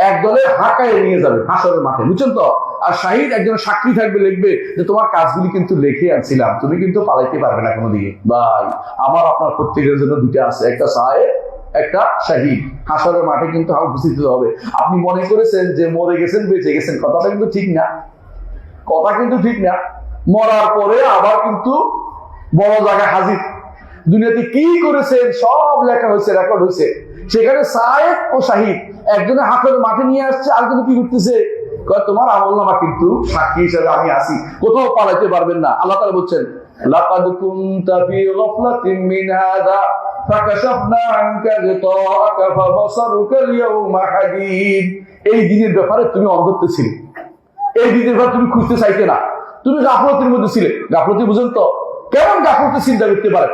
S2: এক দলে হাঁকায় নিয়ে যাবে হাসরের মাঠে, বুঝছেন তো? আর শাহিদ একজন সাক্ষী থাকবে, লিখবে যে তোমার কাজগুলি কিন্তু লিখে আনছিলাম, তুমি কিন্তু পালাইতে পারবে না কোনো দিকে। ভাই, আমার আপনার প্রত্যেকের জন্য দুইটা আছে, একটা সাহেব, একটা শাহিদ। হাসরের মাঠে কিন্তু উপস্থিত হবে। আপনি মনে করেছেন যে মরে গেছেন, বেঁচে গেছেন, কথাটা কিন্তু ঠিক না। কথা কিন্তু ঠিক না। মরার পরে আবার কিন্তু বড় জায়গায় হাজির। দুনিয়াতে কি করেছেন সব লেখা হয়েছে, রেকর্ড হয়েছে। সেখানে সায়েদ ও শাহিদ, একজনে হাতের মাঠে নিয়ে আসছে, আরেকজনে কি করতেছে, তোমার আমলনামা কিন্তু সাক্ষী হিসেবে আমি আছি, কোথাও পালাইতে পারবেন না। আল্লাহ তাআলা বলছেন লাকাদ কুনতা ফি গাফলাতিন মিন হাযা ফাকাশাফনা আনকা গিতাআকা ফাবাসারুকা আল-ইয়াওমা হাদীদ। এই দিনের ব্যাপারে তুমি অন্ধত্ব ছিলে, এই দিনের ব্যাপারে তুমি খুঁজতে চাইতে না, তুমি গাফলতির মধ্যে ছিলে। গাফলতি বুঝেন তো, কেমন গাফলতি চিন্তা করতে পারেন,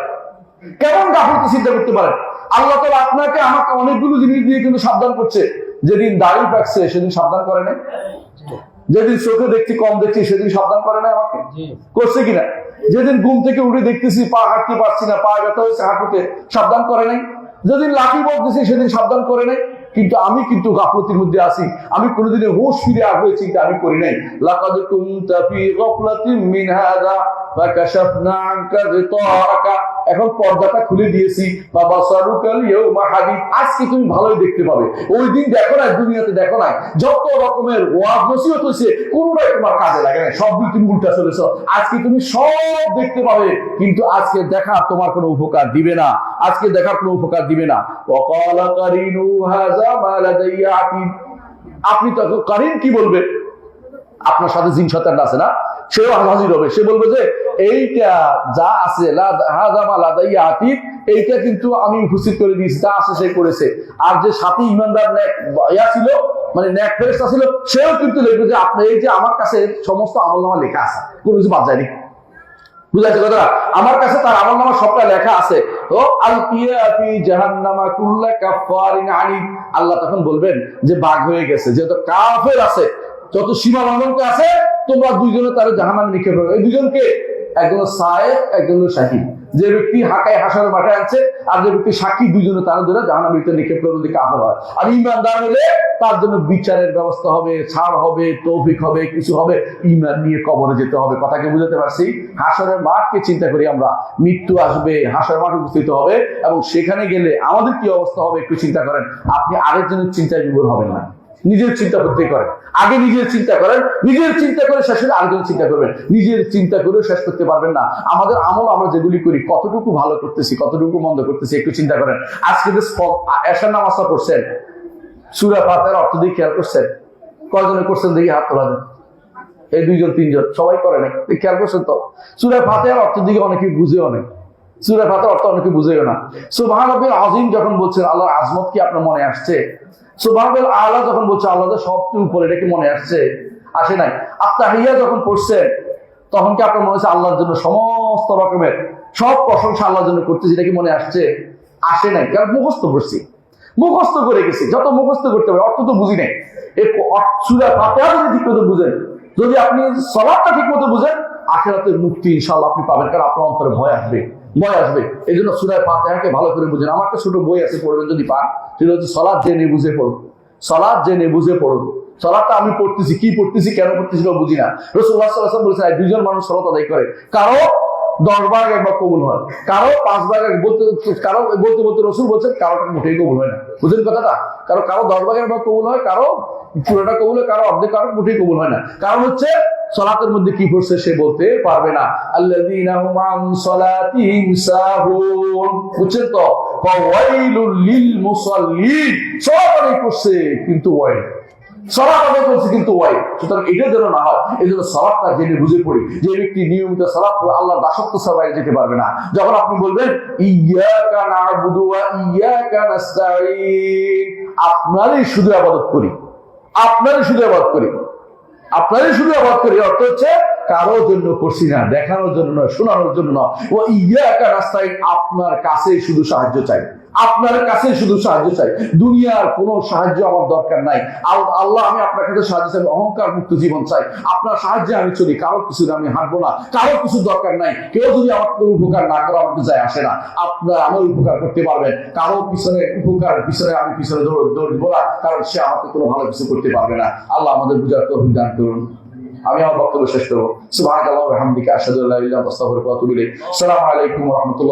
S2: কেমন গাফলতি চিন্তা করতে পারেন। আল্লাহ তাআলা আপনাকে আমাকে অনেকগুলো জিনিস দিয়ে কিন্তু সাবধান করছে। যেদিন দাড়ি পাকছে সেদিন সাবধান করে নাই, যেদিন চোখে দেখছি কম দেখছি সেদিন সাবধান করে নাই আমাকে, করছে কিনা? যেদিন ঘুম থেকে উঠে দেখতেছি পা হাঁটতে পারছি না, পা ব্যথা হয়েছে হাঁটুতে, সাবধান করে নাই। যেদিন লাঠি বলতেছি সেদিন সাবধান করে নাই। কিন্তু আমি কিন্তু গাফলতির মধ্যে আছি, আমি কোনোদিনে হুঁশ ফিরে আসবে চিন্তা আমি করি নাই। লাকাদ কুনতা ফি গাফলাতিন মিন হাযা ফাকাশাফনা আনকা গিতাআকা, এখন পর্দাটা খুলে দিয়েছি, ফাবাসারুকা আল-ইয়াওমা হাদীদ, আজকে তুমি ভালোই দেখতে পাবে। ওই দিন দেখো না, দুনিয়াতে দেখো না, যত রকমের ওয়াজ নসিহত হয়েছে কোনটাই তোমার কাজে লাগে না, সব দিক তুমি উল্টা চলেছো। আজকে তুমি সব দেখতে পাবে, কিন্তু আজকে দেখা তোমার কোনো উপকার দিবে না, আজকে দেখার কোনো উপকার দিবে না। ওয়াকালা কারিনু হাযা মা লাদাইয়া আতীদ, আপনি তখন কারিন কি বলবে? আপনার সাথে জিন শয়তান আছে না, সেও হাজির হবে, সে বলবে যে এইটা যা আছে হাযা মা লাদাইয়া আতীদ, এইটা কিন্তু আমি উপস্থিত করে দিয়েছি, যা আছে সে করেছে। আর যে সাথে ইমানদার ইয়া ছিল, মানে নেক ফেরেশতা ছিল, সেও কিন্তু লিখবে যে আপনি এই যে আমার কাছে সমস্ত আমলনামা লেখা আছে, কোনো কিছু বাদ যায়নি। বুঝাইছে কথাটা? আমার কাছে তার আমলনামা সবটা লেখা আছে। ও আলকিয়া ফি জাহান্নামা কুল্লা কাফারিন আনিদ, আল্লাহ তখন বলবেন যে বাঘ হয়ে গেছে, যত কাফের আছে, যত সীমা লঙ্ঘনকারী আছে, তোমরা দুইজনে তার জাহান্নামে নিক্ষেপ করবে। এই দুজনকে, একজন সায়েদ, একজন শাহিদ। যে ব্যক্তি হাকায় হাসার মাঠে আছে আর যে ব্যক্তি সাক্ষী, দুইজনে তার ধরে জাহান্নামের ভিতরে নিক্ষেপ করবে যদি কাফের হয়। আর ইমানদার হলে তার জন্য বিচারের ব্যবস্থা হবে, ছাড় হবে, তৌফিক হবে, কিছু হবে, ইমান নিয়ে কবরে যেতে হবে। কথাকে বুঝাতে পারছি? হাসরের মাঠকে চিন্তা করি আমরা, মৃত্যু আসবে, হাসরের মাঠ উপস্থিত হবে, এবং সেখানে গেলে আমাদের কি অবস্থা হবে একটু চিন্তা করেন। আপনি আরেকজনের চিন্তায় বিভোর হবেন না, নিজের চিন্তা করতে করেন। আগে নিজের চিন্তা করেন, নিজের চিন্তা করে শেষ হলে আরেকজনের চিন্তা করবেন। নিজের চিন্তা করে শেষ করতে পারবেন না। আমাদের আমল আমরা যেগুলি করি, কতটুকু ভালো করতেছি, কতটুকু মন্দ করতেছি, একটু চিন্তা করেন। আজকে যে এশার নামাজটা পড়ছেন, সূরা ফাতিহার অর্থ দিয়ে খেয়াল করছেন? কয়জনে করছেন দেখি হাত তোলা দেন। এই দুইজন তিনজন, সবাই করে নাই, খেয়াল করছেন তো? সূরা ফাতিহার অর্থ দিকে অনেকে বুঝেও নেই, সূরা ফাতিহার অর্থ অনেকে বুঝেও না। সুবহান রাব্বিল আযীম যখন বলছেন, আল্লাহর আজমত কি আপনার মনে আসছে? সুবহানাল আলা যখন বলছে, আল্লাহ সবচেয়ে উপরে, এটা কি মনে আসছে? আসে নাই। আত্তাহিয়া যখন পড়ছেন, তখন কি আপনার মনে হচ্ছে আল্লাহর জন্য সমস্ত রকমের সব প্রশংসা আল্লাহর জন্য করতেছি, এটা কি মনে আসছে? আসে নাই, কারণ মুখস্থ করছি, মুখস্থ করে গেছি। যত মুখস্থ করতে পারে, অর্থ তো বুঝি নাই। এই সূরা ফাতিহা যদি ঠিক মতো বুঝেন, যদি আপনি সালাতটা ঠিক মতো বুঝেন, আখিরাতের মুক্তি ইনশাআল্লাহ আপনি পাবেন, কারণ আপনার অন্তরে ভয় আসবে, ভয় আসবে। এই জন্য সূরা ফাতিহাকে ভালো করে বুঝেন। আমার একটা ছোট বই আছে, পড়বেন যদি পান, সেটা হচ্ছে সালাত জেনে বুঝে পড়ুন। সালাত জেনে বুঝে পড়ুন। সালাতটা আমি পড়তেছি, কি পড়তেছি, কেন পড়তেছি বুঝি না। রাসূলুল্লাহ সাল্লাল্লাহু আলাইহি ওয়াসাল্লাম বলেছেন, দুইজন মানুষ সালাত আদায় করে, কারো 10 বার একবার কবুল হয়, কারো 5 বার বলতে, কারো বলতে বলতে রাসূল বলছেন কারোটা মোটেই কবুল হয় না। বুঝলেন কথাটা? কারো 10 বার একবার কবুল হয়, কারো পুরোটা কবুল হয়, কারো অর্ধেক, কারো মোটেই কবুল হয় না। কারণ হচ্ছে সালাতের মধ্যে কি পড়ছে সে বলতে পারবে না। আল্লাযীনা হুম আন সালাতিহিম সাহুন, বুঝছেন তো? ফাওয়াইলুল লিল মুসাল্লিন, সালাত আদায় করছে কিন্তু ওয়াইল, সালাত আদায় করছে কিন্তু ওয়াইল। সুতরাং এটা যেন না হয়, এই জন্য সালাতটা জেনে বুঝে পড়ি। যে ব্যক্তি নিয়মিত সালাত পড়ে আল্লাহর দাসত্ব ছাড়া বাইরে যেতে পারবে না। যখন আপনি বলবেন ইয়্যাকা না'বুদু ওয়া ইয়্যাকা নাস্তাঈন, আপনারই শুধু ইবাদত করি, আপনারই শুধু ইবাদত করি, আপনারই শুধু ইবাদত করি, অর্থ হচ্ছে কারোর জন্য করছি না, দেখানোর জন্য নয়, শোনানোর জন্য নয়। ও ইয়্যাকা নাস্তাঈন, আপনার কাছেই শুধু সাহায্য চাই, আপনার কাছে শুধু সাহায্য চাই, দুনিয়ার কোনো সাহায্য আমার দরকার নাই। আল্লাহ, আমি আপনার কাছে সাহায্য চাই, অহংকার মুক্ত জীবন চাই, আপনার সাহায্যে আমি চলি, কারো কিছু আমি হাঁটবো না, কারো কিছু দরকার নাই। কেউ যদি আমার উপকার না করে আমাকে যায় আসে না, আপনার আমার উপকার করতে পারবেন, কারো পিছনে উপকার পিছনে আমি পিছনে দৌড়বো না, কারণ সে আমাকে কোনো ভালো কিছু করতে পারবে না। আল্লাহ আমাদের বুঝার তৌফিক দান করুন। আমি আমার বক্তব্য শেষ করবো। সুবহানাল্লাহি ওয়া বিহামদিহি, আশহাদু আল্লা ইলাহা ইল্লাল্লাহ, আস্তাগফিরুকা ওয়া আতুবু ইলাইহি। আসসালামু আলাইকুম ওয়া রাহমাতুল্লাহ।